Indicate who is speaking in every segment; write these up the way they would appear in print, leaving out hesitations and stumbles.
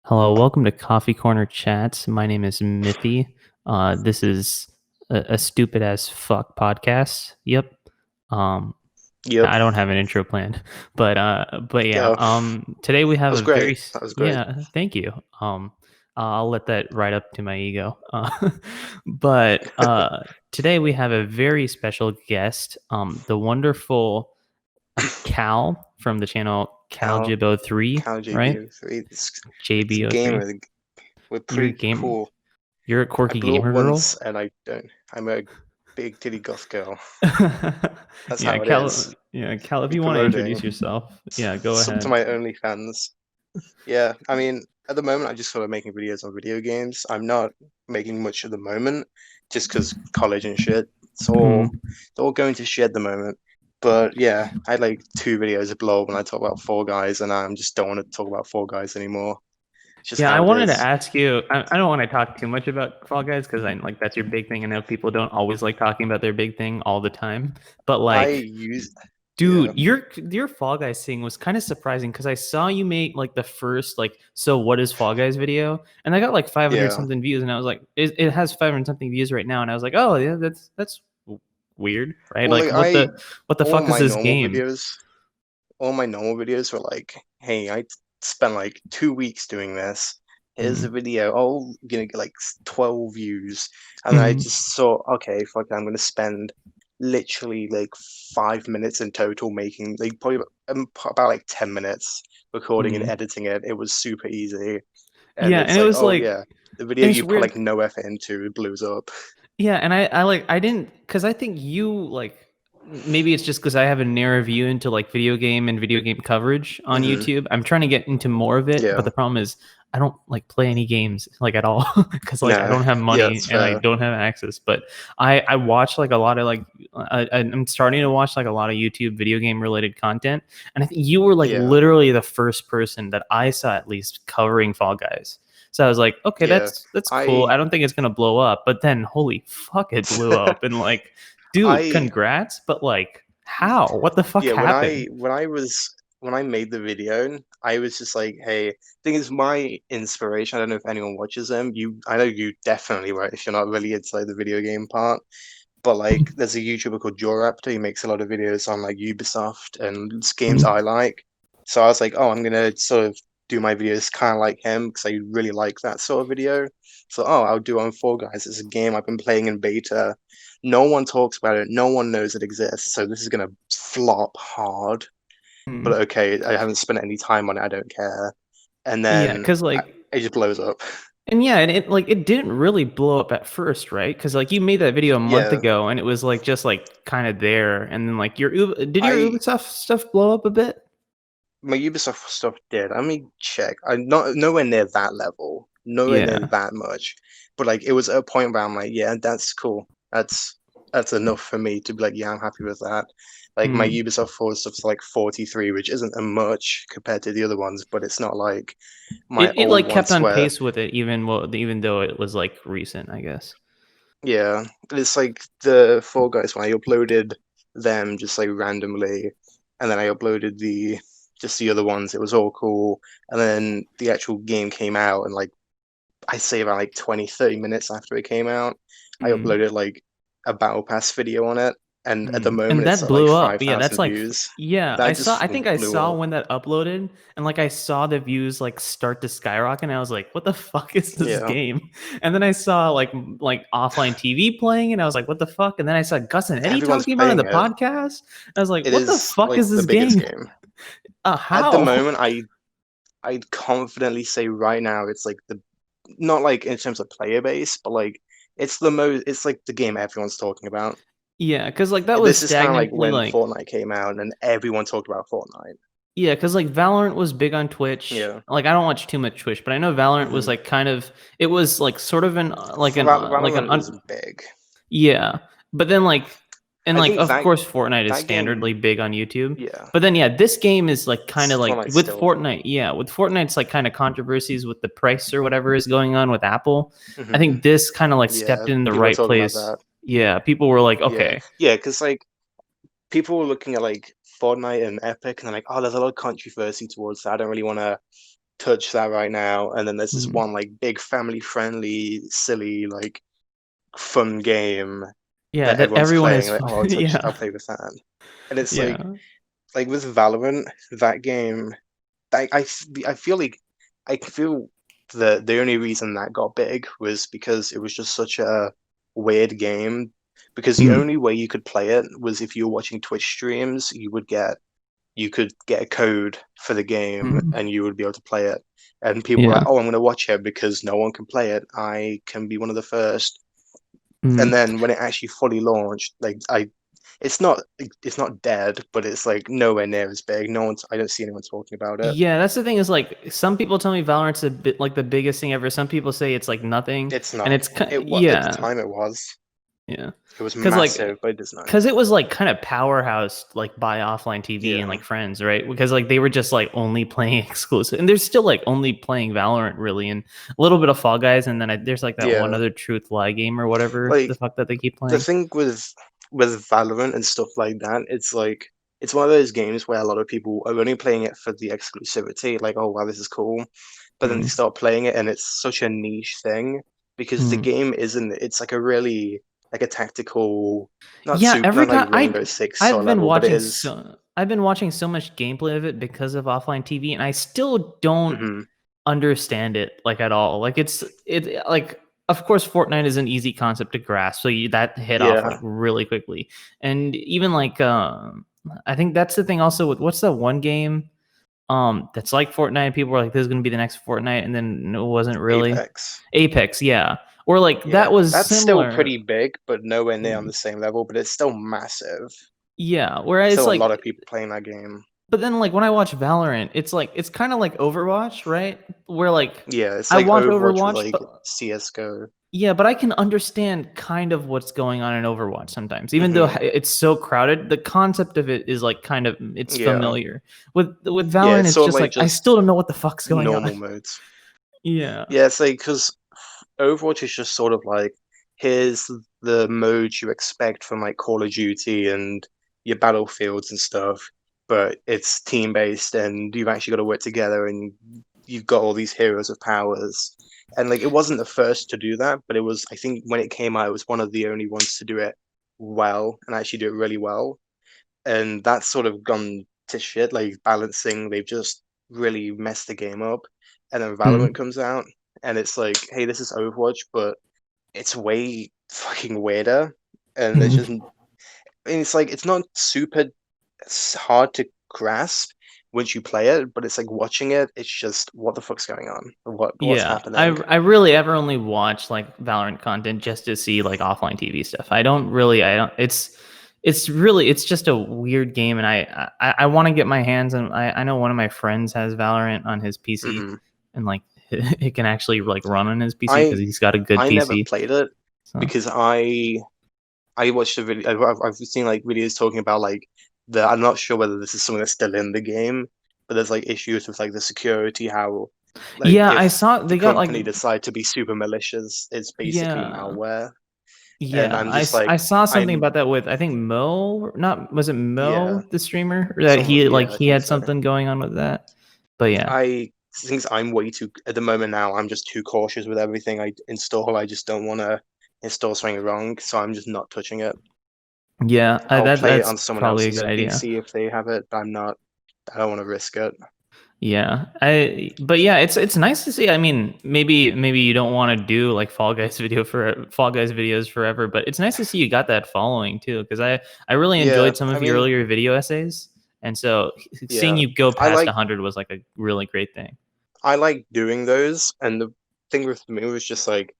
Speaker 1: Hello, welcome to Coffee Corner Chats. My name is Mithy. This is a stupid as fuck podcast. Yep. Um,
Speaker 2: Yep.
Speaker 1: I don't have an intro planned, but yeah.
Speaker 2: Oh, that
Speaker 1: Today we have
Speaker 2: was
Speaker 1: a
Speaker 2: great. That was great.
Speaker 1: yeah. Thank you. I'll let that right up to my ego. But today we have a very special guest. The wonderful Cal from the channel
Speaker 2: Cal,
Speaker 1: Caljb03,
Speaker 2: Cal
Speaker 1: right?
Speaker 2: JB03. It's a
Speaker 1: JB03.
Speaker 2: gamer. We're
Speaker 1: You're a
Speaker 2: pretty
Speaker 1: game.
Speaker 2: cool.
Speaker 1: You're a
Speaker 2: I
Speaker 1: quirky
Speaker 2: blew up
Speaker 1: gamer girl?
Speaker 2: once and I don't. I'm a big titty goth girl. That's
Speaker 1: Yeah,
Speaker 2: how it
Speaker 1: Cal.
Speaker 2: is.
Speaker 1: Yeah, Cal. If
Speaker 2: Just
Speaker 1: you want to introduce
Speaker 2: promoting.
Speaker 1: yourself, yeah, go
Speaker 2: Sub to
Speaker 1: ahead.
Speaker 2: my OnlyFans. Yeah, I mean, at the moment, I'm just sort of making videos on video games. I'm not making much at the moment, just because college and shit.
Speaker 1: Hmm.
Speaker 2: It's all going to shit at the moment. But yeah, I had like two videos that blow up when I talk about Fall Guys, and I just don't want to talk about Fall Guys anymore. It's just
Speaker 1: Yeah, I
Speaker 2: how it
Speaker 1: wanted to
Speaker 2: is.
Speaker 1: ask you. I don't want to talk too much about Fall Guys because I like that's your big thing. I know people don't always like talking about their big thing all the time, but
Speaker 2: I
Speaker 1: like,
Speaker 2: use, yeah,
Speaker 1: dude, your Fall Guys thing was kind of surprising because I saw you make like the first like so what is Fall Guys video, and I got like 500
Speaker 2: yeah.
Speaker 1: something views, and I was like, it has 500 something views right now, and I was like, oh yeah, that's weird, right?
Speaker 2: Well,
Speaker 1: Like
Speaker 2: like I,
Speaker 1: what the
Speaker 2: all
Speaker 1: fuck is
Speaker 2: my
Speaker 1: this
Speaker 2: normal
Speaker 1: game?
Speaker 2: videos, all my normal videos were like, hey, I spent like 2 weeks doing this. Here's
Speaker 1: Mm,
Speaker 2: a video. Oh, gonna get like 12 views. And I
Speaker 1: mm,
Speaker 2: just thought, okay, fuck it, I'm gonna spend literally like 5 minutes in total making like probably about like 10 minutes recording and
Speaker 1: mm.
Speaker 2: editing it. It was super easy. And
Speaker 1: Yeah,
Speaker 2: it's
Speaker 1: and it
Speaker 2: like,
Speaker 1: was
Speaker 2: oh
Speaker 1: like,
Speaker 2: yeah, the video
Speaker 1: and it's
Speaker 2: you put
Speaker 1: weird.
Speaker 2: like no effort into, it blows up.
Speaker 1: Yeah, and I like I didn't because I think you like maybe it's just because I have a narrow view into like video game and video game coverage on
Speaker 2: Hmm.
Speaker 1: YouTube. I'm trying to get into more of it, but
Speaker 2: Yeah.
Speaker 1: the problem is I don't like play any games like at all because like I
Speaker 2: No.
Speaker 1: don't have
Speaker 2: Yeah,
Speaker 1: money
Speaker 2: it's
Speaker 1: and I
Speaker 2: fair.
Speaker 1: don't have access. But I watch like a lot of like I'm starting to watch like a lot of YouTube video game related content, and I think you were like
Speaker 2: Yeah.
Speaker 1: literally the first person that I saw at least covering Fall Guys. So I was like, okay,
Speaker 2: Yeah.
Speaker 1: that's cool.
Speaker 2: I
Speaker 1: I don't think it's gonna blow up. But then holy fuck, it blew up. And like, dude,
Speaker 2: I
Speaker 1: congrats. But like, how? What the fuck
Speaker 2: yeah,
Speaker 1: happened?
Speaker 2: when I made the video, I was just like, hey, thing is my inspiration. I don't know if anyone watches them. I know you definitely were if you're not really into like the video game part. But like, there's a YouTuber called Raptor. He makes a lot of videos on like Ubisoft and games I like. So I was like, oh, I'm gonna sort of do my videos kind of like him because I really like that sort of video. So oh, I'll do on Fall Guys. It's a game I've been playing in beta. No one talks about it. No one knows it exists. So this is gonna flop hard. But
Speaker 1: Hmm.
Speaker 2: okay, I haven't spent any time on it. I don't care. And
Speaker 1: Yeah,
Speaker 2: then
Speaker 1: because like,
Speaker 2: it just blows up.
Speaker 1: and yeah, and it like it didn't really blow up at first, right? Because like you made that video a month
Speaker 2: Yeah,
Speaker 1: ago, and it was like just like kind of there, and then like did your
Speaker 2: I
Speaker 1: Ubisoft stuff blow up a bit?
Speaker 2: my Ubisoft stuff did. I mean, check. I'm not nowhere near that level, nowhere near
Speaker 1: Yeah.
Speaker 2: that much. But like, it was at a point where I'm like, yeah, that's cool. That's enough for me to be like, yeah, I'm happy with that. Like my
Speaker 1: Hmm.
Speaker 2: Ubisoft 4 stuff's like 43, which isn't a much compared to the other ones, but it's not like my
Speaker 1: It
Speaker 2: old
Speaker 1: like kept
Speaker 2: ones
Speaker 1: on
Speaker 2: where,
Speaker 1: pace with it, even though it was like recent, I guess.
Speaker 2: yeah, it's like the Fall Guys when I uploaded them just like randomly, and then I uploaded the other ones. It was all cool, and then the actual game came out, and like I say about like 20, 30 minutes after it came out, I
Speaker 1: Mm.
Speaker 2: uploaded like a Battle Pass video on it. And at the
Speaker 1: Mm. And
Speaker 2: moment, it's
Speaker 1: that
Speaker 2: at like
Speaker 1: blew up. Yeah, that's
Speaker 2: 5,000
Speaker 1: like
Speaker 2: views.
Speaker 1: yeah,
Speaker 2: That just
Speaker 1: I think I
Speaker 2: blew
Speaker 1: saw
Speaker 2: up.
Speaker 1: when that uploaded and like I saw the views like start to skyrocket and I was like, what the fuck is this
Speaker 2: Yeah.
Speaker 1: game? And then I saw like offline TV playing and I was like, what the fuck? And then I saw Gus and Eddie
Speaker 2: Everyone's
Speaker 1: talking about it in
Speaker 2: playing
Speaker 1: the
Speaker 2: it.
Speaker 1: podcast. I was like,
Speaker 2: It
Speaker 1: what the
Speaker 2: is
Speaker 1: fuck
Speaker 2: like
Speaker 1: is
Speaker 2: the
Speaker 1: this
Speaker 2: biggest
Speaker 1: game?
Speaker 2: game. At the
Speaker 1: How?
Speaker 2: moment, I'd confidently say right now it's like the not like in terms of player base, but like it's like the game everyone's talking about.
Speaker 1: Yeah, because like that was
Speaker 2: This is kind of like
Speaker 1: stagnantly
Speaker 2: when
Speaker 1: like
Speaker 2: Fortnite came out and everyone talked about Fortnite.
Speaker 1: yeah, because like Valorant was big on Twitch.
Speaker 2: Yeah.
Speaker 1: Like I don't watch too much Twitch, but I know Valorant was
Speaker 2: Hmm.
Speaker 1: like kind of it was like sort of an like an
Speaker 2: Valorant was big.
Speaker 1: yeah, but then like and
Speaker 2: I
Speaker 1: like
Speaker 2: think
Speaker 1: of course Fortnite is
Speaker 2: that game,
Speaker 1: standardly big on YouTube.
Speaker 2: yeah,
Speaker 1: But then yeah, this game is like kind of like
Speaker 2: Fortnite's
Speaker 1: with
Speaker 2: still.
Speaker 1: Fortnite, yeah, with Fortnite's like kind of controversies with the price or whatever is going on with Apple. I
Speaker 2: Hmm.
Speaker 1: think this kind of like
Speaker 2: Yeah,
Speaker 1: stepped in the
Speaker 2: people are
Speaker 1: right
Speaker 2: talking about
Speaker 1: place.
Speaker 2: that.
Speaker 1: Yeah, people were like,
Speaker 2: Yeah,
Speaker 1: okay,
Speaker 2: yeah, because like people were looking at like Fortnite and Epic, and they're like, oh, there's a lot of controversy towards that. I don't really want to touch that right now. And then there's this
Speaker 1: Mm.
Speaker 2: one like big family friendly, silly, like fun game
Speaker 1: Yeah,
Speaker 2: that
Speaker 1: that
Speaker 2: everyone's
Speaker 1: everyone
Speaker 2: playing.
Speaker 1: is
Speaker 2: Like, oh,
Speaker 1: yeah.
Speaker 2: I'll play with that. And it's
Speaker 1: Yeah.
Speaker 2: like with Valorant, that game, I feel like I feel the only reason that got big was because it was just such a weird game. Because the
Speaker 1: Mm.
Speaker 2: only way you could play it was if you were watching Twitch streams, you could get a code for the game
Speaker 1: Mm.
Speaker 2: and you would be able to play it. And people were like,
Speaker 1: Yeah.
Speaker 2: "Oh, I'm going to watch it because no one can play it. I can be one of the first." And
Speaker 1: Mm.
Speaker 2: then when it actually fully launched, it's not dead, but it's like nowhere near as big. I don't see anyone talking about it.
Speaker 1: Yeah, that's the thing is like some people tell me Valorant's a bit like the biggest thing ever. Some people say it's like nothing,
Speaker 2: It's
Speaker 1: and
Speaker 2: not.
Speaker 1: it's kind
Speaker 2: At the
Speaker 1: yeah,
Speaker 2: time it was.
Speaker 1: yeah,
Speaker 2: It was
Speaker 1: because like
Speaker 2: massive, but it's not.
Speaker 1: because it was like kind of powerhouse like by offline TV and
Speaker 2: Yeah.
Speaker 1: like friends, right? Because like they were just like only playing exclusive, and they're still like only playing Valorant really, and a little bit of Fall Guys, and then there's like that one
Speaker 2: Yeah.
Speaker 1: other Truth Lie game or whatever the
Speaker 2: Like
Speaker 1: fuck that they keep
Speaker 2: the
Speaker 1: playing.
Speaker 2: thing with Valorant and stuff like that, it's like it's one of those games where a lot of people are only playing it for the exclusivity, like, oh wow, this is cool. But then they
Speaker 1: Mm.
Speaker 2: start playing it and it's such a niche thing because the
Speaker 1: Mm.
Speaker 2: game isn't it's like a really like a tactical
Speaker 1: Yeah, every
Speaker 2: not like
Speaker 1: time
Speaker 2: Rainbow Six sort of level, but it is
Speaker 1: I've been watching so much gameplay of it because of offline TV, and I still don't
Speaker 2: hmm
Speaker 1: understand it like at all. Like it like of course Fortnite is an easy concept to grasp, so that hit off like
Speaker 2: yeah,
Speaker 1: really quickly. And even like I think that's the thing also with what's that one game that's like Fortnite, people were like this is going to be the next Fortnite and then it wasn't really.
Speaker 2: Apex.
Speaker 1: Apex, yeah. Or like that
Speaker 2: Yeah.
Speaker 1: was
Speaker 2: That's still
Speaker 1: similar.
Speaker 2: pretty big, but nowhere near on
Speaker 1: Mm.
Speaker 2: the same level, but it's still massive.
Speaker 1: Yeah, whereas
Speaker 2: Still a lot of
Speaker 1: like
Speaker 2: people playing that game.
Speaker 1: but then like when I watch Valorant, it's like it's kind of like Overwatch, right? Where like
Speaker 2: Yeah, it's
Speaker 1: I
Speaker 2: like
Speaker 1: watch
Speaker 2: Overwatch with
Speaker 1: Overwatch,
Speaker 2: like
Speaker 1: but
Speaker 2: CS:GO.
Speaker 1: yeah, but I can understand kind of what's going on in Overwatch sometimes. Even though
Speaker 2: hmm
Speaker 1: it's so crowded, the concept of it is like kind of it's
Speaker 2: Yeah.
Speaker 1: familiar. With
Speaker 2: Yeah,
Speaker 1: Valorant,
Speaker 2: it's
Speaker 1: it's
Speaker 2: sort of
Speaker 1: just
Speaker 2: like
Speaker 1: like I
Speaker 2: just
Speaker 1: still don't know what the fuck's going on.
Speaker 2: normal modes.
Speaker 1: Yeah.
Speaker 2: Yeah, it's like because Overwatch is just sort of like here's the modes you expect from like Call of Duty and your battlefields and stuff, but it's team based and you've actually got to work together and you've got all these heroes of powers. And like it wasn't the first to do that, but it was I think when it came out, it was one of the only ones to do it well and actually do it really well. And that's sort of gone to shit, like balancing, they've just really messed the game up. And then Valorant
Speaker 1: Mm,
Speaker 2: comes out and it's like, hey, this is Overwatch, but it's way fucking weirder. And it's just,
Speaker 1: mm.
Speaker 2: and it's like, it's not super hard to grasp once you play it, but it's like watching it, it's just, what the fuck's going on? What's
Speaker 1: Yeah, I
Speaker 2: happening?
Speaker 1: I really ever only watch like Valorant content just to see like offline TV stuff. I don't it's really it's just a weird game and I want to get my hands on I know one of my friends has Valorant on his PC
Speaker 2: hmm
Speaker 1: and like it can actually like run on his PC because
Speaker 2: I
Speaker 1: he's got a good
Speaker 2: I never
Speaker 1: PC.
Speaker 2: played it
Speaker 1: So
Speaker 2: because I watched a video. I've seen like videos talking about like the. I'm not sure whether this is something that's still in the game, but there's like issues with like the security. How like
Speaker 1: yeah, I
Speaker 2: if
Speaker 1: saw
Speaker 2: the
Speaker 1: they got like
Speaker 2: company decide to be super malicious, it's basically
Speaker 1: yeah.
Speaker 2: malware. And
Speaker 1: Yeah,
Speaker 2: I'm just like
Speaker 1: I saw something
Speaker 2: I'm
Speaker 1: about that with I think Mo, not was it
Speaker 2: yeah.
Speaker 1: Mo the streamer that
Speaker 2: Some
Speaker 1: he like
Speaker 2: yeah, I
Speaker 1: he
Speaker 2: think
Speaker 1: had
Speaker 2: so.
Speaker 1: something going on with that. But yeah.
Speaker 2: I think I'm way too at the moment now. I'm just too cautious with everything I install. I just don't want to install something wrong, so I'm just not touching it.
Speaker 1: Yeah,
Speaker 2: I'll
Speaker 1: that
Speaker 2: play it
Speaker 1: that's
Speaker 2: on someone
Speaker 1: probably a
Speaker 2: else's
Speaker 1: good idea.
Speaker 2: PC if they have it, but I'm not. I don't want to risk it.
Speaker 1: Yeah. But yeah, it's nice to see. I mean, maybe you don't want to do like Fall Guys videos forever, but it's nice to see you got that following too because I really
Speaker 2: Yeah,
Speaker 1: enjoyed some
Speaker 2: I
Speaker 1: of your
Speaker 2: mean,
Speaker 1: earlier video essays. And so seeing
Speaker 2: yeah,
Speaker 1: you go
Speaker 2: I
Speaker 1: past
Speaker 2: like
Speaker 1: 100 was like a really great thing.
Speaker 2: I like doing those, and the thing with me was just like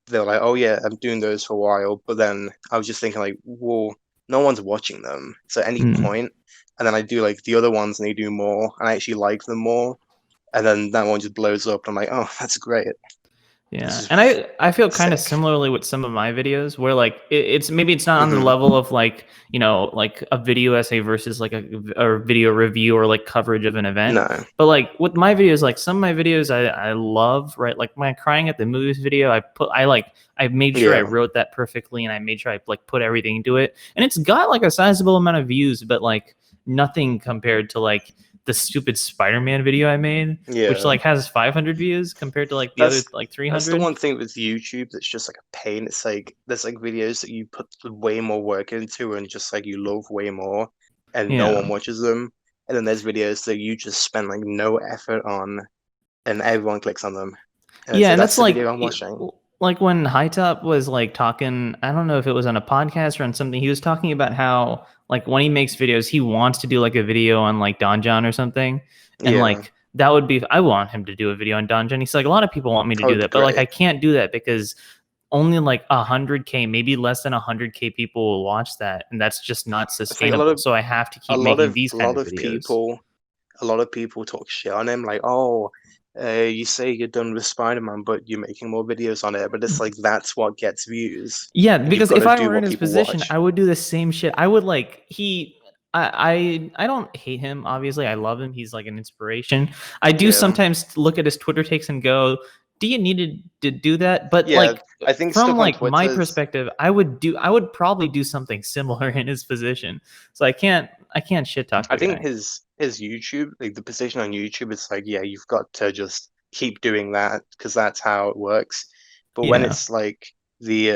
Speaker 2: they're like, oh yeah, I'm doing those for a while, but then I was just thinking like, well, no one's watching them, so at any
Speaker 1: Mm.
Speaker 2: point, and then I do like the other ones, and they do more, and I actually like them more, and then that one just blows up, and I'm like, oh, that's great, this
Speaker 1: Yeah,
Speaker 2: is
Speaker 1: and I feel kind of
Speaker 2: sick.
Speaker 1: similarly with some of my videos where like it's maybe it's not on the
Speaker 2: hmm
Speaker 1: level of like like a video essay versus like a video review or like coverage of an event,
Speaker 2: No,
Speaker 1: but like with my videos, like some of my videos I love, right? Like my crying at the movies video, I made sure I
Speaker 2: yeah,
Speaker 1: wrote that perfectly and I made sure I like put everything into it, and it's got like a sizable amount of views, but like nothing compared to like the stupid Spider-Man video I made, which
Speaker 2: Yeah.
Speaker 1: like has 500 views compared to like the other
Speaker 2: That's
Speaker 1: like
Speaker 2: that's the
Speaker 1: 300.
Speaker 2: one thing with YouTube that's just like a pain. It's like there's like videos that you put way more work into and just like you love way more, and no one
Speaker 1: Yeah.
Speaker 2: watches them. And then there's videos that you just spend like no effort on, and everyone clicks on them. And it's
Speaker 1: Yeah,
Speaker 2: like
Speaker 1: and
Speaker 2: that's
Speaker 1: that's
Speaker 2: the video I'm watching.
Speaker 1: like when High Top was like talking, I don't know if it was on a podcast or on something, he was talking about how like when he makes videos, he wants to do like a video on like Don John or something. And
Speaker 2: Yeah.
Speaker 1: like that would be I want him to do a video on Don John. He's like, a lot of people want me to
Speaker 2: That
Speaker 1: do
Speaker 2: would be
Speaker 1: that, but like
Speaker 2: great.
Speaker 1: I can't do that because only like 100K, maybe less than 100K people will watch that, and that's just not
Speaker 2: It's like
Speaker 1: sustainable. So I have to keep making these
Speaker 2: a
Speaker 1: kind
Speaker 2: lot
Speaker 1: of
Speaker 2: of
Speaker 1: videos.
Speaker 2: people talk shit on him, like, oh, you say you're done with Spider-Man, but you're making more videos on it. But it's like that's what gets views,
Speaker 1: Yeah,
Speaker 2: and you've
Speaker 1: because
Speaker 2: got
Speaker 1: if
Speaker 2: to
Speaker 1: I
Speaker 2: do
Speaker 1: were in
Speaker 2: what
Speaker 1: his
Speaker 2: people
Speaker 1: position,
Speaker 2: watch.
Speaker 1: I would do the same shit. I would like he I don't hate him, obviously. I love him. He's like an inspiration. I do
Speaker 2: Yeah,
Speaker 1: sometimes look at his Twitter takes and go, "Do you need to do that?" But
Speaker 2: yeah.
Speaker 1: like
Speaker 2: I think
Speaker 1: from
Speaker 2: stuff on
Speaker 1: like my
Speaker 2: Twitter is.
Speaker 1: perspective, I would probably do something similar in his position. So I can't shit talk
Speaker 2: I
Speaker 1: the
Speaker 2: think
Speaker 1: guy.
Speaker 2: his YouTube, like the position on YouTube, is like, yeah, you've got to just keep doing that because that's how it works. But when
Speaker 1: Yeah.
Speaker 2: it's like the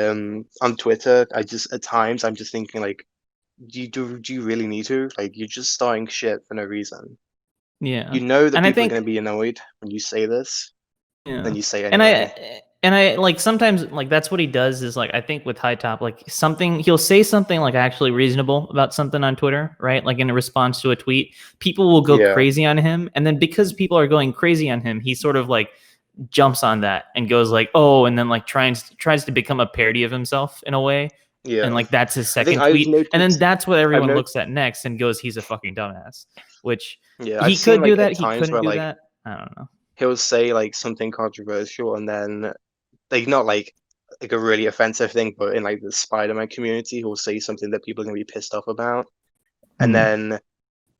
Speaker 2: on Twitter, I just at times I'm just thinking like, do you really need to? Like, you're just starting shit for no reason.
Speaker 1: Yeah.
Speaker 2: You know that
Speaker 1: And I
Speaker 2: people are going to
Speaker 1: think
Speaker 2: be annoyed when you say this,
Speaker 1: yeah.
Speaker 2: then you say it
Speaker 1: And
Speaker 2: anyway.
Speaker 1: I like sometimes like that's what he does is like I think with High Top like something he'll say something like actually reasonable about something on Twitter, right? Like in a response to a tweet, people will go
Speaker 2: Yeah,
Speaker 1: crazy on him and then because people are going crazy on him, he sort of like jumps on that and goes like, "Oh," and then like tries to become a parody of himself in a way. And
Speaker 2: yeah.
Speaker 1: like that's his
Speaker 2: I think
Speaker 1: second tweet. And then that's what
Speaker 2: I've
Speaker 1: everyone
Speaker 2: noticed,
Speaker 1: looks at next and goes, "He's a fucking dumbass." Which
Speaker 2: yeah, I've
Speaker 1: he
Speaker 2: seen
Speaker 1: could do
Speaker 2: like at
Speaker 1: that, he
Speaker 2: times
Speaker 1: couldn't
Speaker 2: where
Speaker 1: do
Speaker 2: like
Speaker 1: that. I don't know.
Speaker 2: he'll say like something controversial and then like not like a really offensive thing, but in like the Spider-Man community, he'll say something that people are gonna be pissed off about, and
Speaker 1: Hmm.
Speaker 2: then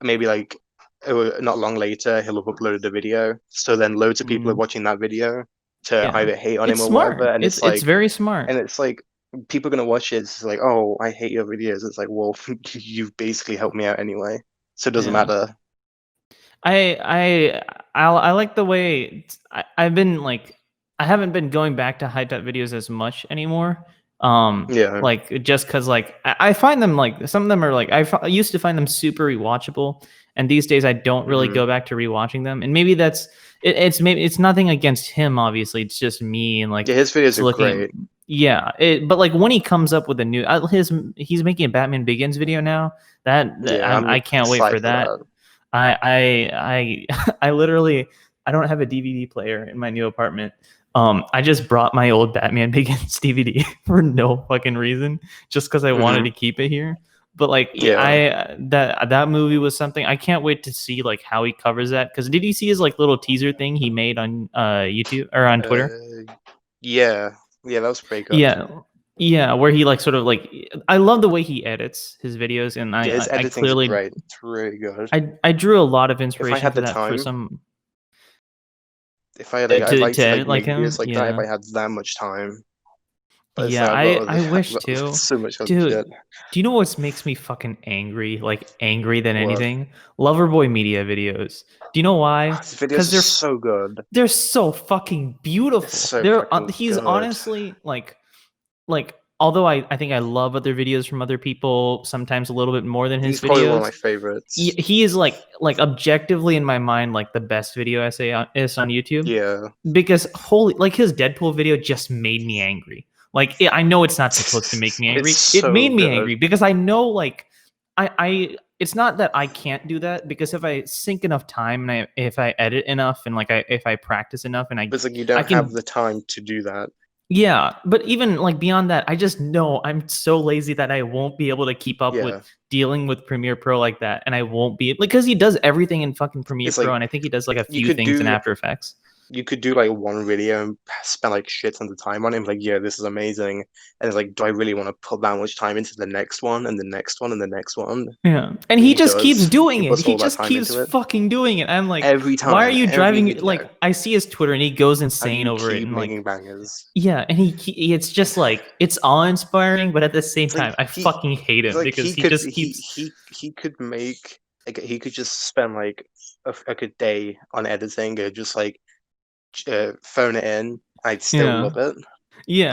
Speaker 2: maybe like not long later he'll have uploaded a video, so then loads of people are
Speaker 1: Hmm.
Speaker 2: watching that video to
Speaker 1: Yeah.
Speaker 2: either hate on
Speaker 1: It's
Speaker 2: him or whatever,
Speaker 1: smart.
Speaker 2: and
Speaker 1: It's very smart.
Speaker 2: it's like people are gonna watch it. It's like, oh, I hate your videos. It's like, well, you've basically helped me out anyway, so it doesn't
Speaker 1: Yeah.
Speaker 2: matter.
Speaker 1: I like the way I've been like I haven't been going back to high top videos as much anymore.
Speaker 2: Yeah.
Speaker 1: Like just because like I find them like some of them are like I used to find them super rewatchable, and these days I don't really
Speaker 2: Hmm.
Speaker 1: go back to rewatching them. And maybe it's maybe it's nothing against him. Obviously, it's just me and like
Speaker 2: Yeah, his videos
Speaker 1: just
Speaker 2: are
Speaker 1: looking.
Speaker 2: great.
Speaker 1: Yeah, but like when he comes up with a new he's making a Batman Begins video now.
Speaker 2: Yeah, I'm
Speaker 1: I can't wait for
Speaker 2: excited for
Speaker 1: that.
Speaker 2: that.
Speaker 1: I literally I don't have a DVD player in my new apartment. I just brought my old Batman Begins DVD for no fucking reason, just because I wanted
Speaker 2: Hmm.
Speaker 1: to keep it here. But like
Speaker 2: Yeah.
Speaker 1: that movie was something I can't wait to see like how he covers that. Because did you see his like little teaser thing he made on YouTube or on Twitter?
Speaker 2: Uh, yeah, yeah, that was pretty good.
Speaker 1: Yeah, yeah, where he like sort of like I love the way he edits his videos, and
Speaker 2: Yeah, his
Speaker 1: I
Speaker 2: editing's
Speaker 1: clearly
Speaker 2: great. It's really good.
Speaker 1: I drew a lot of
Speaker 2: If I
Speaker 1: inspiration
Speaker 2: had
Speaker 1: for
Speaker 2: the
Speaker 1: that for
Speaker 2: time,
Speaker 1: some
Speaker 2: if I had like, I'd like
Speaker 1: to
Speaker 2: to like
Speaker 1: edit like
Speaker 2: make
Speaker 1: him.
Speaker 2: videos like that if
Speaker 1: Yeah.
Speaker 2: I had that much time. But it's
Speaker 1: Yeah,
Speaker 2: like I've got
Speaker 1: I
Speaker 2: I've
Speaker 1: wish
Speaker 2: got
Speaker 1: too.
Speaker 2: so much other
Speaker 1: Dude,
Speaker 2: shit.
Speaker 1: do you know what makes me fucking angry? Like angry than
Speaker 2: What?
Speaker 1: anything? Loverboy media videos. Do you know why?
Speaker 2: His videos
Speaker 1: Cuz
Speaker 2: are so good.
Speaker 1: they're so fucking
Speaker 2: It's
Speaker 1: beautiful.
Speaker 2: so
Speaker 1: They're
Speaker 2: fucking
Speaker 1: he's
Speaker 2: good.
Speaker 1: honestly like although I think I love other videos from other people sometimes a little bit more than his
Speaker 2: He's probably one of my
Speaker 1: videos.
Speaker 2: favorites.
Speaker 1: He is like objectively in my mind like the best video essay is on YouTube
Speaker 2: Yeah.
Speaker 1: because holy like his Deadpool video just made me angry. Like I know it's not supposed to make me
Speaker 2: It's
Speaker 1: angry. It
Speaker 2: so
Speaker 1: made me
Speaker 2: good.
Speaker 1: angry because I know like I it's not that I can't do that because if I sink enough time and if I edit enough and like if I practice enough and
Speaker 2: But it's like you
Speaker 1: I
Speaker 2: don't have
Speaker 1: can
Speaker 2: the time to do that.
Speaker 1: yeah, but even like beyond that, I just know I'm so lazy that I won't be able to keep up with
Speaker 2: Yeah.
Speaker 1: dealing with Premiere Pro like that, and I won't be because he does everything in fucking Premiere
Speaker 2: It's
Speaker 1: Pro,
Speaker 2: like
Speaker 1: and I think he does like a
Speaker 2: you
Speaker 1: few
Speaker 2: could
Speaker 1: things in
Speaker 2: do
Speaker 1: After Effects.
Speaker 2: you could do like one video and spend like shit tons of time on it. Like, yeah, this is amazing. And it's like, do I really want to put that much time into the next one and the next one and the next one?
Speaker 1: Yeah, and
Speaker 2: But
Speaker 1: he
Speaker 2: he
Speaker 1: just keeps
Speaker 2: does. He
Speaker 1: doing it.
Speaker 2: puts
Speaker 1: He
Speaker 2: all that
Speaker 1: just
Speaker 2: time
Speaker 1: keeps
Speaker 2: into it.
Speaker 1: fucking doing it. I'm like,
Speaker 2: Every
Speaker 1: why are
Speaker 2: time,
Speaker 1: you
Speaker 2: every
Speaker 1: driving?
Speaker 2: video.
Speaker 1: Like, I see his Twitter, and he goes
Speaker 2: And
Speaker 1: insane
Speaker 2: you
Speaker 1: over it,
Speaker 2: keep
Speaker 1: and like,
Speaker 2: making bangers.
Speaker 1: yeah, and it's just like it's awe inspiring, but at the same
Speaker 2: It's like
Speaker 1: time, I fucking hate
Speaker 2: it's
Speaker 1: him
Speaker 2: like
Speaker 1: because he just keeps
Speaker 2: he could make like he could just spend like like a day on editing or just like phone it in. I'd still
Speaker 1: Yeah.
Speaker 2: love it.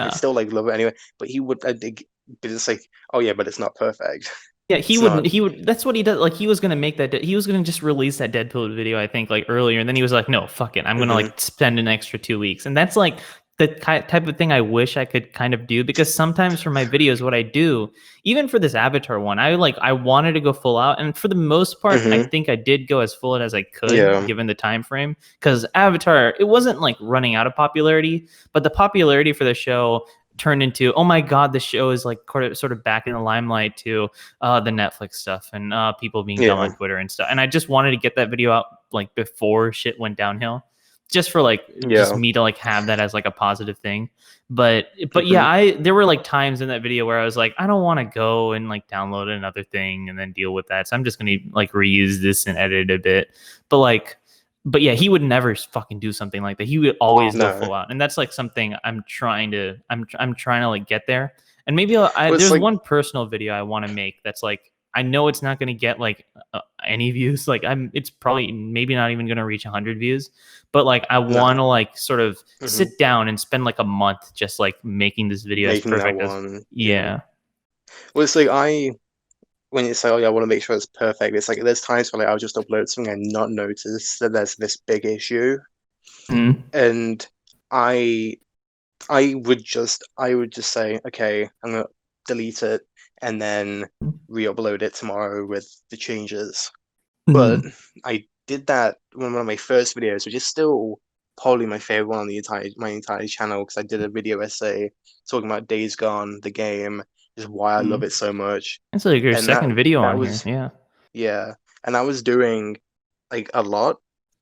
Speaker 2: I'd
Speaker 1: Yeah.
Speaker 2: still like love it anyway. But he would, I think, but it's like, oh yeah, but it's not perfect.
Speaker 1: Yeah, he
Speaker 2: It's not.
Speaker 1: wouldn't. He would. That's what he does. Like he was gonna make that. He was gonna just release that Deadpool video, I think, like earlier, and then he was like, "No, fuck it. I'm gonna
Speaker 2: Hmm.
Speaker 1: like spend an extra 2 weeks." And that's like the type of thing I wish I could kind of do because sometimes for my videos, what I do, even for this Avatar one, I wanted to go full out, and for the most part, I
Speaker 2: Hmm.
Speaker 1: think I did go as full out as I could
Speaker 2: Yeah.
Speaker 1: given the time frame. Because Avatar, it wasn't like running out of popularity, but the popularity for the show turned into, oh my god, the show is like sort of back in the limelight to the Netflix stuff and people being dumb on
Speaker 2: Yeah.
Speaker 1: Twitter and stuff. And I just wanted to get that video out like before shit went downhill, just for like just
Speaker 2: Yeah.
Speaker 1: me to like have that as like a positive thing. But
Speaker 2: Hmm.
Speaker 1: yeah, I there were like times in that video where I was like, I don't want to go and like download another thing and then deal with that. So I'm just gonna like reuse this and edit it a bit. But like but yeah, he would never fucking do something like that. He would always go
Speaker 2: No.
Speaker 1: full out, and that's like something I'm trying to like get there. And maybe
Speaker 2: Well, it's
Speaker 1: there's
Speaker 2: like.
Speaker 1: one personal video I want to make that's like I know it's not going to get like any views. Like it's probably maybe not even going to reach 100 views, but like I want
Speaker 2: No.
Speaker 1: to like sort of
Speaker 2: Hmm.
Speaker 1: sit down and spend like a month just like making this video as
Speaker 2: Making that
Speaker 1: perfect as
Speaker 2: one. Yeah.
Speaker 1: yeah.
Speaker 2: Well, it's like when you say, oh yeah, I want to make sure it's perfect. It's like there's times where like I'll just upload something and not notice that there's this big issue,
Speaker 1: Mm-hmm.
Speaker 2: and I I would just say, okay, I'm gonna delete it and then re-upload it tomorrow with the changes. But
Speaker 1: Mm-hmm.
Speaker 2: I did that on one of my first videos, which is still probably my favorite one on the entire channel because I did a video essay talking about Days Gone, the game, just why I love
Speaker 1: Mm-hmm.
Speaker 2: it so much.
Speaker 1: That's like your
Speaker 2: And that
Speaker 1: second video
Speaker 2: that
Speaker 1: on here.
Speaker 2: was
Speaker 1: Yeah.
Speaker 2: yeah, and I was doing like a lot,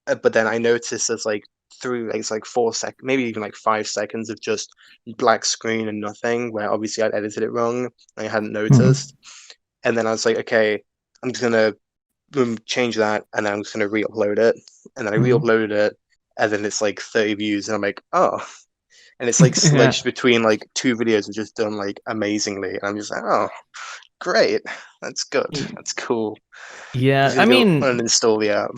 Speaker 2: but then I noticed there's like through like it's like 4 seconds, maybe even like 5 seconds of just black screen and nothing, where obviously I'd edited it wrong and I hadn't
Speaker 1: Mm-hmm.
Speaker 2: noticed. And then I was like, okay, I'm just gonna change that, and then I'm just gonna re-upload it, and then I
Speaker 1: Mm-hmm.
Speaker 2: re-uploaded it, and then it's like 30 views, and I'm like, oh, and it's like
Speaker 1: Yeah.
Speaker 2: sludged between like two videos which just done like amazingly, and I'm just like, oh, great, that's good, that's cool.
Speaker 1: Yeah,
Speaker 2: Just
Speaker 1: I
Speaker 2: gonna go
Speaker 1: mean,
Speaker 2: uninstall the app.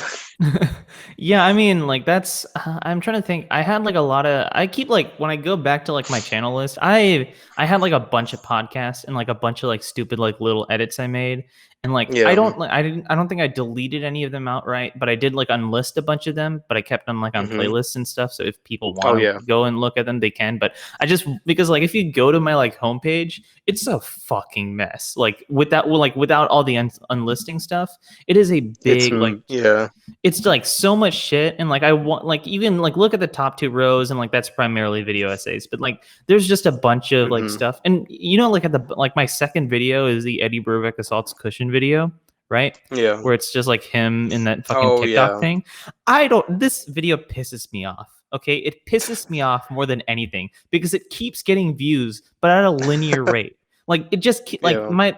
Speaker 1: yeah, I mean, like that's. I'm trying to think. I had like a lot of. I keep like when I go back to like my channel list. I had like a bunch of podcasts and like a bunch of like stupid like little edits I made, and like I
Speaker 2: Yeah.
Speaker 1: don't like I don't think I deleted any of them outright, but I did like unlist a bunch of them. But I kept them like on
Speaker 2: Hmm.
Speaker 1: playlists and stuff. So if people
Speaker 2: Oh
Speaker 1: want
Speaker 2: yeah.
Speaker 1: to go and look at them, they can. But I just because like if you go to my like homepage, it's a fucking mess. Like without all the unlisting stuff, it is a
Speaker 2: It's
Speaker 1: big like
Speaker 2: yeah.
Speaker 1: it's like so much shit. And like I want like even like look at the top two rows and like that's primarily video essays, but like there's just a bunch of like
Speaker 2: Hmm.
Speaker 1: stuff. And you know, like at the like my second video is the Eddie Burbeck assaults cushion video, right?
Speaker 2: Yeah.
Speaker 1: Where it's just like him in that fucking
Speaker 2: Oh
Speaker 1: TikTok
Speaker 2: yeah.
Speaker 1: thing. I don't This video pisses me off. Okay, it pisses me off more than anything because it keeps getting views, but at a linear rate. Like it just like
Speaker 2: Yeah.
Speaker 1: my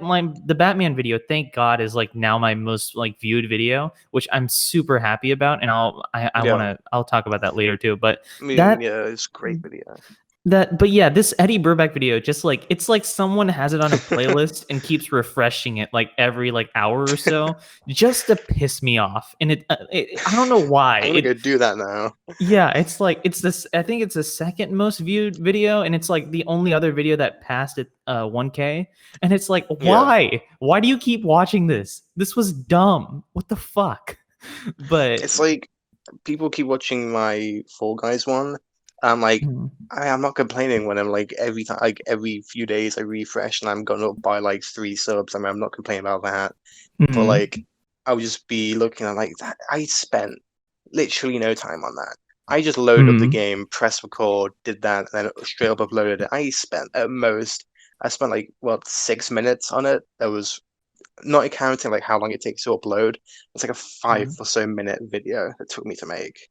Speaker 1: the Batman video, thank God, is like now my most like viewed video, which I'm super happy about, and I want
Speaker 2: Yeah.
Speaker 1: to I'll talk about that later too. But
Speaker 2: I mean,
Speaker 1: that
Speaker 2: yeah, it's a great video.
Speaker 1: but yeah, this Eddie Burback video, just like it's like someone has it on a playlist and keeps refreshing it like every like hour or so, just to piss me off. And I don't know why
Speaker 2: I'm gonna
Speaker 1: it.
Speaker 2: go do that now.
Speaker 1: Yeah, it's like it's this. I think it's the second most viewed video, and it's like the only other video that passed it 1K. And it's like,
Speaker 2: Yeah.
Speaker 1: why? Why do you keep watching this? This was dumb. What the fuck? But
Speaker 2: It's like people keep watching my Fall Guys one. I'm like,
Speaker 1: mm,
Speaker 2: I'm not complaining when I'm like every time, like every few days I refresh and I'm gonna buy like 3 subs. I mean, I'm not complaining about that. But
Speaker 1: mm,
Speaker 2: like, I would just be looking at like that. I spent literally no time on that. I just loaded up the
Speaker 1: mm,
Speaker 2: game, press record, did that, and then straight up uploaded it. I spent like what 6 minutes on it. That was not accounting like how long it takes to upload. It's like a five
Speaker 1: mm.
Speaker 2: or so minute video that took me to make.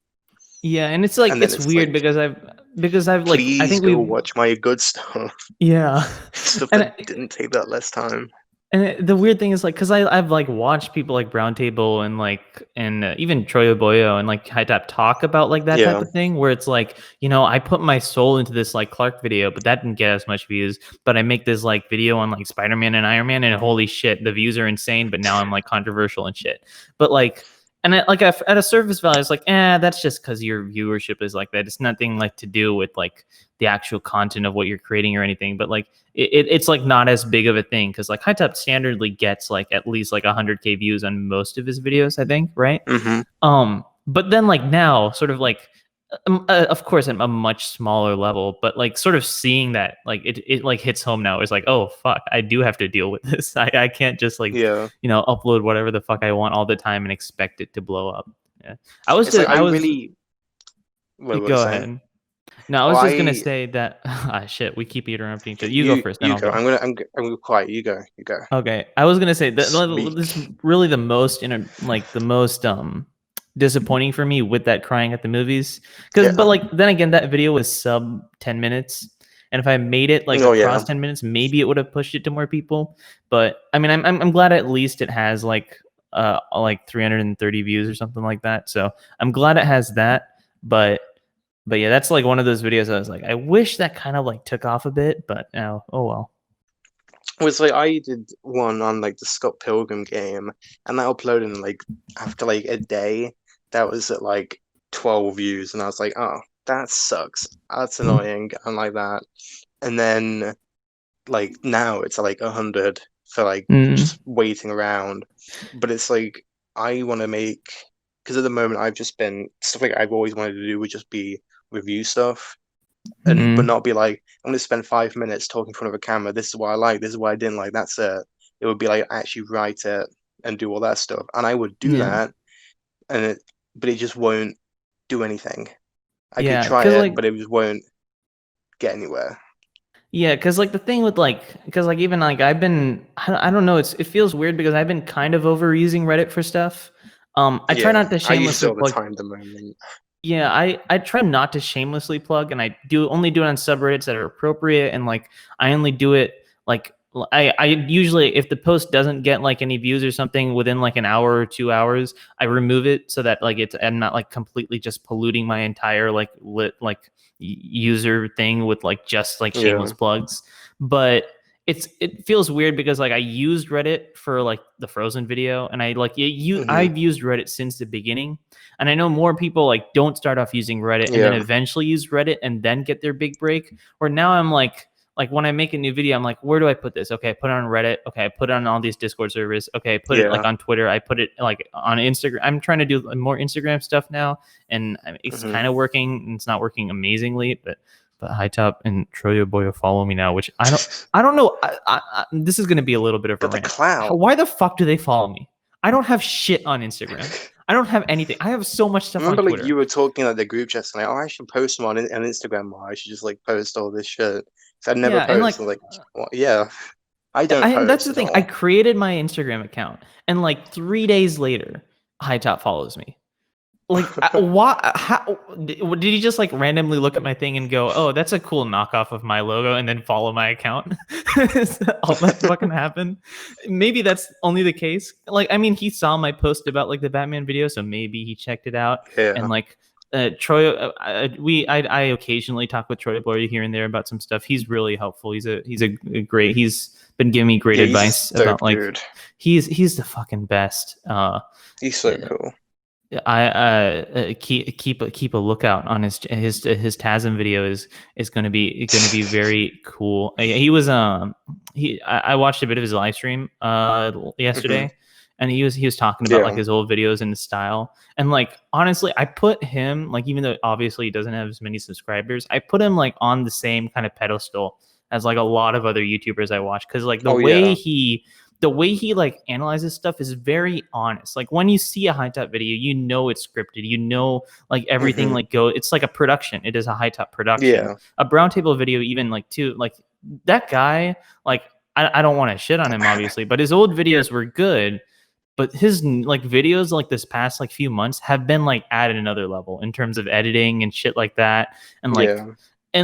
Speaker 1: Yeah, and it's like
Speaker 2: And then
Speaker 1: it's
Speaker 2: it's
Speaker 1: weird
Speaker 2: like,
Speaker 1: because I've like I
Speaker 2: please
Speaker 1: think
Speaker 2: go
Speaker 1: we've
Speaker 2: watch my good stuff,
Speaker 1: yeah,
Speaker 2: stuff
Speaker 1: and
Speaker 2: that didn't take that less time.
Speaker 1: the weird thing is like, because I've like watched people like Brown Table and like and even Troy Boyo and like High Top talk about like that type
Speaker 2: Yeah.
Speaker 1: of thing where it's like, you know, I put my soul into this like Clark video, but that didn't get as much views. But I make this like video on like Spider-Man and Iron Man, and holy shit, the views are insane. But now I'm like controversial and shit. But like, and at a surface value, it's like, that's just because your viewership is like that. It's nothing like to do with like the actual content of what you're creating or anything. But like, it's like not as big of a thing because like High Top standardly gets like at least like 100K views on most of his videos, I think, right?
Speaker 2: Mm-hmm.
Speaker 1: But then like now, sort of like, of course, at a much smaller level, but like sort of seeing that like it like hits home now. It's like, oh fuck, I do have to deal with this. I can't just like
Speaker 2: Yeah.
Speaker 1: upload whatever the fuck I want all the time and expect it to blow up. Yeah,
Speaker 2: It's like I
Speaker 1: I was.
Speaker 2: really. What was
Speaker 1: Go
Speaker 2: I saying?
Speaker 1: ahead. No, I
Speaker 2: Oh,
Speaker 1: was just gonna say that. Shit, we keep interrupting each other. You go first, then
Speaker 2: you
Speaker 1: I'll
Speaker 2: go.
Speaker 1: go.
Speaker 2: I'm gonna quiet. You go. You go.
Speaker 1: Okay, I was gonna say that this is
Speaker 2: Speak.
Speaker 1: really the most the most disappointing for me with that crying at the movies because but
Speaker 2: Yeah.
Speaker 1: like then again that video was sub 10 minutes, and if I made it like
Speaker 2: Oh
Speaker 1: across
Speaker 2: yeah.
Speaker 1: 10 minutes maybe it would have pushed it to more people. But I mean I'm glad at least it has like 330 views or something like that, so I'm glad it has that. But yeah, that's like one of those videos I was like, I wish that kind of like took off a bit, but oh well.
Speaker 2: It was like I did one on like the Scott Pilgrim game, and that uploaded in, like after like a day. That was at like 12 views, and I was like, oh, that sucks. That's annoying. And like that. And then like now it's like 100 for like
Speaker 1: Mm,
Speaker 2: just waiting around. But it's like I want to make, because at the moment I've just been stuff like I've always wanted to do would just be review stuff, and but
Speaker 1: mm,
Speaker 2: not be like I'm going to spend 5 minutes talking in front of a camera. This is what I like. This is what I didn't like. That's it. It would be like actually write it and do all that stuff, and I would do
Speaker 1: yeah,
Speaker 2: that, and but it just won't do anything. I could
Speaker 1: yeah,
Speaker 2: try
Speaker 1: because
Speaker 2: it,
Speaker 1: like
Speaker 2: but it just won't get anywhere.
Speaker 1: yeah, because like the thing with like, because like even like I've been, I don't know, it feels weird because I've been kind of overusing Reddit for stuff. I try
Speaker 2: Yeah,
Speaker 1: not to
Speaker 2: I use it
Speaker 1: shamelessly
Speaker 2: all the
Speaker 1: plug.
Speaker 2: time at the moment.
Speaker 1: Yeah, I try not to shamelessly plug, and I do only do it on subreddits that are appropriate, and like I only do it like I usually if the post doesn't get like any views or something within like an hour or 2 hours, I remove it so that like I'm not like completely just polluting my entire like user thing with like just like shameless
Speaker 2: Yeah.
Speaker 1: plugs. But it feels weird because like I used Reddit for like the Frozen video, and I like
Speaker 2: Hmm.
Speaker 1: I've used Reddit since the beginning. And I know more people like don't start off using Reddit and then
Speaker 2: Yeah.
Speaker 1: eventually use Reddit and then get their big break. Or now I'm like when I make a new video, I'm like, where do I put this? Okay, I put it on Reddit. Okay, I put it on all these Discord servers. Okay, I put it like
Speaker 2: Yeah.
Speaker 1: on Twitter. I put it like on Instagram. I'm trying to do more Instagram stuff now, and it's
Speaker 2: Hmm.
Speaker 1: kind of working. It's not working amazingly, but High Top and Troyo Boyo follow me now, which I don't know. This is going to be a little bit of a
Speaker 2: Got the
Speaker 1: rant.
Speaker 2: clout.
Speaker 1: Why the fuck do they follow me? I don't have shit on Instagram. I don't have anything. I have so much stuff on
Speaker 2: Remember, like
Speaker 1: Twitter.
Speaker 2: you were talking like the group chats, like, oh, I should post them on Instagram more. I should just like post all this shit. So I'd never
Speaker 1: Yeah, and
Speaker 2: post.
Speaker 1: like
Speaker 2: I'm like, well, yeah, I don't
Speaker 1: that's
Speaker 2: post
Speaker 1: the
Speaker 2: at
Speaker 1: thing. I
Speaker 2: all.
Speaker 1: created my Instagram account, and like 3 days later, High Top follows me. Like, why? How did he just like randomly look at my thing and go, "Oh, that's a cool knockoff of my logo," and then follow my account? Is that all that fucking happened? Maybe that's only the case. Like, I mean, he saw my post about like the Batman video, so maybe he checked it out. And
Speaker 2: Yeah.
Speaker 1: like, Troy, I occasionally talk with Troy Boyer here and there about some stuff. He's really helpful. He's a great. He's been giving me great
Speaker 2: Yeah, he's a
Speaker 1: advice
Speaker 2: dope
Speaker 1: about like
Speaker 2: dude.
Speaker 1: he's the fucking best.
Speaker 2: He's so cool.
Speaker 1: I keep a lookout on his TASM video is going to be very cool. He was I watched a bit of his live stream
Speaker 2: Hmm.
Speaker 1: yesterday, and he was talking about like
Speaker 2: Yeah.
Speaker 1: his old videos and the style. And like honestly, I put him like, even though obviously he doesn't have as many subscribers, I put him like on the same kind of pedestal as like a lot of other YouTubers I watch, because like
Speaker 2: Oh yeah.
Speaker 1: the way he like analyzes stuff is very honest. Like when you see a High Top video, you know it's scripted. You know, like everything
Speaker 2: Hmm.
Speaker 1: like it's like a production. It is a High Top production.
Speaker 2: Yeah.
Speaker 1: A Brown Table video, even like too, like that guy, like I don't want to shit on him obviously, but his old videos were good. But his like videos like this past like few months have been like at another level in terms of editing and shit like that. And like
Speaker 2: Yeah.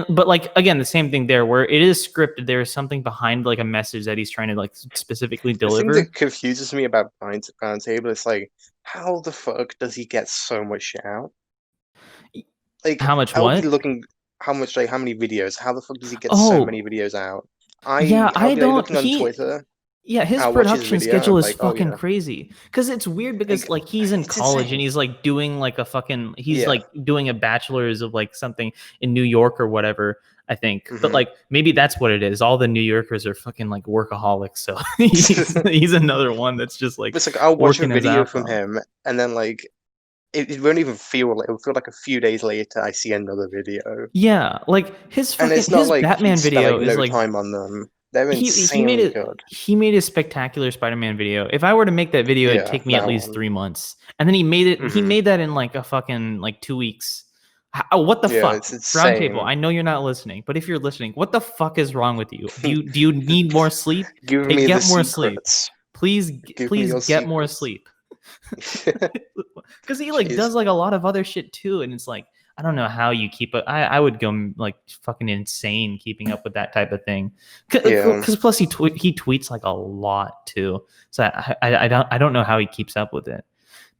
Speaker 1: but like again, the same thing there, where it is scripted. There is something behind like a message that he's trying to like specifically
Speaker 2: The thing
Speaker 1: deliver.
Speaker 2: that confuses me about Round Table is like, how the fuck does he get so much shit out? Like,
Speaker 1: How much
Speaker 2: I'll be
Speaker 1: what?
Speaker 2: looking how much, like, how many videos? How the fuck does he get so many
Speaker 1: Oh,
Speaker 2: videos out?
Speaker 1: yeah,
Speaker 2: I'll
Speaker 1: I
Speaker 2: be like
Speaker 1: don't.
Speaker 2: looking on Twitter.
Speaker 1: Yeah, his
Speaker 2: I'll watch his
Speaker 1: production
Speaker 2: video and
Speaker 1: schedule
Speaker 2: I'm
Speaker 1: is
Speaker 2: like, oh
Speaker 1: fucking
Speaker 2: yeah,
Speaker 1: crazy. Because it's weird because
Speaker 2: like
Speaker 1: like he's in
Speaker 2: it's
Speaker 1: college and
Speaker 2: insane.
Speaker 1: he's like doing like a fucking he's
Speaker 2: Yeah.
Speaker 1: like doing a bachelor's of like something in New York or whatever, I think. But
Speaker 2: Hmm.
Speaker 1: like maybe that's what it is. All the New Yorkers are fucking like workaholics. So he's another one that's just like
Speaker 2: It's like I'll watch a
Speaker 1: working his
Speaker 2: video
Speaker 1: ass
Speaker 2: from
Speaker 1: off.
Speaker 2: him and then like it won't even feel like it'll feel like a few days later I see another video.
Speaker 1: Yeah, like
Speaker 2: And it's not
Speaker 1: his
Speaker 2: like he
Speaker 1: Batman
Speaker 2: spent like
Speaker 1: video is
Speaker 2: no
Speaker 1: like
Speaker 2: time on them. They're
Speaker 1: he made
Speaker 2: insanely
Speaker 1: it
Speaker 2: good.
Speaker 1: he made a spectacular Spider-Man video. If I were to make that video, it'd
Speaker 2: Yeah,
Speaker 1: take me at
Speaker 2: that
Speaker 1: least
Speaker 2: one.
Speaker 1: 3 months. And then he
Speaker 2: Hmm.
Speaker 1: made that in like a fucking like 2 weeks. What the
Speaker 2: Yeah,
Speaker 1: fuck?
Speaker 2: it's
Speaker 1: Roundtable,
Speaker 2: insane.
Speaker 1: I know you're not listening, but if you're listening, what the fuck is wrong with you? Do you need more sleep?
Speaker 2: Give
Speaker 1: Take
Speaker 2: me the
Speaker 1: get more sleep.
Speaker 2: secrets.
Speaker 1: Please
Speaker 2: Give me
Speaker 1: please
Speaker 2: your
Speaker 1: get more
Speaker 2: secrets.
Speaker 1: sleep. Because he like
Speaker 2: Jeez.
Speaker 1: does like a lot of other shit too, and it's like I don't know how you keep it. I would go like fucking insane keeping up with that type of thing.
Speaker 2: Yeah.
Speaker 1: Because plus he tweets like a lot too, so I don't know how he keeps up with it.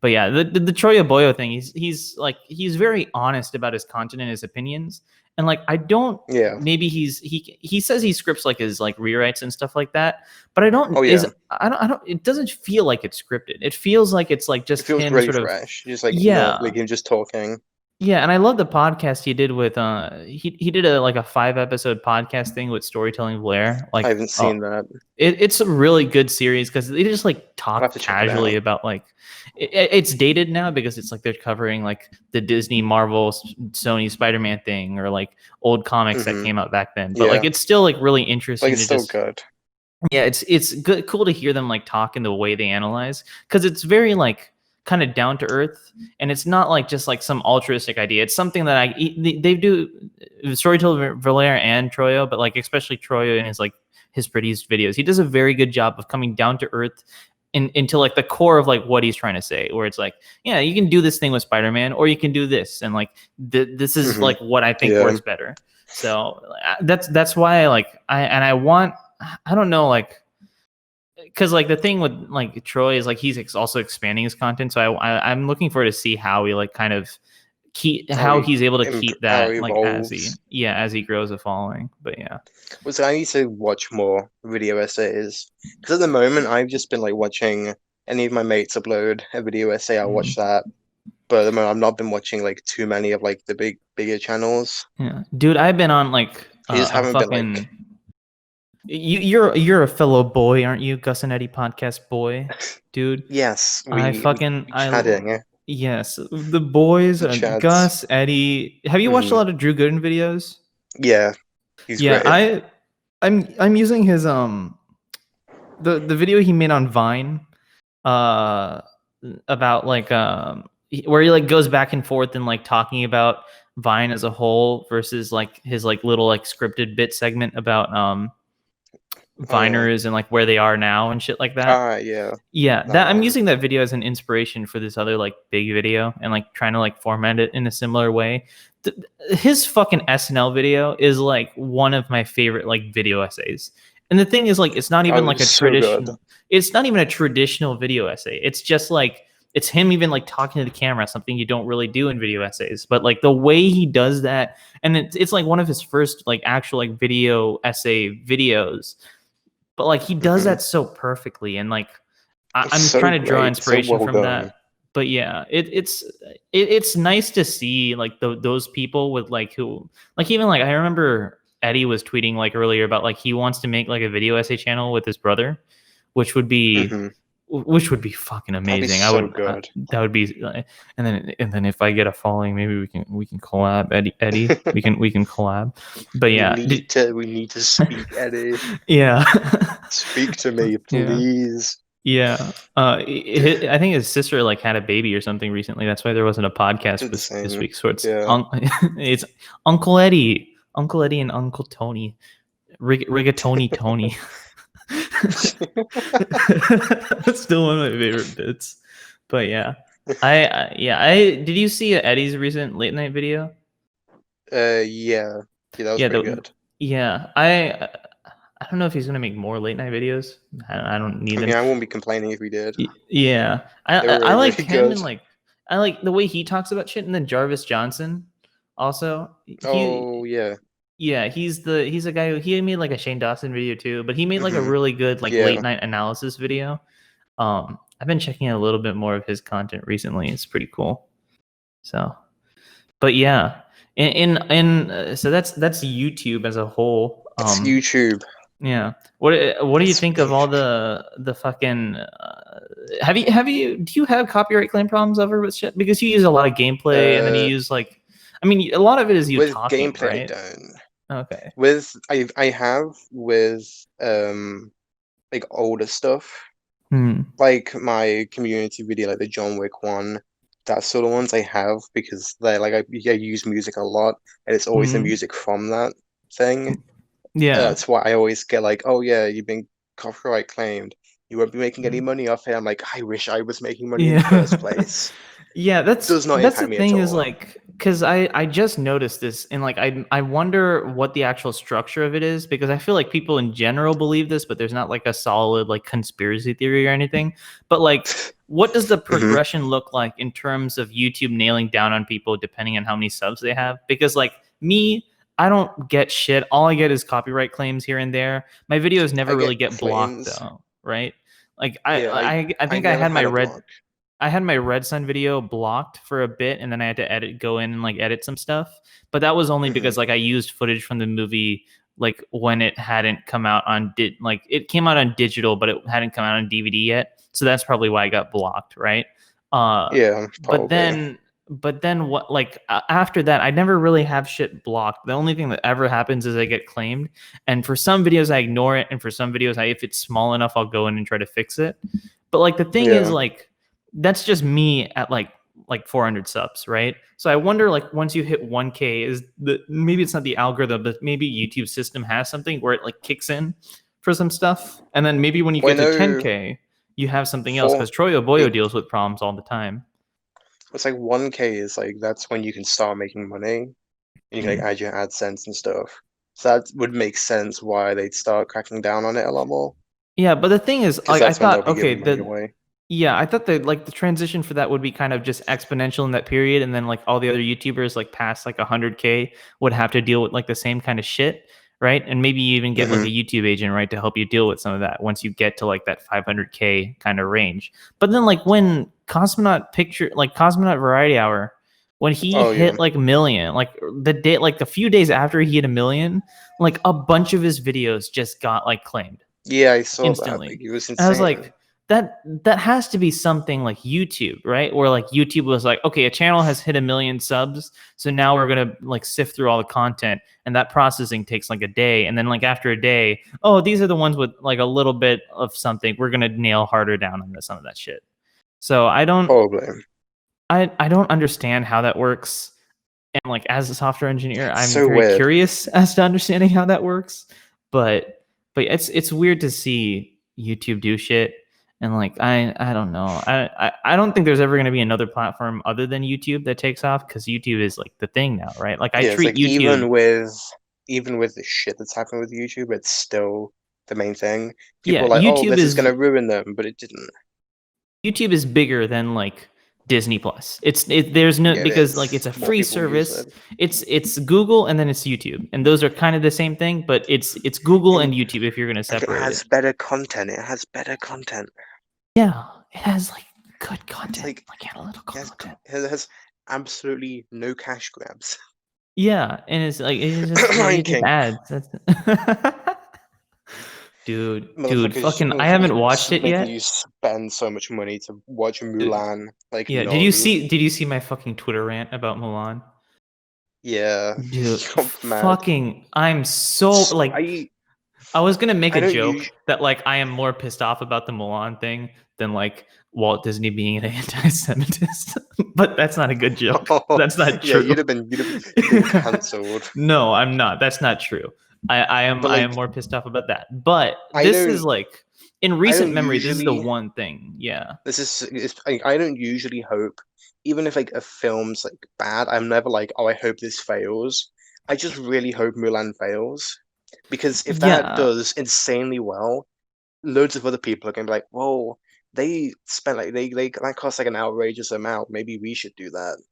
Speaker 1: But yeah, the Troya Boyo thing, he's like he's very honest about his content and his opinions, and like I don't
Speaker 2: Yeah.
Speaker 1: maybe he says he scripts like his like rewrites and stuff like that, but
Speaker 2: Oh yeah.
Speaker 1: I don't it doesn't feel like it's scripted. It feels like it's like
Speaker 2: It
Speaker 1: just
Speaker 2: feels
Speaker 1: him
Speaker 2: really
Speaker 1: sort of
Speaker 2: fresh. Just like not
Speaker 1: yeah
Speaker 2: like him just talking.
Speaker 1: yeah, and I love the podcast he did with he did a like a 5 episode podcast thing with Storytelling Blair.
Speaker 2: I
Speaker 1: Like
Speaker 2: haven't seen that.
Speaker 1: it's a really good series because they just like
Speaker 2: I'll have
Speaker 1: talk
Speaker 2: to check it
Speaker 1: casually
Speaker 2: out.
Speaker 1: about like it's dated now because it's like they're covering like the Disney, Marvel, Sony Spider-Man thing or like old comics that
Speaker 2: Hmm.
Speaker 1: came out back then. But like
Speaker 2: Yeah.
Speaker 1: it's still like really
Speaker 2: Like
Speaker 1: interesting
Speaker 2: it's
Speaker 1: to
Speaker 2: still
Speaker 1: just
Speaker 2: good.
Speaker 1: yeah, it's good cool to hear them like talk in the way they analyze because it's very like kind of down to earth and it's not like just like some altruistic idea. It's something that they do Storyteller Valère and Troyo, but like especially Troyo in his like his produced videos. He does a very good job of coming down to earth into like the core of like what he's trying to say, where it's like, yeah, you can do this thing with Spider-Man, or you can do this, and like this is
Speaker 2: Hmm.
Speaker 1: like what I think
Speaker 2: Yeah.
Speaker 1: works better. So that's why I want I don't know like because like the thing with like Troy is like he's also expanding his content, so I'm looking forward to see how he like kind of keep how he's able to keep
Speaker 2: How
Speaker 1: that
Speaker 2: he
Speaker 1: like
Speaker 2: evolves.
Speaker 1: as he grows a following. But yeah,
Speaker 2: Well, so I need to watch more video essays because at the moment I've just been like watching any of my mates upload a video essay. I'll watch that, but at the moment I've not been watching like too many of like the bigger channels.
Speaker 1: yeah, dude, I've been on like
Speaker 2: I just
Speaker 1: a
Speaker 2: haven't been like,
Speaker 1: fucking you're a fellow boy, aren't you? Gus and Eddie podcast boy, dude.
Speaker 2: yes,
Speaker 1: I fucking
Speaker 2: we
Speaker 1: I
Speaker 2: chatting,
Speaker 1: yes, the boys,
Speaker 2: the chats.
Speaker 1: Gus, Eddie. Have you watched a
Speaker 2: Hmm.
Speaker 1: lot of Drew Gooden videos?
Speaker 2: Yeah, he's
Speaker 1: Yeah,
Speaker 2: great.
Speaker 1: I'm using his the video he made on Vine uh about like where he like goes back and forth and like talking about Vine as a whole versus like his like little like scripted bit segment about
Speaker 2: Oh yeah.
Speaker 1: Viners and like where they are now and shit like that.
Speaker 2: Yeah,
Speaker 1: Yeah,
Speaker 2: that
Speaker 1: that I'm
Speaker 2: one.
Speaker 1: using that video as an inspiration for this other like big video and like trying to like format it in a similar way. His fucking SNL video is like one of my favorite like video essays. And the thing is like it's not even
Speaker 2: Oh,
Speaker 1: like a
Speaker 2: so good.
Speaker 1: traditional it's not even a traditional video essay. It's just like it's him even like talking to the camera, something you don't really do in video essays. But like the way he does that and it's like one of his first like actual like video essay videos. But like he does
Speaker 2: Hmm.
Speaker 1: that so perfectly and like
Speaker 2: It's
Speaker 1: I'm
Speaker 2: so
Speaker 1: trying to draw
Speaker 2: great, so
Speaker 1: inspiration
Speaker 2: well
Speaker 1: from
Speaker 2: done.
Speaker 1: that. But yeah, it's nice to see like those people with like who like even like I remember Eddie was tweeting like earlier about like he wants to make like a video essay channel with his brother, which would be
Speaker 2: Hmm.
Speaker 1: fucking
Speaker 2: That'd be
Speaker 1: amazing. I
Speaker 2: so
Speaker 1: would
Speaker 2: good.
Speaker 1: that would be and then if I get a following, maybe we can collab Eddie. We can collab. But yeah,
Speaker 2: We need to speak, Eddie.
Speaker 1: yeah.
Speaker 2: Speak to me,
Speaker 1: Yeah.
Speaker 2: please.
Speaker 1: Yeah. I think his sister like had a baby or something recently. That's why there wasn't a podcast
Speaker 2: Did the
Speaker 1: this
Speaker 2: same.
Speaker 1: week. So it's
Speaker 2: Yeah.
Speaker 1: it's Uncle Eddie and Uncle Tony, Rigatoni Tony. That's still one of my favorite bits. But yeah, I did you see Eddie's recent late night video?
Speaker 2: Yeah. Yeah, that was
Speaker 1: Yeah,
Speaker 2: pretty
Speaker 1: the
Speaker 2: good.
Speaker 1: yeah, I don't know if he's gonna make more late night videos. I don't need
Speaker 2: I mean,
Speaker 1: them.
Speaker 2: I wouldn't be complaining if we did.
Speaker 1: Yeah,
Speaker 2: They were
Speaker 1: I
Speaker 2: really,
Speaker 1: like
Speaker 2: really
Speaker 1: him,
Speaker 2: good.
Speaker 1: and like I like the way he talks about shit. And then Jarvis Johnson, also
Speaker 2: Oh yeah.
Speaker 1: yeah, he's a guy who he made like a Shane Dawson video too, but he made like a
Speaker 2: Hmm.
Speaker 1: really good like late
Speaker 2: Yeah.
Speaker 1: night analysis video. I've been checking out a little bit more of his content recently. It's pretty cool. So, but yeah, so that's YouTube as a whole.
Speaker 2: It's YouTube.
Speaker 1: Yeah. What do you
Speaker 2: It's
Speaker 1: think of all the fucking? Do you have copyright claim problems over with shit? Because you use a lot of gameplay, and then you
Speaker 2: uh
Speaker 1: use like, I mean, a lot of it is you
Speaker 2: with
Speaker 1: talking,
Speaker 2: gameplay I
Speaker 1: right?
Speaker 2: don't.
Speaker 1: Okay.
Speaker 2: With I have with like older stuff,
Speaker 1: Hmm.
Speaker 2: like my community video, like the John Wick one, that sort of ones I have because they're like I use music a lot and it's always the
Speaker 1: Hmm.
Speaker 2: music from that thing.
Speaker 1: Yeah.
Speaker 2: That's why I always get like, oh yeah, you've been copyright claimed. You won't be making any
Speaker 1: Mhm.
Speaker 2: money off it. I'm like, I wish I was making money in the first
Speaker 1: Yeah.
Speaker 2: place.
Speaker 1: Yeah,
Speaker 2: Does not
Speaker 1: that's
Speaker 2: impact
Speaker 1: the
Speaker 2: me at
Speaker 1: thing is
Speaker 2: all.
Speaker 1: like because I just noticed this and like I wonder what the actual structure of it is because I feel like people in general believe this, but there's not like a solid like conspiracy theory or anything. But like what does the
Speaker 2: Hmm.
Speaker 1: progression look like in terms of YouTube nailing down on people depending on how many subs they have? Because like me, I don't get shit. All I get is copyright claims here and there. My videos
Speaker 2: I
Speaker 1: never really
Speaker 2: get
Speaker 1: get blocked
Speaker 2: claims.
Speaker 1: though, right? Like
Speaker 2: Yeah,
Speaker 1: I
Speaker 2: I
Speaker 1: think
Speaker 2: never had a block.
Speaker 1: I had my Red Sun video blocked for a bit, and then I had to go in and like edit some stuff. But that was only
Speaker 2: Hmm.
Speaker 1: because like I used footage from the movie like when it hadn't come out on like it came out on digital, but it hadn't come out on DVD yet. So that's probably why I got blocked, right? Uh,
Speaker 2: Yeah,
Speaker 1: but
Speaker 2: probably.
Speaker 1: then what like after that I never really have shit blocked. The only thing that ever happens is I get claimed, and for some videos I ignore it, and for some videos if it's small enough I'll go in and try to fix it. But like the thing is
Speaker 2: Yeah.
Speaker 1: like that's just me at like 400 subs, right? So I wonder like once you hit 1K, is the maybe it's not the algorithm, but maybe YouTube system has something where it like kicks in for some stuff, and then maybe when you
Speaker 2: Well, I
Speaker 1: get to
Speaker 2: know
Speaker 1: 10K, you have something else
Speaker 2: for
Speaker 1: because Troy Oboyo
Speaker 2: wait,
Speaker 1: deals with problems all the time.
Speaker 2: it's like 1K is like that's when you can start making money and you can like
Speaker 1: Mm.
Speaker 2: add your AdSense and stuff. So that would make sense why they'd start cracking down on it a lot more
Speaker 1: Yeah, but the thing is,
Speaker 2: because
Speaker 1: like, I
Speaker 2: that's when they'll
Speaker 1: thought,
Speaker 2: be
Speaker 1: okay,
Speaker 2: giving money away.
Speaker 1: yeah, I thought that like the transition for that would be kind of just exponential in that period, and then like all the other YouTubers like past like 100K would have to deal with like the same kind of shit, right? And maybe you even get like a
Speaker 2: Hmm.
Speaker 1: YouTube agent, right, to help you deal with some of that once you get to like that 500K kind of range. But then like when Cosmonaut Variety Hour, when he
Speaker 2: Oh yeah.
Speaker 1: hit like million, like the day, like a few days after he hit a million, like a bunch of his videos just got like claimed
Speaker 2: Yeah, I saw that. Like
Speaker 1: instantly.
Speaker 2: it was
Speaker 1: And I was
Speaker 2: insane.
Speaker 1: like, that has to be something like YouTube, right? Where like YouTube was like, okay, a channel has hit a million subs, so now we're gonna like sift through all the content, and that processing takes like a day, and then like after a day, oh, these are the ones with like a little bit of something. We're gonna nail harder down on some of that shit. So
Speaker 2: Probably.
Speaker 1: I don't understand how that works. And like as a software engineer,
Speaker 2: It's
Speaker 1: I'm
Speaker 2: so
Speaker 1: very
Speaker 2: weird.
Speaker 1: curious as to understanding how that works. But it's weird to see YouTube do shit. And like I don't know. I don't think there's ever gonna be another platform other than YouTube that takes off because YouTube is like the thing now, right? Like I
Speaker 2: Yeah, it's
Speaker 1: treat
Speaker 2: like
Speaker 1: YouTube.
Speaker 2: even with the shit that's happened with YouTube, it's still the main thing. People
Speaker 1: Yeah,
Speaker 2: are like, oh, this is gonna ruin them, but it didn't.
Speaker 1: YouTube is bigger than like Disney Plus. There's no
Speaker 2: Yeah, it
Speaker 1: because like
Speaker 2: is.
Speaker 1: it's a
Speaker 2: More
Speaker 1: free
Speaker 2: people use
Speaker 1: service.
Speaker 2: it.
Speaker 1: It's Google and then it's YouTube, and those are kind of the same thing, but it's Google and
Speaker 2: And
Speaker 1: YouTube if you're gonna
Speaker 2: like it
Speaker 1: separate
Speaker 2: has
Speaker 1: it.
Speaker 2: better content. It has better content.
Speaker 1: Yeah, it has like good
Speaker 2: It's
Speaker 1: content,
Speaker 2: like
Speaker 1: like analytical content.
Speaker 2: it has absolutely no cash grabs.
Speaker 1: Yeah, and it's like
Speaker 2: Lion
Speaker 1: it's just
Speaker 2: King.
Speaker 1: ads. That's dude, fucking I haven't watched it
Speaker 2: Making
Speaker 1: yet.
Speaker 2: you spend so much money to watch
Speaker 1: Dude,
Speaker 2: Mulan. Like,
Speaker 1: yeah,
Speaker 2: no.
Speaker 1: did you see my fucking Twitter rant about Mulan?
Speaker 2: Yeah,
Speaker 1: Dude,
Speaker 2: you're mad.
Speaker 1: fucking I'm so like
Speaker 2: I
Speaker 1: I was gonna make
Speaker 2: I
Speaker 1: a
Speaker 2: don't
Speaker 1: joke
Speaker 2: use.
Speaker 1: that like I am more pissed off about the Mulan thing than like Walt Disney being an anti-Semitist, but that's not a good joke. That's not
Speaker 2: Yeah,
Speaker 1: true.
Speaker 2: you'd been cancelled.
Speaker 1: No, I'm not. That's not true.
Speaker 2: But
Speaker 1: I am
Speaker 2: like,
Speaker 1: more pissed off about that. But
Speaker 2: I
Speaker 1: this
Speaker 2: don't
Speaker 1: is like in
Speaker 2: I
Speaker 1: recent
Speaker 2: don't
Speaker 1: memory, this is the
Speaker 2: usually.
Speaker 1: one thing. Yeah.
Speaker 2: This is I don't usually hope, even if like a film's like bad, I'm never like, oh, I hope this fails. I just really hope Mulan fails because if that
Speaker 1: Yeah,
Speaker 2: does insanely well, loads of other people are gonna be like, "Whoa, they spent like they that cost like an outrageous amount. Maybe we should do that."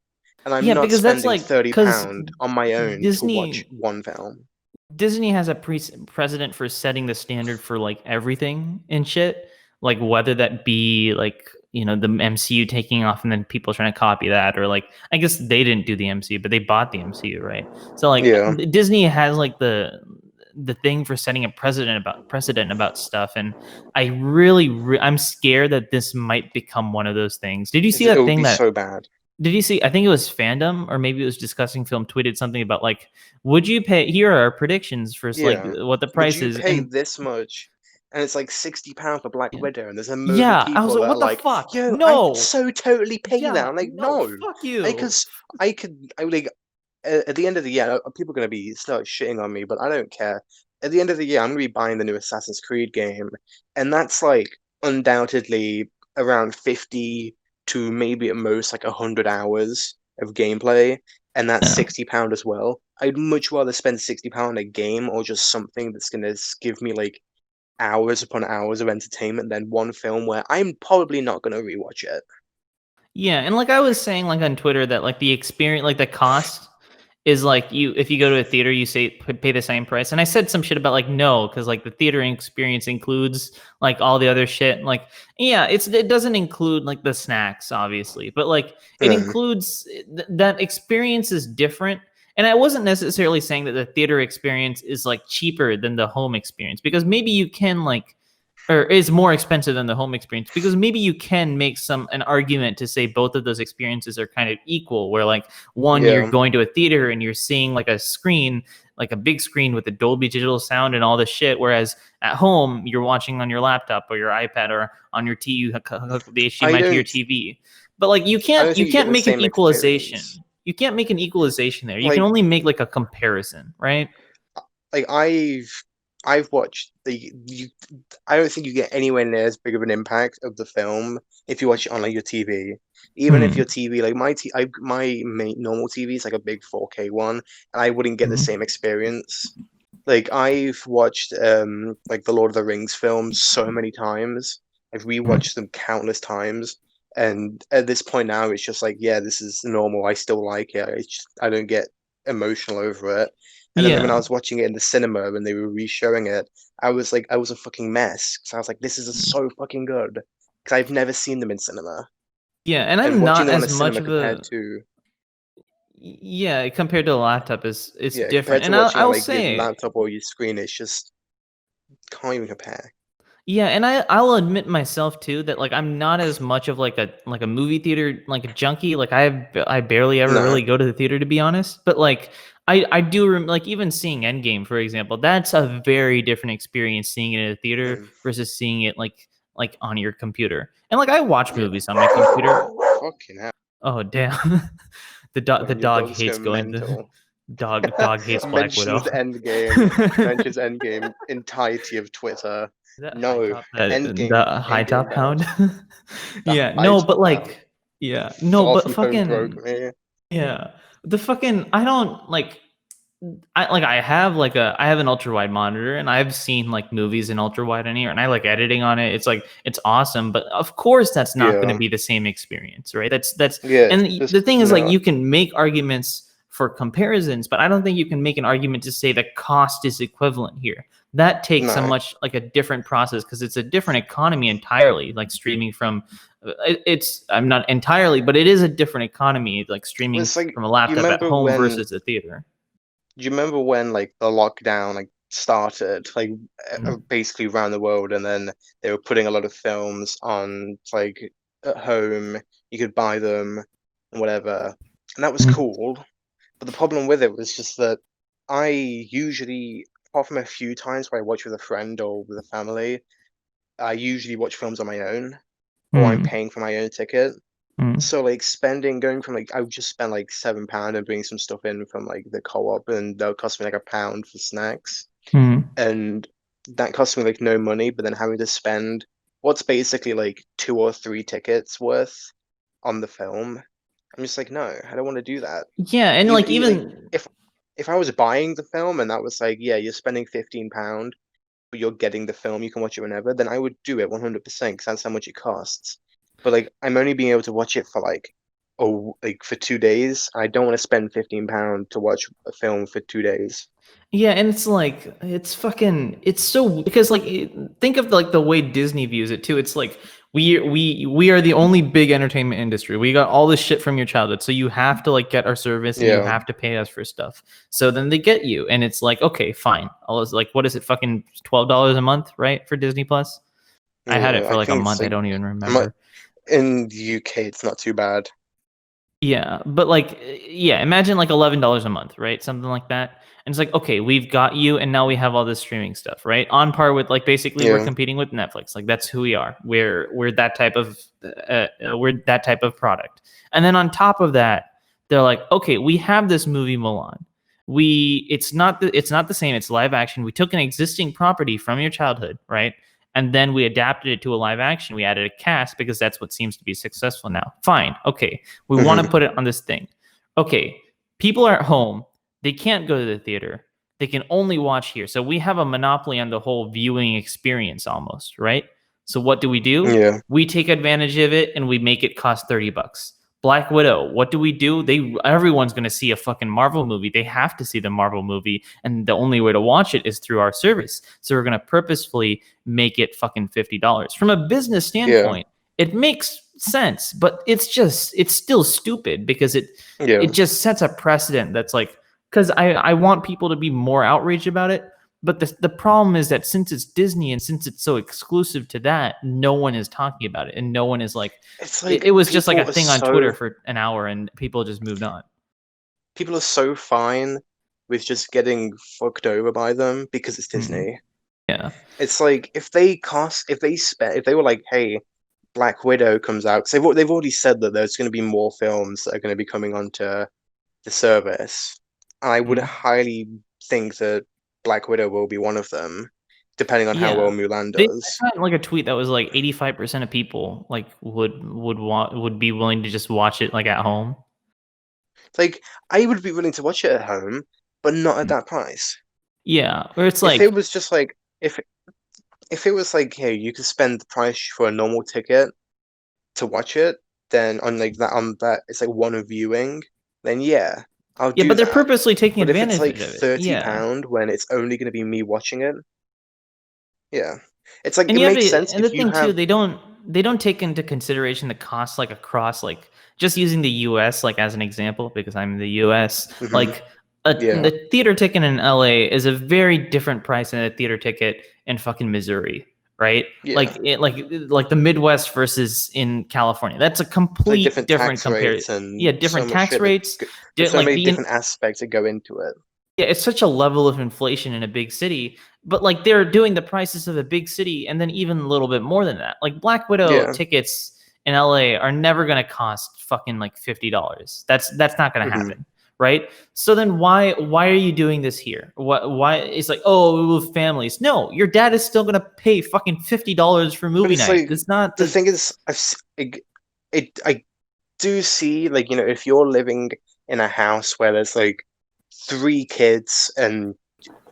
Speaker 2: And I'm
Speaker 1: yeah,
Speaker 2: not
Speaker 1: because that's
Speaker 2: spending
Speaker 1: like
Speaker 2: thirty
Speaker 1: because
Speaker 2: pound on my own to watch
Speaker 1: Disney
Speaker 2: one film.
Speaker 1: Disney has a precedent for setting the standard for like everything and shit. Like whether that be like the MCU taking off and then people trying to copy that, or like I guess they didn't do the MCU, but they bought the MCU, right? So like
Speaker 2: Yeah,
Speaker 1: Disney has like the thing for setting a precedent about stuff, and I'm scared that this might become one of those things. Did you see
Speaker 2: it
Speaker 1: that
Speaker 2: would
Speaker 1: thing
Speaker 2: be
Speaker 1: that
Speaker 2: so bad.
Speaker 1: did you see? I think it was Fandom, or maybe it was Discussing Film tweeted something about like, would you pay? Here are our predictions for like
Speaker 2: Yeah.
Speaker 1: what the
Speaker 2: Would
Speaker 1: price
Speaker 2: you
Speaker 1: is,
Speaker 2: pay
Speaker 1: and
Speaker 2: this much? And it's like £60 for Black
Speaker 1: yeah,
Speaker 2: Widow, and there's a load of
Speaker 1: yeah. I was
Speaker 2: people
Speaker 1: like,
Speaker 2: that are
Speaker 1: what the
Speaker 2: like,
Speaker 1: fuck?
Speaker 2: "Yo, I would
Speaker 1: No,
Speaker 2: so totally pay that."
Speaker 1: yeah,
Speaker 2: I'm like,
Speaker 1: no,
Speaker 2: "No,"
Speaker 1: fuck you.
Speaker 2: because I like at the end of the year, people are gonna be start shitting on me, but I don't care. At the end of the year, I'm gonna be buying the new Assassin's Creed game, and that's like undoubtedly around 50 to maybe at most like 100 hours of gameplay, and that's
Speaker 1: Yeah.
Speaker 2: £60 as well. I'd much rather spend £60 on a game or just something that's gonna give me like hours upon hours of entertainment than one film where I'm probably not gonna rewatch it.
Speaker 1: Yeah, and like I was saying, like on Twitter, that like the experience, like the cost is like if you go to a theater, you say pay the same price. And I said some shit about like no, because like the theater experience includes like all the other shit. Like yeah, it doesn't include like the snacks, obviously, but like it
Speaker 2: Yeah,
Speaker 1: includes that experience is different. And I wasn't necessarily saying that the theater experience is like cheaper than the home experience, because maybe you can like or is more expensive than the home experience, because maybe you can make an argument to say both of those experiences are kind of equal, where like one, you're
Speaker 2: yeah.
Speaker 1: going to a theater and you're seeing like a screen, like a big screen with the Dolby digital sound and all this shit, whereas at home you're watching on your laptop or your iPad or on your TV, you hook the
Speaker 2: I
Speaker 1: HDMI to your
Speaker 2: don't
Speaker 1: TV. But like
Speaker 2: I don't
Speaker 1: you
Speaker 2: think you get
Speaker 1: can't
Speaker 2: the
Speaker 1: make an
Speaker 2: same experience.
Speaker 1: equalization. You can't make an equalization there. You can
Speaker 2: Like
Speaker 1: only make like a comparison, right?
Speaker 2: like I've watched the you I don't think you get anywhere near as big of an impact of the film if you watch it on like your TV. Even if
Speaker 1: Hmm.
Speaker 2: your TV, like my main normal TV is like a big 4K one, and I wouldn't get the
Speaker 1: Hmm.
Speaker 2: same experience. Like I've watched like the Lord of the Rings films so many times. I've rewatched them countless times. And at this point now, it's just like, yeah, this is normal. I still like it. I don't get emotional over it. And then when I
Speaker 1: Yeah.
Speaker 2: was watching it in the cinema when they were re-showing it, I was like, I was a fucking mess. So I was like, this is so fucking good. Because I've never seen them in cinema.
Speaker 1: Yeah, and
Speaker 2: And
Speaker 1: I'm
Speaker 2: watching
Speaker 1: not
Speaker 2: them in a
Speaker 1: as much
Speaker 2: cinema
Speaker 1: of
Speaker 2: compared
Speaker 1: a
Speaker 2: to,
Speaker 1: yeah, compared to a laptop is it's
Speaker 2: yeah,
Speaker 1: different.
Speaker 2: compared to
Speaker 1: And
Speaker 2: watching on
Speaker 1: I'll
Speaker 2: like your
Speaker 1: say,
Speaker 2: laptop or your screen, it's just can't even compare.
Speaker 1: yeah, and I'll admit myself too that like I'm not as much of like a movie theater like a junkie. Like I barely ever
Speaker 2: No.
Speaker 1: really go to the theater, to be honest. But like I do like even seeing Endgame, for example, that's a very different experience seeing it in a theater
Speaker 2: Mm.
Speaker 1: versus seeing it like on your computer. And like I watch movies on my computer.
Speaker 2: Fucking hell.
Speaker 1: Oh damn. The
Speaker 2: When your
Speaker 1: dog
Speaker 2: dog's
Speaker 1: hates
Speaker 2: going
Speaker 1: going to
Speaker 2: mental.
Speaker 1: dog hates Black Widow.
Speaker 2: Mentions Endgame, mentions Endgame, entirety of Twitter.
Speaker 1: That high
Speaker 2: No,
Speaker 1: top,
Speaker 2: Endgame,
Speaker 1: the high
Speaker 2: Endgame
Speaker 1: top
Speaker 2: bad.
Speaker 1: hound.
Speaker 2: The
Speaker 1: Yeah,
Speaker 2: high
Speaker 1: no, but
Speaker 2: top hound.
Speaker 1: like, yeah, no,
Speaker 2: Far
Speaker 1: but
Speaker 2: from home broke
Speaker 1: fucking,
Speaker 2: me.
Speaker 1: yeah, the fucking, I don't like, I have an ultra wide monitor, and I've seen like movies in ultra wide on here, and I like editing on it. It's like it's awesome, but of course that's not going to
Speaker 2: Yeah.
Speaker 1: be the same experience, right? That's
Speaker 2: Yeah,
Speaker 1: and
Speaker 2: just
Speaker 1: the thing is like
Speaker 2: no.
Speaker 1: you can make arguments for comparisons, but I don't think you can make an argument to say the cost is equivalent here. That takes a
Speaker 2: No.
Speaker 1: much like a different process, because it's a different economy entirely. Like streaming from it's I'm not entirely, but it is a different economy, like streaming
Speaker 2: It's like
Speaker 1: from a laptop at home versus a theater.
Speaker 2: do you remember when like the lockdown like started like
Speaker 1: Mm,
Speaker 2: basically around the world, and then they were putting a lot of films on like at home, you could buy them and whatever, and that was
Speaker 1: mm,
Speaker 2: cool. But the problem with it was just that I usually, apart from a few times where I watch with a friend or with a family, I usually watch films on my own, or I'm
Speaker 1: mm,
Speaker 2: paying for my own ticket.
Speaker 1: mm,
Speaker 2: So like going from like I would just spend like £7 and bring some stuff in from like the co-op, and that would cost me like £1 for snacks,
Speaker 1: mm.
Speaker 2: and that cost me like no money. But then having to spend what's basically like 2 or 3 tickets worth on the film, I'm just like, no, I don't want to do that.
Speaker 1: Yeah, and like
Speaker 2: Even like
Speaker 1: even
Speaker 2: if if I was buying the film and that was like, yeah, you're spending £15, but you're getting the film, you can watch it whenever, then I would do it 100% because that's how much it costs. But like, I'm only being able to watch it for like, oh, like for 2 days. I don't want to spend £15 to watch a film for 2 days.
Speaker 1: Yeah, and it's like it's fucking it's so because like think of like the way Disney views it too. It's like we are the only big entertainment industry. We got all this shit from your childhood, so you have to like get our service and you
Speaker 2: Yeah,
Speaker 1: have to pay us for stuff. So then they get you, and it's like okay, fine. I was like, what is it? Fucking $12 a month, right, for Disney Plus? I had it
Speaker 2: yeah.
Speaker 1: for
Speaker 2: I
Speaker 1: like a
Speaker 2: think it's
Speaker 1: month. I
Speaker 2: like
Speaker 1: don't even
Speaker 2: I might
Speaker 1: remember.
Speaker 2: in the UK, it's not too bad.
Speaker 1: Yeah, but like, yeah, imagine like $11 a month, right? Something like that. And it's like, okay, we've got you, and now we have all this streaming stuff, right? On par with like basically we're
Speaker 2: Yeah,
Speaker 1: competing with Netflix. Like that's who we are. We're that type of we're that type of product. And then on top of that, they're like, okay, we have this movie Milan. It's not the same. It's live action. We took an existing property from your childhood, right? And then we adapted it to a live action. We added a cast because that's what seems to be successful now. Fine, okay, we want to
Speaker 2: hmm
Speaker 1: put it on this thing. Okay, people are at home. They can't go to the theater. They can only watch here. So we have a monopoly on the whole viewing experience almost, right? So what do?
Speaker 2: yeah,
Speaker 1: We take advantage of it and we make it cost $30. Black Widow, what do? Everyone's going to see a fucking Marvel movie. They have to see the Marvel movie and the only way to watch it is through our service. So we're going to purposefully make it fucking $50. From a business
Speaker 2: yeah,
Speaker 1: standpoint, it makes sense, but it's still stupid because it
Speaker 2: yeah.
Speaker 1: just sets a precedent that's like because I want people to be more outraged about it. But the problem is that since it's Disney and since it's so exclusive to that, no one is talking about it. And no one is like,
Speaker 2: It's
Speaker 1: it
Speaker 2: like
Speaker 1: was just like a thing on Twitter
Speaker 2: so
Speaker 1: for an hour and people just moved on.
Speaker 2: people are so fine with just getting fucked over by them because it's
Speaker 1: Hmm.
Speaker 2: Disney.
Speaker 1: Yeah.
Speaker 2: It's like if they were like, hey, Black Widow comes out, because they've already said that there's going to be more films that are going to be coming onto the service. I would
Speaker 1: Mhm.
Speaker 2: highly think that Black Widow will be one of them, depending on how
Speaker 1: Yeah.
Speaker 2: well Mulan
Speaker 1: I
Speaker 2: does.
Speaker 1: saw like a tweet that was like 85% of people like would be willing to just watch it like at home.
Speaker 2: Like, I would be willing to watch it at home, but not at that price.
Speaker 1: Yeah. Or it's
Speaker 2: If it
Speaker 1: like,
Speaker 2: was just like if it was like, hey, you could spend the price for a normal ticket to watch it, then on that it's like one viewing, then yeah, I'll
Speaker 1: yeah,
Speaker 2: do
Speaker 1: but they're
Speaker 2: that.
Speaker 1: purposely taking
Speaker 2: But if it's
Speaker 1: advantage
Speaker 2: like
Speaker 1: of it.
Speaker 2: thirty
Speaker 1: Yeah.
Speaker 2: pound when it's only going to be me watching it, yeah, it's like
Speaker 1: And
Speaker 2: it
Speaker 1: you have
Speaker 2: makes
Speaker 1: to,
Speaker 2: sense
Speaker 1: and the
Speaker 2: if you
Speaker 1: thing too,
Speaker 2: have.
Speaker 1: they don't take into consideration the cost like across like just using the US like as an example because I'm in the US,
Speaker 2: Hmm
Speaker 1: like
Speaker 2: yeah,
Speaker 1: the theater ticket in LA is a very different price than a theater ticket in fucking Missouri, right?
Speaker 2: yeah,
Speaker 1: Like the Midwest versus in California. That's a
Speaker 2: it's like
Speaker 1: complete
Speaker 2: different
Speaker 1: different
Speaker 2: tax
Speaker 1: compare.
Speaker 2: rates
Speaker 1: Yeah,
Speaker 2: and so
Speaker 1: different
Speaker 2: much
Speaker 1: tax
Speaker 2: shit that
Speaker 1: rates.
Speaker 2: there's so
Speaker 1: Like
Speaker 2: many
Speaker 1: the
Speaker 2: different aspects that go into it.
Speaker 1: yeah, it's such a level of inflation in a big city, but like they're doing the prices of a big city and then even a little bit more than that. Like Black Widow
Speaker 2: Yeah,
Speaker 1: tickets in LA are never going to cost fucking like $50. That's not going to
Speaker 2: hmm
Speaker 1: happen, right? So then why are you doing this here? Why it's like, "Oh, with families." No, your dad is still going to pay fucking $50 for
Speaker 2: but
Speaker 1: movie
Speaker 2: it's
Speaker 1: night.
Speaker 2: like
Speaker 1: It's not
Speaker 2: the
Speaker 1: the
Speaker 2: thing is, I do see, like, if you're living in a house where there's like three kids and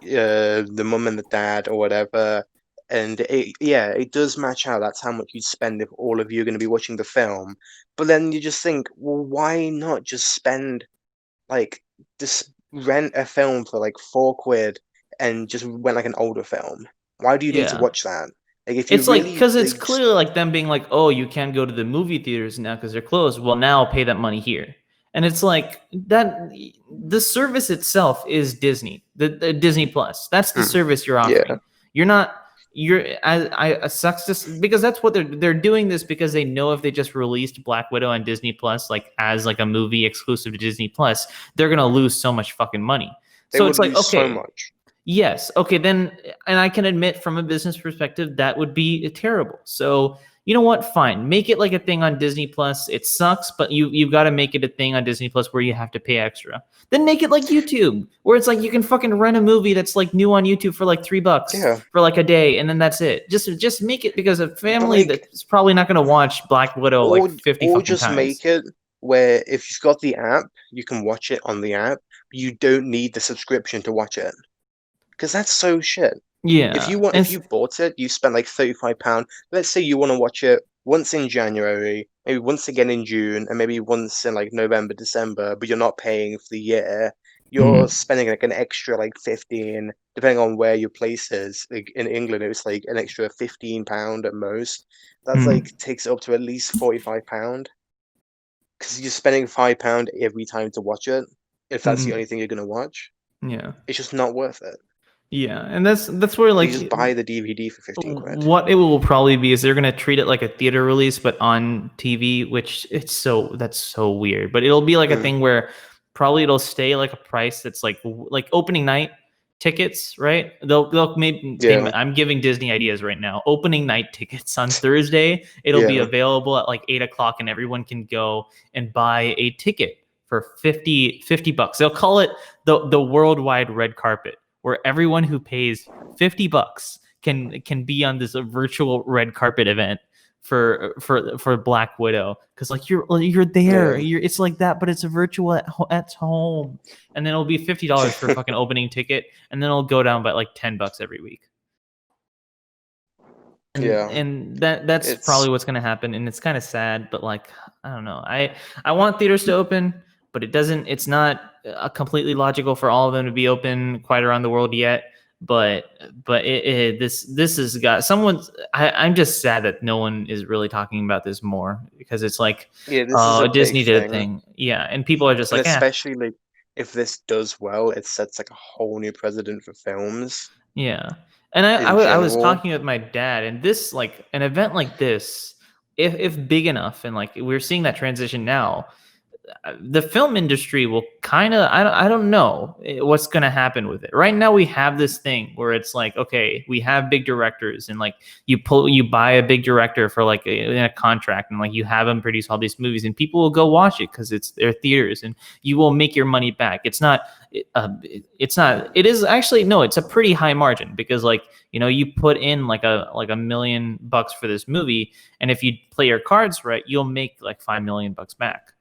Speaker 2: the mum and the dad or whatever, and yeah, it does match out. That's how much you'd spend if all of you are going to be watching the film. But then you just think, well, why not just spend like just rent a film for like £4 and just rent like an older film? Why do you need to
Speaker 1: yeah.
Speaker 2: watch that? Like, if you
Speaker 1: It's like
Speaker 2: really
Speaker 1: because it's
Speaker 2: like,
Speaker 1: clearly like them being like, oh, you can't go to the movie theaters now because they're closed. Well, now pay that money here, and it's like that. The service itself is Disney, the Disney Plus. That's the
Speaker 2: hmm,
Speaker 1: service you're
Speaker 2: yeah,
Speaker 1: offering. You're not. You're I sucks this because that's what they're doing this because they know if they just released Black Widow on Disney Plus like as like a movie exclusive to Disney Plus, they're gonna lose so much fucking money.
Speaker 2: they
Speaker 1: So
Speaker 2: would
Speaker 1: it's like
Speaker 2: lose so
Speaker 1: okay,
Speaker 2: much.
Speaker 1: yes. Okay, then, and I can admit from a business perspective that would be terrible. So you know what? Fine, make it like a thing on Disney Plus. It sucks, but you've got to make it a thing on Disney Plus where you have to pay extra. Then make it like YouTube, where it's like you can fucking rent a movie that's like new on YouTube for like $3
Speaker 2: Yeah,
Speaker 1: for like a day, and then that's it. Just make it because a
Speaker 2: but
Speaker 1: family
Speaker 2: like,
Speaker 1: that's probably not going to watch Black Widow like
Speaker 2: or
Speaker 1: 50
Speaker 2: or
Speaker 1: fucking
Speaker 2: just make
Speaker 1: times.
Speaker 2: it where if you've got the app, you can watch it on the app. you don't need the subscription to watch it because that's so shit.
Speaker 1: Yeah,
Speaker 2: If you bought it, you spent like £35. Let's say you want to watch it once in January, maybe once again in June, and maybe once in like November, December, but you're not paying for the year. You're
Speaker 1: mm,
Speaker 2: spending like an extra like 15, depending on where your place is. Like in England, it's like an extra £15 at most. That's like
Speaker 1: mm,
Speaker 2: takes it up to at least £45 because you're spending £5 every time to watch it. If that's the
Speaker 1: mm,
Speaker 2: only thing you're gonna watch,
Speaker 1: yeah,
Speaker 2: it's just not worth it.
Speaker 1: yeah, and that's where
Speaker 2: So you
Speaker 1: like
Speaker 2: just buy the DVD for 15 quid.
Speaker 1: what it will probably be is they're gonna treat it like a theater release, but on TV, which that's so weird. But it'll be like a
Speaker 2: Mm,
Speaker 1: thing where probably it'll stay like a price that's like opening night tickets, right? They'll maybe
Speaker 2: yeah,
Speaker 1: I'm giving Disney ideas right now. Opening night tickets on Thursday, it'll be
Speaker 2: yeah,
Speaker 1: available at like 8 o'clock, and everyone can go and buy a ticket for 50 bucks. They'll call it the worldwide red carpet, where everyone who pays 50 bucks can be on this virtual red carpet event for Black Widow, because like you're there,
Speaker 2: yeah.
Speaker 1: it's like that, but it's a virtual at home, and then it'll be $50 for a fucking opening ticket, and then it'll go down by like $10 every week, and
Speaker 2: Yeah,
Speaker 1: and that's
Speaker 2: it's
Speaker 1: probably what's gonna happen, and it's kind of sad, but like I don't know, I want theaters to open, but it's not completely logical for all of them to be open quite around the world yet. But this has got someone's. I'm just sad that no one is really talking about this more, because it's like,
Speaker 2: yeah, this is
Speaker 1: oh,
Speaker 2: a big
Speaker 1: Disney did a
Speaker 2: thing,
Speaker 1: thing, yeah, and people are just
Speaker 2: and
Speaker 1: like, eh,
Speaker 2: especially like if this does well, it sets like a whole new precedent for films
Speaker 1: yeah. And
Speaker 2: in
Speaker 1: I was
Speaker 2: general.
Speaker 1: talking with my dad, and this, like an event like this, if big enough, and like we're seeing that transition now, the film industry will kind of, I don't know what's going to happen with it. Right now we have this thing where it's like, okay, we have big directors, and like you buy a big director for like in a contract, and like you have them produce all these movies, and people will go watch it because it's their theaters, and you will make your money back. It's not, it is actually, no, it's a pretty high margin, because like, you put in like a million bucks for this movie, and if you play your cards right, you'll make like 5 million bucks back.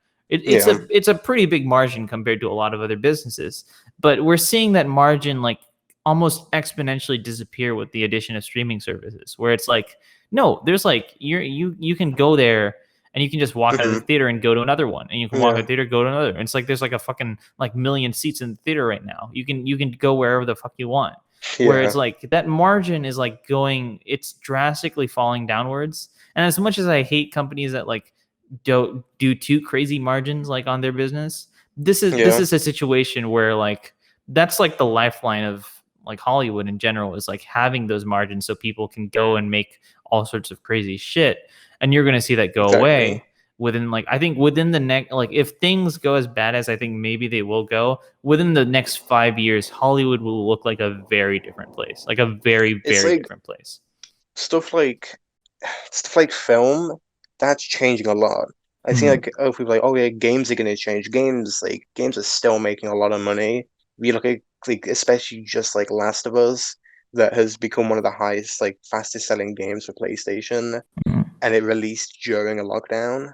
Speaker 2: Yeah,
Speaker 1: It's a pretty big margin compared to a lot of other businesses, but we're seeing that margin like almost exponentially disappear with the addition of streaming services, where it's like, no, there's like you can go there, and you can just walk out of the
Speaker 2: hmm,
Speaker 1: theater and go to another one, and you can walk out of
Speaker 2: yeah,
Speaker 1: the theater, go to another, and it's like there's like a fucking like million seats in the theater right now. You can go wherever the fuck you want, where
Speaker 2: yeah,
Speaker 1: it's like that margin is like it's drastically falling downwards. And as much as I hate companies that like do too crazy margins like on their business, this
Speaker 2: yeah,
Speaker 1: is a situation where like that's like the lifeline of like Hollywood in general, is like having those margins so people can go and make all sorts of crazy shit. And you're going to see that go
Speaker 2: exactly.
Speaker 1: away within, like, I think within the next, like, if things go as bad as I think maybe they will go, within the next 5 years, Hollywood will look like a very different place, like a very,
Speaker 2: It's
Speaker 1: very
Speaker 2: like
Speaker 1: different place.
Speaker 2: stuff like stuff like film that's changing a lot. I see
Speaker 1: Mm,
Speaker 2: like oh people like oh yeah games are gonna change. Games are still making a lot of money. We look at like especially just like Last of Us that has become one of the highest like fastest selling games for PlayStation
Speaker 1: mm,
Speaker 2: and it released during a lockdown.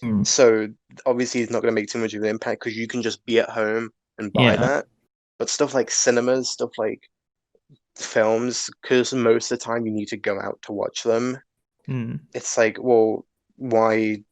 Speaker 1: mm.
Speaker 2: So obviously it's not gonna make too much of an impact because you can just be at home and buy
Speaker 1: Yeah.
Speaker 2: that. But stuff like cinemas, stuff like films, because most of the time you need to go out to watch them
Speaker 1: Mm.
Speaker 2: it's like, well, why?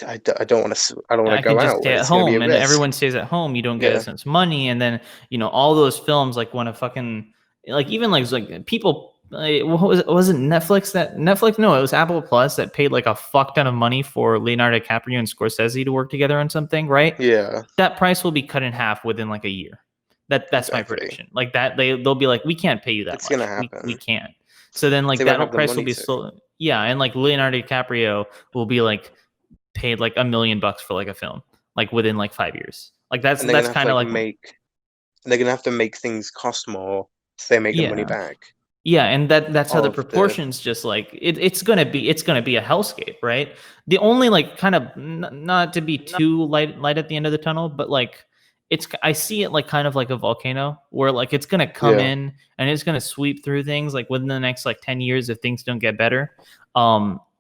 Speaker 2: I don't want to. I don't want
Speaker 1: I
Speaker 2: to
Speaker 1: can
Speaker 2: go
Speaker 1: just
Speaker 2: out.
Speaker 1: stay at
Speaker 2: It's going to be a
Speaker 1: home, and
Speaker 2: risk.
Speaker 1: everyone stays at home. You don't get
Speaker 2: Yeah,
Speaker 1: as much money, and then all those films like when a fucking like even like people what was it Netflix? No, it was Apple Plus that paid like a fuck ton of money for Leonardo DiCaprio and Scorsese to work together on something, right?
Speaker 2: yeah,
Speaker 1: That price will be cut in half within like a year. That's my
Speaker 2: exactly.
Speaker 1: prediction. Like that they'll be like, we can't pay you that
Speaker 2: It's gonna
Speaker 1: much. We
Speaker 2: happen.
Speaker 1: can't. So then like
Speaker 2: They won't
Speaker 1: that
Speaker 2: have the
Speaker 1: price will
Speaker 2: money
Speaker 1: be
Speaker 2: to,
Speaker 1: so, yeah, and like Leonardo DiCaprio will be like paid like $1 million for like a film, like within like 5 years. Like
Speaker 2: and they're
Speaker 1: that's
Speaker 2: gonna have to
Speaker 1: kind of
Speaker 2: like
Speaker 1: like,
Speaker 2: make. They're gonna have to make things cost more so they make the money
Speaker 1: yeah.
Speaker 2: back
Speaker 1: Yeah, and that's how the
Speaker 2: of the.
Speaker 1: proportions just like it's gonna be a hellscape, right? The only like kind of not to be too light at the end of the tunnel, but like I see it like kind of like a volcano, where like it's gonna come
Speaker 2: Yeah,
Speaker 1: in and it's gonna sweep through things like within the next like 10 years if things don't get better.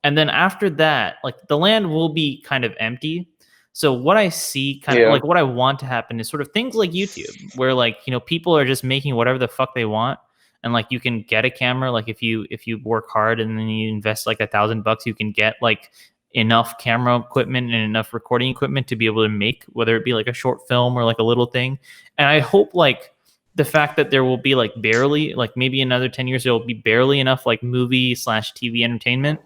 Speaker 1: And then after that, like the land will be kind of empty. So what I see kind of
Speaker 2: Yeah.
Speaker 1: like what I want to happen is sort of things like YouTube, where like, you know, people are just making whatever the fuck they want. And like you can get a camera, like if you work hard and then you invest like $1,000, you can get like enough camera equipment and enough recording equipment to be able to make, whether it be like a short film or like a little thing. And I hope like the fact that there will be like barely, like maybe another 10 years, there will be barely enough like movie slash TV entertainment,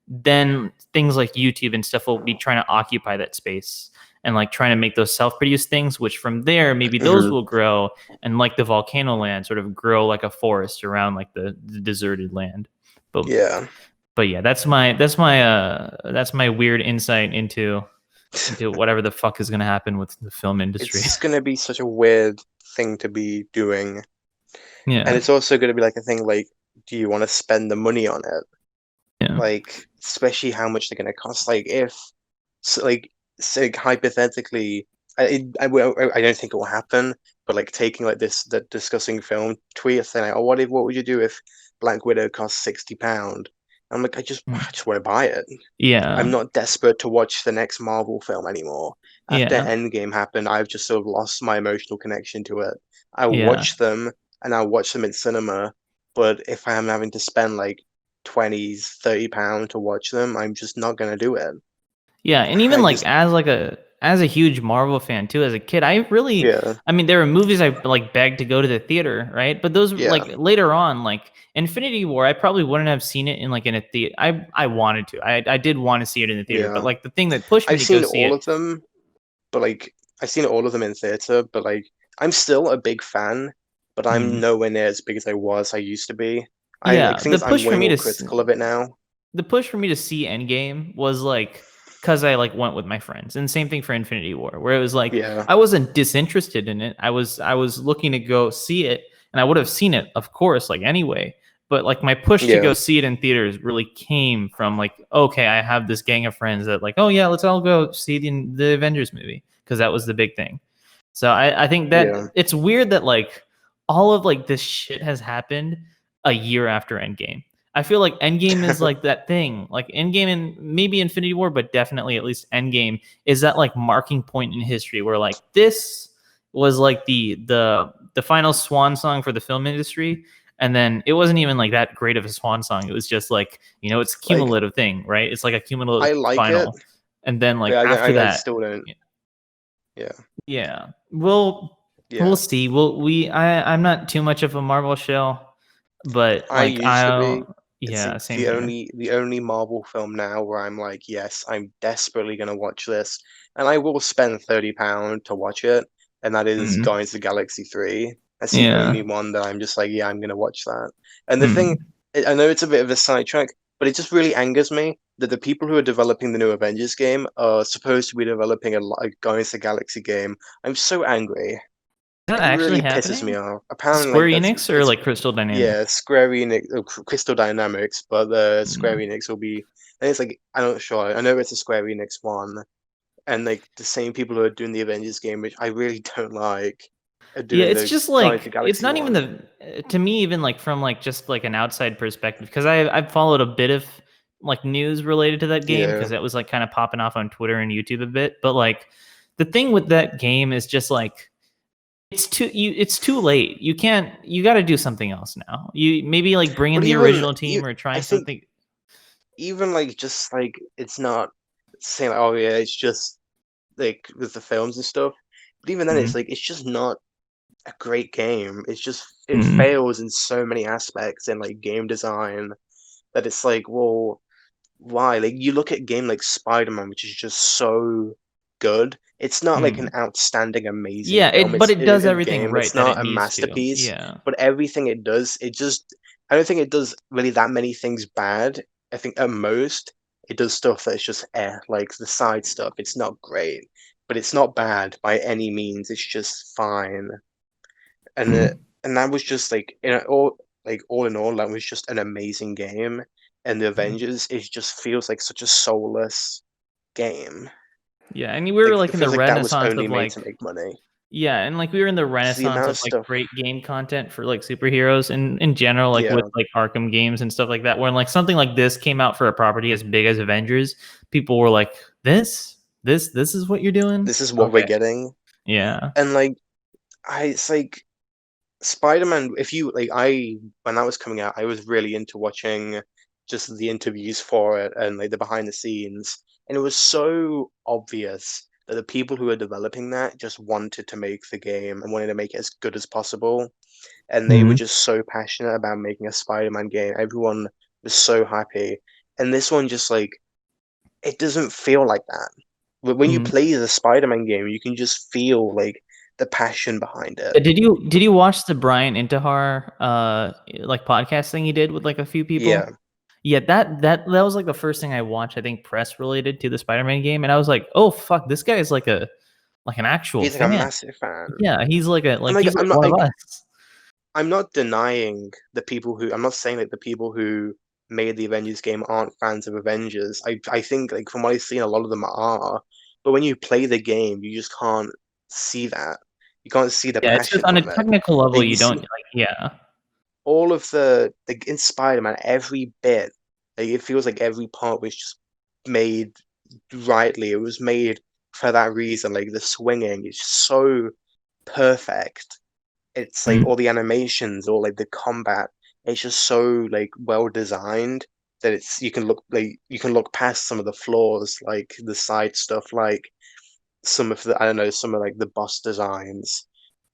Speaker 1: then things like YouTube and stuff will be trying to occupy that space and like trying to make those self-produced things, which from there maybe those
Speaker 2: Mhm.
Speaker 1: will grow and like the volcano land sort of grow like a forest around like the deserted land. But
Speaker 2: Yeah.
Speaker 1: but yeah, that's my weird insight into whatever the fuck is gonna happen with the film industry.
Speaker 2: It's gonna be such a weird thing to be doing. And
Speaker 1: Yeah,
Speaker 2: it's also gonna be like a thing like, do you want to spend the money on it?
Speaker 1: yeah.
Speaker 2: Like, especially how much they're gonna cost. Like, if, so, like, say, hypothetically, I don't think it will happen, but like taking like this, the discussing film tweet saying, like, oh, what would you do if Black Widow cost £60? I'm like,
Speaker 1: Mm.
Speaker 2: I just want to buy it. I'm
Speaker 1: Yeah,
Speaker 2: not desperate to watch the next Marvel film anymore. After
Speaker 1: yeah,
Speaker 2: Endgame happened, I've just sort of lost my emotional connection to it. I
Speaker 1: yeah.
Speaker 2: watch them and I watch them in cinema, but if I am having to spend like 20s, £30 to watch them, I'm just not gonna do it.
Speaker 1: Yeah, and even
Speaker 2: I
Speaker 1: like
Speaker 2: just
Speaker 1: as a huge Marvel fan too, as a kid,
Speaker 2: yeah,
Speaker 1: I mean, there were movies I like begged to go to the theater, right? But those
Speaker 2: yeah,
Speaker 1: like later on, like Infinity War, I probably wouldn't have seen it in like in a theater. I wanted to, I did want to see it in the theater, but
Speaker 2: yeah.
Speaker 1: like the thing that pushed me
Speaker 2: I've
Speaker 1: to go
Speaker 2: seen
Speaker 1: see
Speaker 2: all
Speaker 1: it,
Speaker 2: of them, but like I've seen all of them in theater, but like I'm still a big fan, but I'm
Speaker 1: mm,
Speaker 2: nowhere near as big as I used to be. I like
Speaker 1: yeah,
Speaker 2: things I'm way more critical of it now.
Speaker 1: the push for me to see Endgame was like because I like went with my friends, and same thing for Infinity War, where it was like
Speaker 2: Yeah,
Speaker 1: I wasn't disinterested in it. I was looking to go see it, and I would have seen it, of course, like anyway. But like my push to
Speaker 2: yeah,
Speaker 1: go see it in theaters really came from like, okay, I have this gang of friends that like, oh yeah, let's all go see the Avengers movie because that was the big thing. So I think that
Speaker 2: yeah.
Speaker 1: it's weird that like all of like this shit has happened a year after Endgame. I feel like Endgame is like that thing, like Endgame and maybe Infinity War, but definitely at least Endgame is that like marking point in history where like this was like the final swan song for the film industry. And then it wasn't even like that great of a swan song. It was just like, you know, it's a
Speaker 2: Like
Speaker 1: cumulative thing, right? It's like a cumulative
Speaker 2: I like it,
Speaker 1: final. And then
Speaker 2: but
Speaker 1: like after
Speaker 2: I
Speaker 1: that,
Speaker 2: still don't. Yeah,
Speaker 1: yeah, we'll
Speaker 2: yeah.
Speaker 1: see. I'm not too much of a Marvel shell, but
Speaker 2: I
Speaker 1: like
Speaker 2: used to be. It's
Speaker 1: yeah,
Speaker 2: like
Speaker 1: same here.
Speaker 2: the only Marvel film now where I'm like, yes, I'm desperately gonna watch this, and I will spend £30 to watch it, and that is
Speaker 1: Mm,
Speaker 2: Guardians of the Galaxy 3. That's the
Speaker 1: yeah.
Speaker 2: only one that I'm just like, yeah, I'm gonna watch that. And the thing,
Speaker 1: Mm.
Speaker 2: I know it's a bit of a sidetrack, but it just really angers me that the people who are developing the new Avengers game are supposed to be developing a Guardians of the Galaxy game. I'm so angry.
Speaker 1: Is that
Speaker 2: It
Speaker 1: actually
Speaker 2: really pisses me
Speaker 1: happening?
Speaker 2: off. Apparently,
Speaker 1: Square
Speaker 2: like that's
Speaker 1: Enix or
Speaker 2: it's
Speaker 1: like Crystal
Speaker 2: yeah,
Speaker 1: Dynamics?
Speaker 2: Square Enix, Crystal Dynamics, but the Square
Speaker 1: Mm.
Speaker 2: Enix will be. I think it's like I'm not sure. I know it's a Square Enix one, and like the same people who are doing the Avengers game, which I really don't like, are
Speaker 1: Yeah,
Speaker 2: doing
Speaker 1: it's
Speaker 2: the
Speaker 1: just
Speaker 2: Guardians of the
Speaker 1: like it's
Speaker 2: Galaxy
Speaker 1: not even
Speaker 2: one.
Speaker 1: to me even like from like just like an outside perspective because I've followed a bit of like news related to that game
Speaker 2: Yeah,
Speaker 1: because it was like kind of popping off on Twitter and YouTube a bit. But like the thing with that game is just like it's too late. You got to do something else now. You maybe like bring in
Speaker 2: but
Speaker 1: the
Speaker 2: even
Speaker 1: original
Speaker 2: you,
Speaker 1: team or
Speaker 2: I
Speaker 1: try
Speaker 2: think
Speaker 1: something.
Speaker 2: even like just like it's not saying like, oh yeah, it's just like with the films and stuff. But even then, it's
Speaker 1: Mm,
Speaker 2: like it's just not a great game. It's just it
Speaker 1: mm,
Speaker 2: fails in so many aspects in like game design that it's like, well, why? Like you look at a game like Spider-Man, which is just so good. It's not like an
Speaker 1: mm.
Speaker 2: outstanding, amazing
Speaker 1: Yeah,
Speaker 2: film.
Speaker 1: but
Speaker 2: It's
Speaker 1: it does
Speaker 2: a
Speaker 1: everything
Speaker 2: game. It's
Speaker 1: right that it
Speaker 2: not a
Speaker 1: needs to.
Speaker 2: masterpiece,
Speaker 1: Yeah.
Speaker 2: but everything it does, it just I don't think it does really that many things bad. I think at most it does stuff that's just like the side stuff. It's not great, but it's not bad by any means. It's just fine. And
Speaker 1: Mm.
Speaker 2: and that was just like all in all, that was just an amazing game. And the
Speaker 1: Mm.
Speaker 2: Avengers, it just feels like such a soulless game.
Speaker 1: Yeah, and we were
Speaker 2: Like
Speaker 1: like
Speaker 2: it
Speaker 1: in the
Speaker 2: feels like that was
Speaker 1: renaissance
Speaker 2: only
Speaker 1: of
Speaker 2: made to
Speaker 1: like
Speaker 2: make money.
Speaker 1: yeah, and like we were in the
Speaker 2: Because the
Speaker 1: renaissance
Speaker 2: amount
Speaker 1: of
Speaker 2: of
Speaker 1: like
Speaker 2: stuff,
Speaker 1: great game content for like superheroes and in general, like with
Speaker 2: yeah,
Speaker 1: like Arkham games and stuff like that, when like something like this came out for a property as big as Avengers, people were like, this? This is what you're doing?
Speaker 2: This is what we're
Speaker 1: Okay.
Speaker 2: getting.
Speaker 1: Yeah.
Speaker 2: And like it's like Spider-Man, if you like, when that was coming out, I was really into watching just the interviews for it and like the behind the scenes, and it was so obvious that the people who were developing that just wanted to make the game and wanted to make it as good as possible, and they were
Speaker 1: Mhm.
Speaker 2: just so passionate about making a Spider-Man game. Everyone was so happy, and this one just like it doesn't feel like that. But when you
Speaker 1: Mhm.
Speaker 2: play the Spider-Man game, you can just feel like the passion behind it.
Speaker 1: Did you watch the Brian Intihar like podcast thing he did with like a few
Speaker 2: Yeah,
Speaker 1: people? Yeah, that was like the first thing I watched, I think press related to the Spider-Man game, and I was like, "Oh fuck, this guy is like an actual
Speaker 2: he's like a
Speaker 1: fan."
Speaker 2: massive fan.
Speaker 1: Yeah,
Speaker 2: And
Speaker 1: he's like one of us.
Speaker 2: I'm not denying the people who I'm not saying that the people who made the Avengers game aren't fans of Avengers. I think like from what I've seen, a lot of them are. But when you play the game, you just can't see that. You can't see the
Speaker 1: Yeah, it's just
Speaker 2: passion
Speaker 1: on a
Speaker 2: from it.
Speaker 1: technical level,
Speaker 2: Like you
Speaker 1: you don't
Speaker 2: see
Speaker 1: like yeah.
Speaker 2: all of the like in Spider-Man, every bit, like it feels like every part was just made rightly. It was made for that reason. Like the swinging is so perfect. It's like
Speaker 1: Mhm,
Speaker 2: all the animations, all like the combat, it's just so like well designed that it's you can look past some of the flaws, like the side stuff, like some of the I don't know, some of like the boss designs.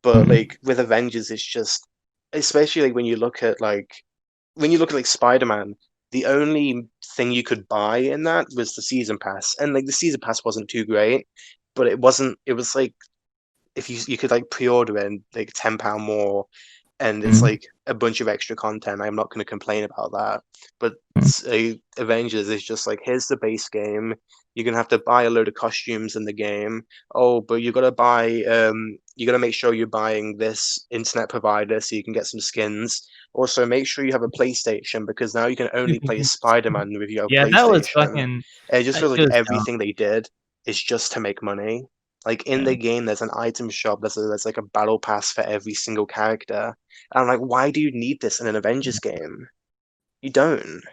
Speaker 2: But
Speaker 1: mhm,
Speaker 2: like with Avengers, it's just especially like when you look at like Spider-Man, the only thing you could buy in that was the season pass. And like the season pass wasn't too great, but it was like if you could like pre-order it and like £10 more, and it's
Speaker 1: mhm,
Speaker 2: like a bunch of extra content. I'm not going to complain about that. But
Speaker 1: mhm.
Speaker 2: Avengers is just like here's the base game. You're gonna have to buy a load of costumes in the game. Oh, but you gotta make sure you're buying this internet provider so you can get some skins. Also, make sure you have a PlayStation because now you can only play Spider-Man if you have a
Speaker 1: Yeah, that was
Speaker 2: PlayStation.
Speaker 1: fucking
Speaker 2: And it just feels
Speaker 1: it
Speaker 2: like
Speaker 1: was dumb.
Speaker 2: everything they did is just to make money. Like in
Speaker 1: Yeah.
Speaker 2: the game, there's an item shop. There's like a battle pass for every single character. And I'm like, why do you need this in an Avengers game? You don't.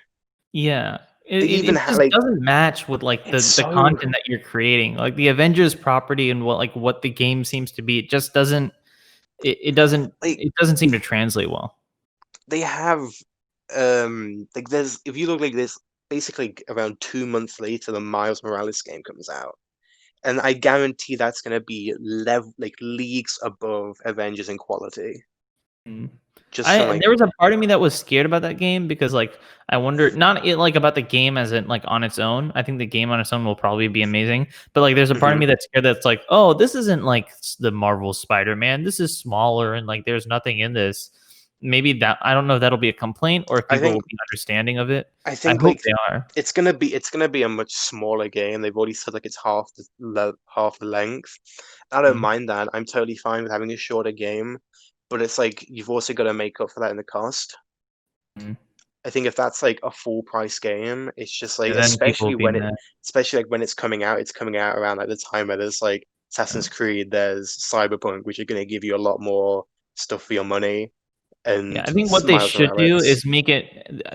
Speaker 1: Yeah.
Speaker 2: They
Speaker 1: It
Speaker 2: even have
Speaker 1: just
Speaker 2: like
Speaker 1: doesn't match with, like,
Speaker 2: it's
Speaker 1: the
Speaker 2: so
Speaker 1: content that you're creating. Like, the Avengers property and what the game seems to be, it just doesn't
Speaker 2: like
Speaker 1: it doesn't seem to translate well.
Speaker 2: they have like there's if you look like this basically around 2 months later the Miles Morales game comes out. And I guarantee that's gonna be like leagues above Avengers in quality.
Speaker 1: Mm.
Speaker 2: Just from
Speaker 1: I
Speaker 2: like
Speaker 1: There was a part of me that was scared about that game because, like, I wonder not it like about the game as in like on its own. I think the game on its own will probably be amazing, but like there's a part of
Speaker 2: mhm.
Speaker 1: me that's scared that's like, oh, this isn't like the Marvel Spider-Man. This is smaller and like there's nothing in this. Maybe that I don't know if that'll be a complaint or if
Speaker 2: I
Speaker 1: people
Speaker 2: think
Speaker 1: will be understanding of it.
Speaker 2: I
Speaker 1: I
Speaker 2: think
Speaker 1: hope
Speaker 2: like
Speaker 1: they are.
Speaker 2: it's gonna be a much smaller game. They've already said like it's half the length. I don't
Speaker 1: Mm,
Speaker 2: mind that. I'm totally fine with having a shorter game, but it's like you've also got to make up for that in the cost.
Speaker 1: mm.
Speaker 2: I think if that's like a full price game, it's just like
Speaker 1: Yeah, then people will be mad.
Speaker 2: especially like when it's coming out around like the time where there's like
Speaker 1: Yeah.
Speaker 2: Assassin's Creed, there's Cyberpunk, which are gonna give you a lot more stuff for your money,
Speaker 1: Yeah,
Speaker 2: and
Speaker 1: I think what they
Speaker 2: Miles
Speaker 1: should do
Speaker 2: Morales.
Speaker 1: is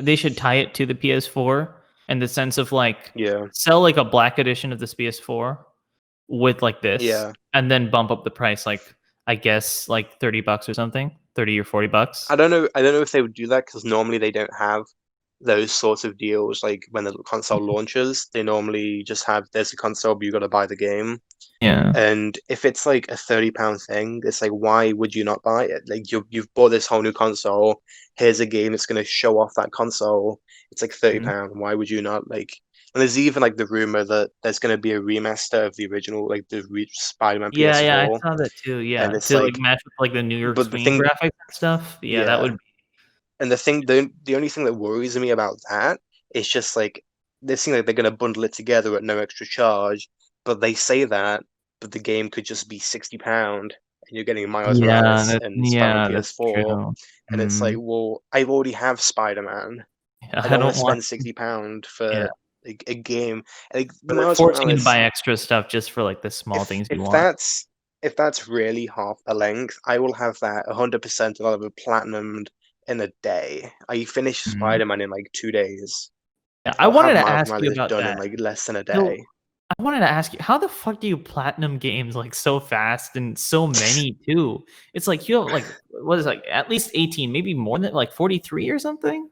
Speaker 1: they should tie it to the PS4 in the sense of like
Speaker 2: Yeah,
Speaker 1: sell like a black edition of this PS4 with like this
Speaker 2: yeah.
Speaker 1: and then bump up the price like I guess like 30 bucks or something, 30 or 40 bucks.
Speaker 2: I don't know if they would do that because normally they don't have those sorts of deals. Like when the console launches, they normally just have there's a console, but you got to buy the game.
Speaker 1: Yeah.
Speaker 2: And if it's like a £30 thing, it's like why would you not buy it? Like you've bought this whole new console. Here's a game that's going to show off that console. It's like thirty
Speaker 1: Mhm.
Speaker 2: pound. Why would you not like? And there's even like the rumor that there's going to be a remaster of the original, like the Spider-Man
Speaker 1: Yeah, yeah, I
Speaker 2: PS4,
Speaker 1: saw that too.
Speaker 2: and
Speaker 1: Yeah,
Speaker 2: it's
Speaker 1: to like
Speaker 2: like,
Speaker 1: match with like the New York
Speaker 2: but the
Speaker 1: Swing
Speaker 2: thing,
Speaker 1: graphics and stuff. Yeah, that
Speaker 2: yeah,
Speaker 1: would
Speaker 2: and the only thing that worries me about that is just like they seem like they're going to bundle it together at no extra charge, but they say that, but the game could just be £60, and you're getting Miles Morales and Spider-Man
Speaker 1: that's
Speaker 2: PS4,
Speaker 1: true.
Speaker 2: and it's like,
Speaker 1: Mm.
Speaker 2: well, I already have Spider-Man.
Speaker 1: Yeah,
Speaker 2: I
Speaker 1: I
Speaker 2: don't want
Speaker 1: don't
Speaker 2: to
Speaker 1: want
Speaker 2: spend £60
Speaker 1: yeah.
Speaker 2: for a game. Like the
Speaker 1: They're
Speaker 2: Miles
Speaker 1: forcing you to
Speaker 2: Morales,
Speaker 1: buy extra stuff just for like the small things you
Speaker 2: if
Speaker 1: want.
Speaker 2: that's really half the length, I will have that 100% and I'll have it platinumed in a day. I finished
Speaker 1: Mhm.
Speaker 2: Spider-Man in like 2 days.
Speaker 1: Yeah, I
Speaker 2: I'll
Speaker 1: wanted
Speaker 2: have
Speaker 1: to
Speaker 2: Miles
Speaker 1: ask you
Speaker 2: Morales
Speaker 1: about
Speaker 2: done in
Speaker 1: that.
Speaker 2: like less than a
Speaker 1: So
Speaker 2: day.
Speaker 1: I wanted to ask you, how the fuck do you platinum games like so fast and so many too? It's like you have like what is it, like at least 18, maybe more than like 43 or something?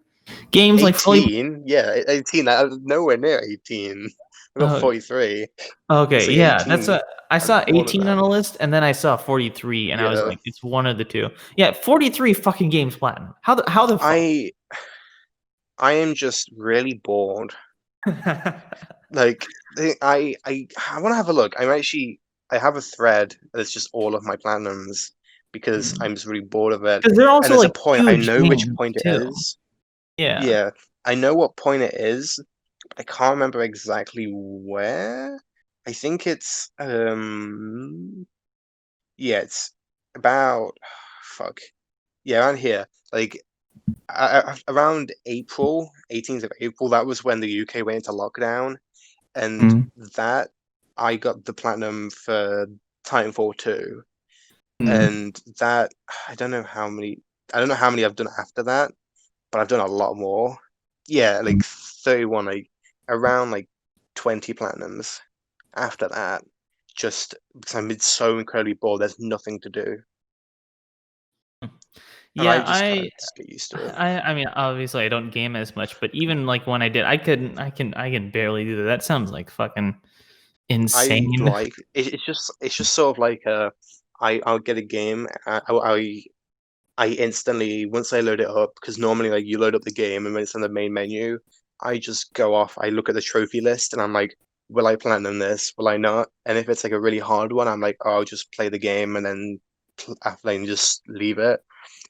Speaker 1: Games like fully
Speaker 2: 18? Yeah, 18. I was nowhere near 18. I got
Speaker 1: uh,
Speaker 2: 43.
Speaker 1: okay,
Speaker 2: It's like
Speaker 1: yeah, that's
Speaker 2: 18
Speaker 1: a I
Speaker 2: and
Speaker 1: saw
Speaker 2: more than
Speaker 1: 18
Speaker 2: that.
Speaker 1: on a list and then I saw 43 and I was
Speaker 2: Yeah.
Speaker 1: like, it's one of the two. Yeah, 43 fucking games platinum. How the fuck?
Speaker 2: I I am just really bored. Like I want to have a look. I have a thread that's just all of my platinums because I'm just really bored of it.
Speaker 1: Because they're
Speaker 2: And
Speaker 1: also
Speaker 2: there's a
Speaker 1: like
Speaker 2: point, I
Speaker 1: huge
Speaker 2: know which
Speaker 1: games
Speaker 2: point it
Speaker 1: too.
Speaker 2: is.
Speaker 1: Yeah.
Speaker 2: Yeah, I know what point it is. I can't remember exactly where. I think it's yeah, it's about fuck. Yeah, around here. Like around April, 18th of April, that was when the UK went into lockdown, and
Speaker 1: Mm,
Speaker 2: that I got the platinum for Titanfall 2,
Speaker 1: mm,
Speaker 2: and that I don't know how many I've done after that, but I've done a lot more. Yeah, like 31, like around like 20 platinums after that, just because I'm so incredibly bored, there's nothing to do. And I
Speaker 1: yeah,
Speaker 2: just kind of just get used to it.
Speaker 1: I mean, obviously I don't game as much, but even like when I did, I can barely do that. That sounds like fucking
Speaker 2: I
Speaker 1: insane.
Speaker 2: like it's just sort of like I'll get a game. I instantly once I load it up because normally like you load up the game and when it's in the main menu, I just go off. I look at the trophy list and I'm like, will I platinum this? Will I not? And if it's like a really hard one, I'm like, oh, I'll just play the game and then just leave it.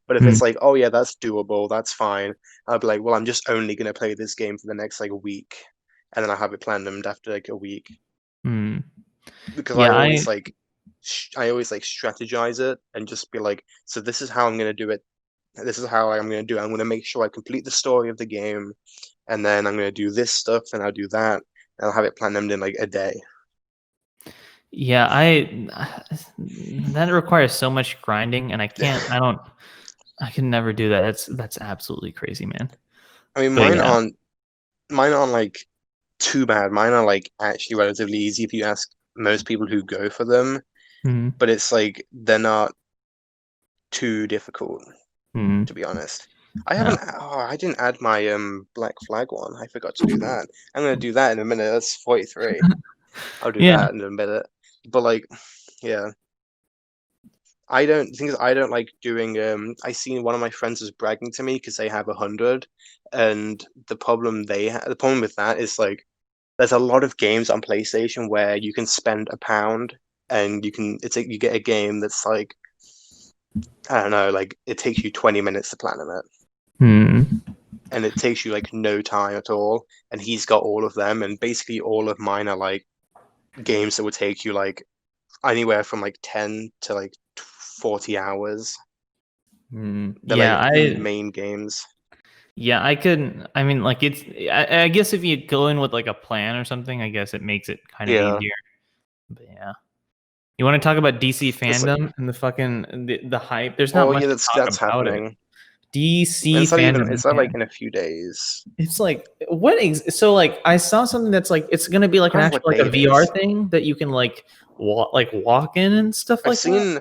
Speaker 2: But if
Speaker 1: Mm,
Speaker 2: it's like, oh yeah, that's doable, that's fine. I'll be like, well, I'm just only gonna play this game for the next like a week, and then I'll have it platinumed after like a week
Speaker 1: mm.
Speaker 2: because
Speaker 1: Yeah, I
Speaker 2: I always like strategize it and just be like, so this is how I'm gonna do it. This is how I'm gonna do it. I'm gonna make sure I complete the story of the game, and then I'm gonna do this stuff, and I'll do that, and I'll have it platinumed in like a day.
Speaker 1: yeah, I that requires so much grinding and I can never do that. That's absolutely crazy, man.
Speaker 2: I mean,
Speaker 1: But yeah.
Speaker 2: mine aren't like too bad. Mine are like actually relatively easy if you ask most people who go for them,
Speaker 1: Mm,
Speaker 2: but it's like they're not too difficult,
Speaker 1: mm.
Speaker 2: to be honest. I
Speaker 1: Yeah.
Speaker 2: haven't. Oh, I didn't add my Black Flag one. I forgot to do that. I'm gonna do that in a minute. That's 43. I'll do
Speaker 1: Yeah.
Speaker 2: that in a minute. But like, yeah, I don't. The thing is, I don't like doing. I seen one of my friends was bragging to me because they have 100, and the problem with that is like there's a lot of games on PlayStation where you can spend £1 and you get a game that's like I don't know, like it takes you 20 minutes to platinum it.
Speaker 1: Mm.
Speaker 2: And it takes you like no time at all. And he's got all of them, and basically all of mine are like games that would take you like anywhere from like 10 to like 40 hours.
Speaker 1: Mm.
Speaker 2: They're like main games.
Speaker 1: Yeah, I could. I mean, like I guess if you go in with like a plan or something, I guess it makes it kind of
Speaker 2: Yeah.
Speaker 1: easier. But yeah, you want to talk about DC
Speaker 2: It's like,
Speaker 1: fandom and the fucking the hype? There's not
Speaker 2: oh
Speaker 1: much
Speaker 2: yeah,
Speaker 1: to talk
Speaker 2: that's
Speaker 1: about it.
Speaker 2: happening. And
Speaker 1: DC fandom,
Speaker 2: it's not
Speaker 1: yeah.
Speaker 2: like in a few days.
Speaker 1: It's like so like I saw something that's like it's gonna be
Speaker 2: I
Speaker 1: like an
Speaker 2: can't remember
Speaker 1: actual
Speaker 2: what
Speaker 1: like
Speaker 2: day
Speaker 1: a
Speaker 2: it
Speaker 1: VR
Speaker 2: is.
Speaker 1: thing that you can like walk in and stuff
Speaker 2: I've
Speaker 1: like that.
Speaker 2: seen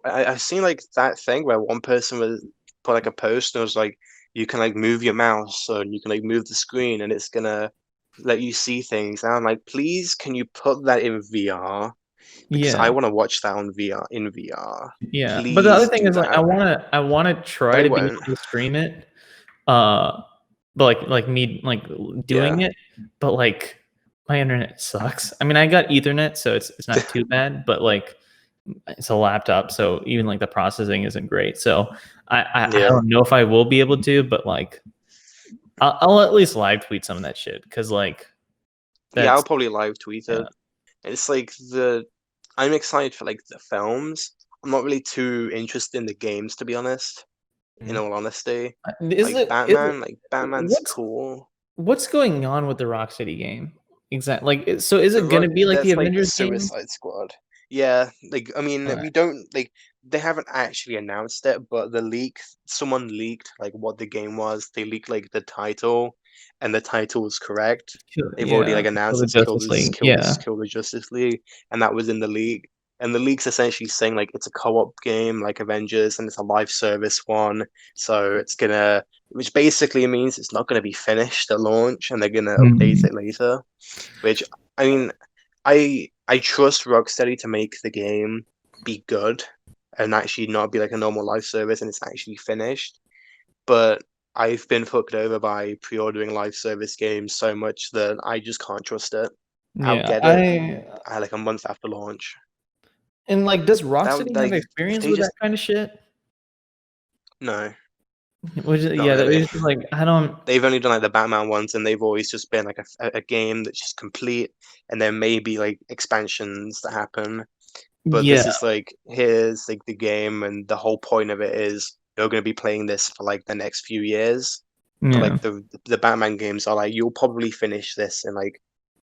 Speaker 2: I've seen like that thing where one person was put like a post and it was like you can like move your mouse and you can like move the screen and it's gonna let you see things. And I'm like, please, can you put that in VR? Because I
Speaker 1: Yeah,
Speaker 2: want to watch that on VR in VR.
Speaker 1: yeah. But the other
Speaker 2: Please
Speaker 1: thing
Speaker 2: do
Speaker 1: is like
Speaker 2: that.
Speaker 1: I wanna
Speaker 2: But
Speaker 1: try
Speaker 2: it
Speaker 1: to be
Speaker 2: won't.
Speaker 1: able to stream it. But like me like
Speaker 2: Yeah.
Speaker 1: doing it, but like my internet sucks. I mean, I got Ethernet, so it's not too bad, but like it's a laptop, so even like the processing isn't great. So I
Speaker 2: Yeah.
Speaker 1: don't know if I will be able to, but like I'll at least live tweet some of that shit because like
Speaker 2: Yeah, I'll
Speaker 1: that's
Speaker 2: probably live tweet
Speaker 1: yeah.
Speaker 2: it. It's like the I'm excited for like the films. I'm not really too interested in the games, to be honest. In
Speaker 1: Mhm.
Speaker 2: all honesty,
Speaker 1: Is it
Speaker 2: Like Batman's
Speaker 1: what's
Speaker 2: cool.
Speaker 1: what's going on with the Rocksteady game? Exactly. Like, so is it gonna be like the
Speaker 2: That's like the
Speaker 1: Avengers game?
Speaker 2: Suicide Squad. Yeah, like I mean,
Speaker 1: Alright.
Speaker 2: we don't like. they haven't actually announced it, but someone leaked like what the game was. They leaked like the title, and the title was correct. They've already
Speaker 1: Yeah,
Speaker 2: like
Speaker 1: for
Speaker 2: announced
Speaker 1: the Justice League. Yeah.
Speaker 2: Kill the Justice League, and that was in the leak. And the leak's essentially saying like it's a co-op game like Avengers, and it's a live service one. So which basically means it's not gonna be finished at launch, and they're gonna update
Speaker 1: Mhm.
Speaker 2: it later. Which I mean, I trust Rocksteady to make the game be good and actually not be like a normal live service and it's actually finished. But I've been fucked over by pre-ordering live service games so much that I just can't trust it. I'll
Speaker 1: Yeah,
Speaker 2: get it
Speaker 1: I
Speaker 2: like a month after launch.
Speaker 1: and like, does
Speaker 2: That
Speaker 1: Rocksteady have
Speaker 2: like if
Speaker 1: experience
Speaker 2: they
Speaker 1: with that
Speaker 2: just
Speaker 1: kind of shit?
Speaker 2: no,
Speaker 1: Which
Speaker 2: not
Speaker 1: yeah, that
Speaker 2: really.
Speaker 1: is just like I don't.
Speaker 2: They've only done like the Batman ones, and they've always just been like a game that's just complete, and there may be like expansions that happen. But
Speaker 1: Yeah,
Speaker 2: this is like here's like the game, and the whole point of it is you're going to be playing this for like the next few years. But
Speaker 1: yeah.
Speaker 2: like the Batman games are like you'll probably finish this in like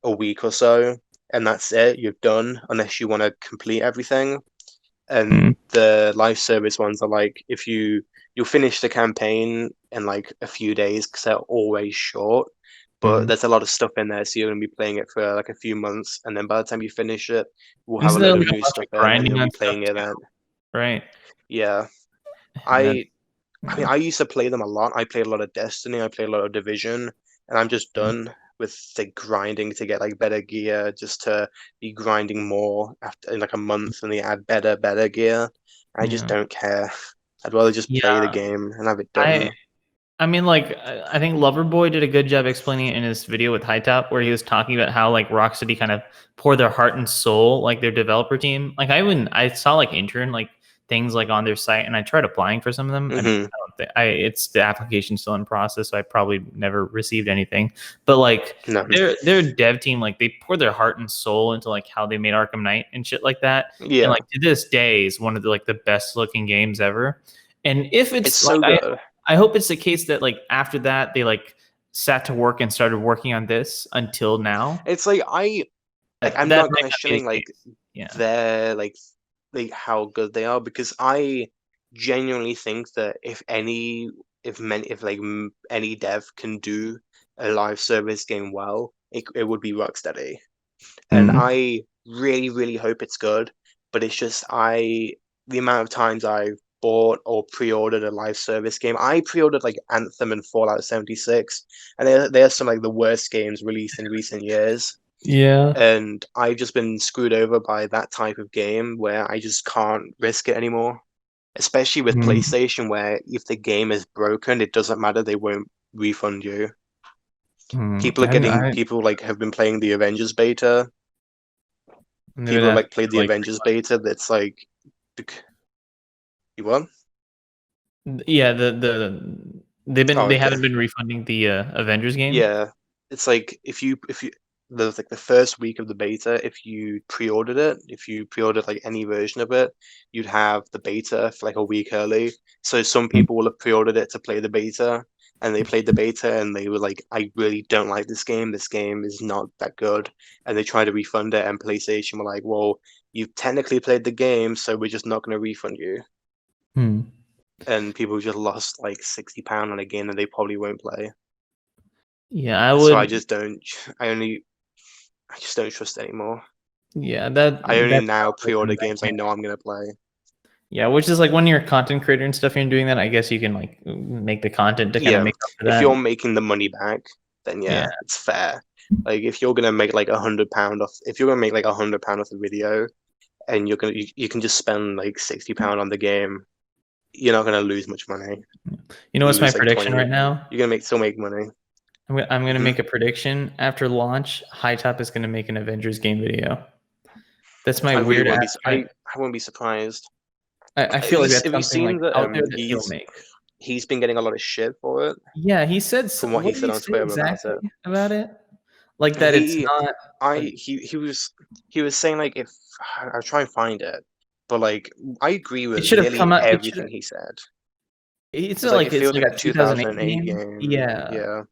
Speaker 2: a week or so, and that's it. You're done unless you want to complete everything. And
Speaker 1: Mm,
Speaker 2: the live service ones are like if you'll finish the campaign in like a few days because they're always short. But
Speaker 1: mm.
Speaker 2: there's a lot of stuff in there, so you're gonna be playing it for like a few months, and then by the time you finish it, we'll have a
Speaker 1: Isn't there
Speaker 2: load
Speaker 1: like
Speaker 2: of
Speaker 1: a
Speaker 2: new
Speaker 1: bunch
Speaker 2: stuff
Speaker 1: of
Speaker 2: in, and
Speaker 1: grinding
Speaker 2: you'll
Speaker 1: on
Speaker 2: be
Speaker 1: stuff
Speaker 2: playing it
Speaker 1: too,
Speaker 2: then.
Speaker 1: right?
Speaker 2: Yeah,
Speaker 1: And that,
Speaker 2: I I mean,
Speaker 1: yeah.
Speaker 2: I used to play them a lot. I played a lot of Destiny. I played a lot of Division, and I'm just
Speaker 1: Mm,
Speaker 2: done with like grinding to get like better gear, just to be grinding more after in like a month, and they add better gear. I just
Speaker 1: yeah,
Speaker 2: don't care. I'd rather just play the
Speaker 1: yeah.
Speaker 2: game and have it
Speaker 1: I
Speaker 2: done.
Speaker 1: I mean, like, I think Loverboy did a good job explaining it in his video with High Top, where he was talking about how like Rocksteady kind of pour their heart and soul, like their developer team. Like, I saw like intern like things like on their site, and I tried applying for some of them. I
Speaker 2: Hmm.
Speaker 1: don't think it's the application still in process, so I probably never received anything. But like
Speaker 2: No.
Speaker 1: their dev team, like they pour their heart and soul into like how they made Arkham Knight and shit like that. And
Speaker 2: Yeah,
Speaker 1: like to this day is one of the like the best looking games ever. And if
Speaker 2: it's
Speaker 1: it's like
Speaker 2: so good.
Speaker 1: I hope it's the case that like after that they like sat to work and started working on this until now.
Speaker 2: It's like I'm
Speaker 1: That
Speaker 2: not
Speaker 1: might not be
Speaker 2: questioning
Speaker 1: the
Speaker 2: like
Speaker 1: case. Yeah.
Speaker 2: their like how good they are because I genuinely think that if any dev can do a live service game well, it would be Rocksteady. And
Speaker 1: Mm.
Speaker 2: I really hope it's good, but it's just the amount of times I've bought or pre-ordered a live service game. I pre-ordered like Anthem and Fallout 76, and they're some like the worst games released in recent years.
Speaker 1: Yeah.
Speaker 2: And I've just been screwed over by that type of game where I just can't risk it anymore. Especially with
Speaker 1: Mm.
Speaker 2: PlayStation, where if the game is broken, it doesn't matter, they won't refund you.
Speaker 1: Mm.
Speaker 2: People like have been playing the Avengers beta.
Speaker 1: They've been
Speaker 2: People have
Speaker 1: asking
Speaker 2: like played
Speaker 1: for
Speaker 2: the
Speaker 1: like
Speaker 2: Avengers beta. That's like, you what?
Speaker 1: yeah, they
Speaker 2: Oh, okay.
Speaker 1: haven't been refunding the Avengers game.
Speaker 2: Yeah, it's like if you there's like the first week of the beta, if you pre-ordered like any version of it, you'd have the beta for like a week early. So some
Speaker 1: Mm.
Speaker 2: people will have pre-ordered it to play the beta, and they played the beta, and they were like, "I really don't like this game. This game is not that good," and they tried to refund it, and PlayStation were like, "Well, you technically played the game, so we're just not going to refund you."
Speaker 1: Mm.
Speaker 2: And people just lost like £60 on a game that they probably won't play.
Speaker 1: Yeah, I
Speaker 2: So I
Speaker 1: would.
Speaker 2: just don't. I only. I just don't trust it anymore.
Speaker 1: Yeah, that
Speaker 2: I only
Speaker 1: that
Speaker 2: now
Speaker 1: sounds like
Speaker 2: pre-order
Speaker 1: something I
Speaker 2: games I
Speaker 1: can't.
Speaker 2: know I'm gonna play.
Speaker 1: Yeah, which is like when you're a content creator and stuff and you're doing that, I guess you can like make the content to kind of
Speaker 2: Yeah,
Speaker 1: make up for
Speaker 2: if
Speaker 1: that.
Speaker 2: you're making the money back, then
Speaker 1: Yeah.
Speaker 2: yeah, it's fair. Like if you're gonna make like £100 off, if you're gonna make like £100 off the video, and you can just spend like £60 on the game, you're not gonna lose much money.
Speaker 1: You know
Speaker 2: You
Speaker 1: what's my
Speaker 2: lose like
Speaker 1: prediction
Speaker 2: 20.
Speaker 1: right now?
Speaker 2: You're gonna still make money.
Speaker 1: I'm gonna
Speaker 2: Hmm.
Speaker 1: make a prediction. After launch, High Top is gonna make an Avengers game video. That's my
Speaker 2: I really
Speaker 1: weird
Speaker 2: won't
Speaker 1: ass.
Speaker 2: I won't be surprised.
Speaker 1: I feel like that's
Speaker 2: Have you
Speaker 1: something like
Speaker 2: seen that
Speaker 1: out there that he'll make.
Speaker 2: he's been getting a lot of shit for it
Speaker 1: Yeah, he said.
Speaker 2: from what he
Speaker 1: What did
Speaker 2: said
Speaker 1: he
Speaker 2: on
Speaker 1: say
Speaker 2: Twitter about
Speaker 1: exactly
Speaker 2: it.
Speaker 1: about it? Like that it's
Speaker 2: He,
Speaker 1: not. A,
Speaker 2: he was saying like if I'll try and find it, but like I agree
Speaker 1: it
Speaker 2: with
Speaker 1: should have
Speaker 2: nearly
Speaker 1: come out. It should.
Speaker 2: everything he said.
Speaker 1: It's
Speaker 2: It's
Speaker 1: not
Speaker 2: like
Speaker 1: like
Speaker 2: it
Speaker 1: it's
Speaker 2: feels
Speaker 1: like
Speaker 2: like a
Speaker 1: a 2008
Speaker 2: 2008
Speaker 1: game.
Speaker 2: game.
Speaker 1: Yeah,
Speaker 2: Yeah.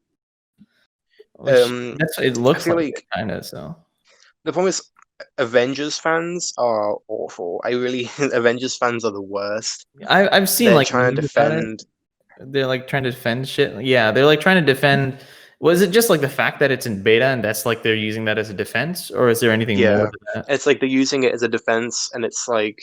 Speaker 1: which
Speaker 2: Um,
Speaker 1: that's it
Speaker 2: I
Speaker 1: looks
Speaker 2: feel
Speaker 1: like it
Speaker 2: like
Speaker 1: kind of so.
Speaker 2: the problem is Avengers fans are awful. I really Avengers fans are the worst.
Speaker 1: I've seen
Speaker 2: They're
Speaker 1: like
Speaker 2: trying to
Speaker 1: memes about it.
Speaker 2: defend.
Speaker 1: They're like trying to defend shit. Yeah, they're like trying to defend. Was it just like the fact that it's in beta and that's like they're using that as a defense, or is there anything more
Speaker 2: Yeah,
Speaker 1: to that?
Speaker 2: it's like they're using it as a defense, and it's like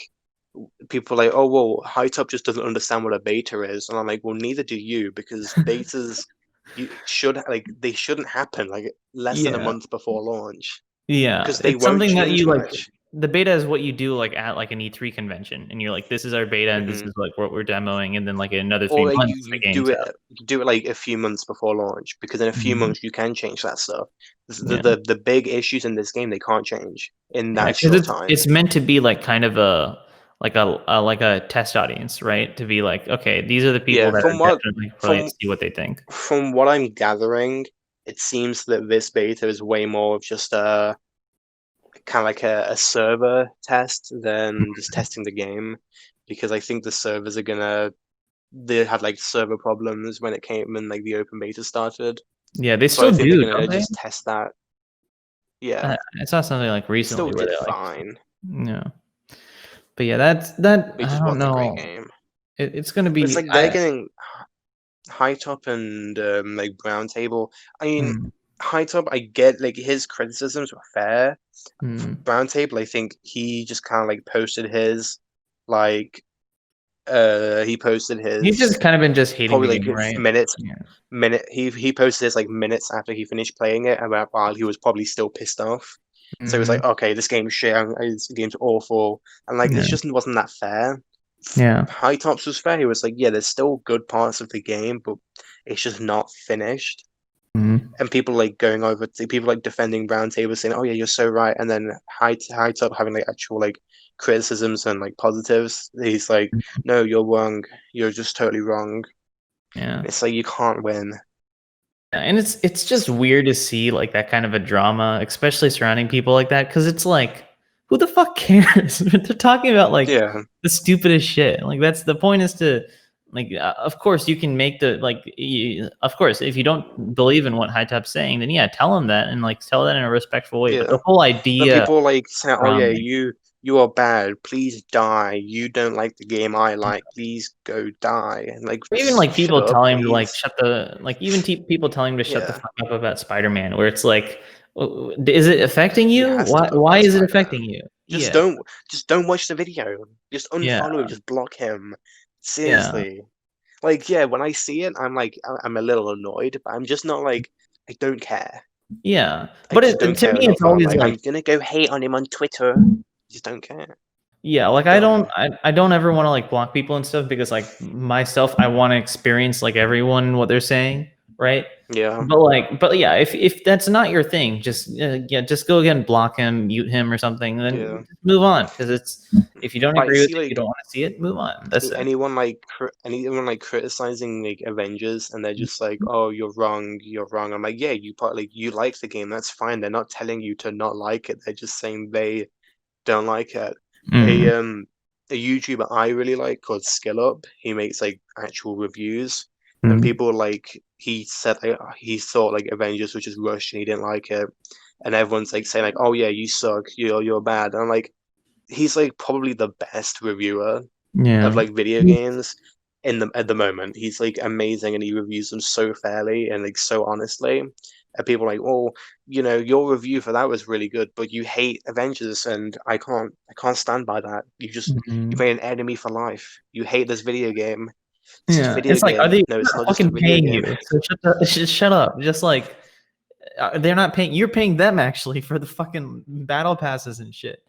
Speaker 2: people are like, oh well, High Top just doesn't understand what a beta is, and I'm like, well, neither do you, because betas you should like they shouldn't happen like less than a
Speaker 1: Yeah.
Speaker 2: month before launch
Speaker 1: Yeah,
Speaker 2: because they
Speaker 1: it's
Speaker 2: won't
Speaker 1: something that
Speaker 2: change
Speaker 1: you like.
Speaker 2: much.
Speaker 1: The beta is what you do like at like an E3 convention, and you're like, this is our beta, and this
Speaker 2: Hmm.
Speaker 1: is like what we're demoing, and then like in another
Speaker 2: Or
Speaker 1: 3 months, the game's out.
Speaker 2: you do it like a few months before launch because in a few
Speaker 1: Mhm.
Speaker 2: months you can change that stuff.
Speaker 1: Yeah,
Speaker 2: The big issues in this game they can't change in
Speaker 1: yeah,
Speaker 2: that
Speaker 1: because
Speaker 2: short
Speaker 1: it's
Speaker 2: time.
Speaker 1: meant to be like kind of like a test audience, right? To be like, okay, these are the people
Speaker 2: Yeah,
Speaker 1: that are definitely probably
Speaker 2: from
Speaker 1: see what they think.
Speaker 2: from what I'm gathering, it seems that this beta is way more of just a kind of like a server test than just testing the game, because I think the servers are gonna they had like server problems when it came when like the open beta started.
Speaker 1: Yeah, they
Speaker 2: So I
Speaker 1: still
Speaker 2: think they're
Speaker 1: do,
Speaker 2: gonna
Speaker 1: don't they?
Speaker 2: just test that. Yeah,
Speaker 1: I saw something like
Speaker 2: it still
Speaker 1: recently where
Speaker 2: did
Speaker 1: they're like,
Speaker 2: fine,
Speaker 1: yeah, but yeah, that's that.
Speaker 2: but it
Speaker 1: I
Speaker 2: just
Speaker 1: don't
Speaker 2: wasn't a great
Speaker 1: know.
Speaker 2: game.
Speaker 1: It's gonna
Speaker 2: But it's
Speaker 1: be.
Speaker 2: like they're getting High Top and like Brown Table. I mean,
Speaker 1: Mm,
Speaker 2: High Top, I get like his criticisms were fair.
Speaker 1: mm.
Speaker 2: Brown Table, I think he just kind of like posted his like he posted
Speaker 1: He's
Speaker 2: his
Speaker 1: just kind of been just hating
Speaker 2: probably
Speaker 1: the
Speaker 2: like
Speaker 1: game, right?
Speaker 2: minutes
Speaker 1: Yeah.
Speaker 2: he posted his like minutes after he finished playing it about while he was probably still pissed off. So it was
Speaker 1: Mhm.
Speaker 2: like, okay, this game's shit, this game's awful, and like this
Speaker 1: Yeah.
Speaker 2: just wasn't that fair.
Speaker 1: Yeah.
Speaker 2: High Tops was fair. He was like, yeah, there's still good parts of the game, but it's just not finished.
Speaker 1: Mhm.
Speaker 2: And people like going over to people like defending Brown Table saying, "Oh yeah, you're so right," and then High Top having like actual like criticisms and like positives. He's like, "No, you're wrong. You're just totally wrong."
Speaker 1: Yeah.
Speaker 2: It's like you can't win.
Speaker 1: And it's just weird to see like that kind of a drama, especially surrounding people like that, because it's like, who the fuck cares? They're talking about like
Speaker 2: Yeah,
Speaker 1: the stupidest shit. Like that's the point is to like, of course you can make the like, of course if you don't believe in what High Top's saying, then yeah, tell him that and like tell that in a respectful way. But
Speaker 2: yeah.
Speaker 1: the whole
Speaker 2: Then
Speaker 1: idea
Speaker 2: people like saying, "Oh yeah,
Speaker 1: from like,
Speaker 2: you are bad. Please die. You don't like the game I like. Please go die." And like,
Speaker 1: or even like
Speaker 2: shut
Speaker 1: people
Speaker 2: up,
Speaker 1: telling him to like
Speaker 2: please.
Speaker 1: shut the like even people telling him to shut the
Speaker 2: Yeah,
Speaker 1: fuck up about Spider-Man, where it's like, is it affecting
Speaker 2: he
Speaker 1: you?
Speaker 2: has to talk
Speaker 1: Why
Speaker 2: about
Speaker 1: is it
Speaker 2: Spider-Man.
Speaker 1: affecting you?
Speaker 2: Just
Speaker 1: Yeah,
Speaker 2: don't, just don't watch the video. Just
Speaker 1: yeah,
Speaker 2: unfollow him. Just block him.
Speaker 1: yeah,
Speaker 2: Seriously. Like, yeah, when I see it, I'm like, I'm a little annoyed, but I'm just not like, I don't care.
Speaker 1: yeah.
Speaker 2: I
Speaker 1: But
Speaker 2: just don't
Speaker 1: to
Speaker 2: care
Speaker 1: me,
Speaker 2: enough
Speaker 1: it's
Speaker 2: that I'm
Speaker 1: always
Speaker 2: like,
Speaker 1: like,
Speaker 2: I'm gonna go hate on him on Twitter. Just don't care.
Speaker 1: yeah, like
Speaker 2: Dumb.
Speaker 1: I don't ever want to like block people and stuff because like myself, I want to experience like everyone what they're saying, right?
Speaker 2: Yeah,
Speaker 1: But yeah, if that's not your thing, just yeah, just go again, block him, mute him or something, then
Speaker 2: yeah.
Speaker 1: move on. Because it's if you don't
Speaker 2: But I
Speaker 1: agree with
Speaker 2: see
Speaker 1: it, you
Speaker 2: like
Speaker 1: don't want to see it, move on. That's it.
Speaker 2: anyone like criticizing like Avengers, and they're just like, "Oh, you're wrong, you're wrong." I'm like, "Yeah, you part like you like the game. That's fine. They're not telling you to not like it. They're just saying they don't like it." A
Speaker 1: Mm,
Speaker 2: um a YouTuber I really like called SkillUp. He makes like actual reviews, and
Speaker 1: mm,
Speaker 2: people like he said like he thought like Avengers was just rushed and he didn't like it, and everyone's like saying like, "Oh yeah, you suck. You're bad." And I'm like, he's like probably the best reviewer of
Speaker 1: yeah,
Speaker 2: like video games in the at the moment. He's like amazing and he reviews them so fairly and like so honestly. And people are like, "Oh, you know, your review for that was really good, but you hate Avengers, and I can't stand by that. You
Speaker 1: mm,
Speaker 2: made an enemy for life. You hate this video game. It's just a
Speaker 1: yeah.
Speaker 2: video
Speaker 1: It's like, are
Speaker 2: game.
Speaker 1: they
Speaker 2: No,
Speaker 1: they're
Speaker 2: it's
Speaker 1: not
Speaker 2: not just a
Speaker 1: fucking
Speaker 2: video
Speaker 1: paying
Speaker 2: game."
Speaker 1: you? So just shut up. Just like they're not paying. You're paying them actually for the fucking battle passes and shit.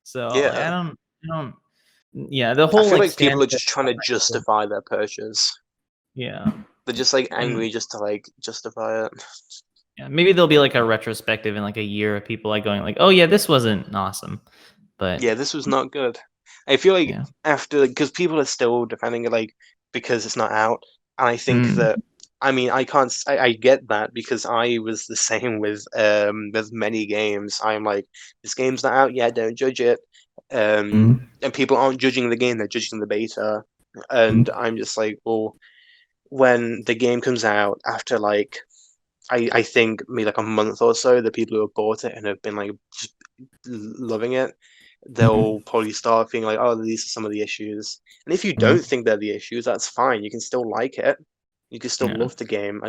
Speaker 1: So like,
Speaker 2: Yeah,
Speaker 1: I don't. Yeah, the
Speaker 2: I
Speaker 1: whole
Speaker 2: feel
Speaker 1: like
Speaker 2: like people
Speaker 1: stance
Speaker 2: are
Speaker 1: that
Speaker 2: just trying to justify their purchase.
Speaker 1: yeah,
Speaker 2: They're just like
Speaker 1: and
Speaker 2: angry just to like justify it.
Speaker 1: yeah, maybe there'll be like a retrospective in like a year of people like going like, oh yeah, this wasn't awesome, but
Speaker 2: Yeah, this was not good. I feel like
Speaker 1: yeah,
Speaker 2: after because people are still defending it like because it's not out, and I think
Speaker 1: mm,
Speaker 2: that I mean I can't I get that because I was the same with many games. I'm like this game's not out yet, don't judge it.
Speaker 1: mm,
Speaker 2: And people aren't judging the game, they're judging the beta.
Speaker 1: mm,
Speaker 2: And I'm just like, well, when the game comes out after like I think maybe like a month or so, the people who have bought it and have been like just loving it,
Speaker 1: Mhm.
Speaker 2: they'll probably start being like, oh, these are some of the issues. And if you
Speaker 1: Mhm.
Speaker 2: don't think they're the issues, that's fine. You can still like it. You can still
Speaker 1: Yeah.
Speaker 2: love the game. I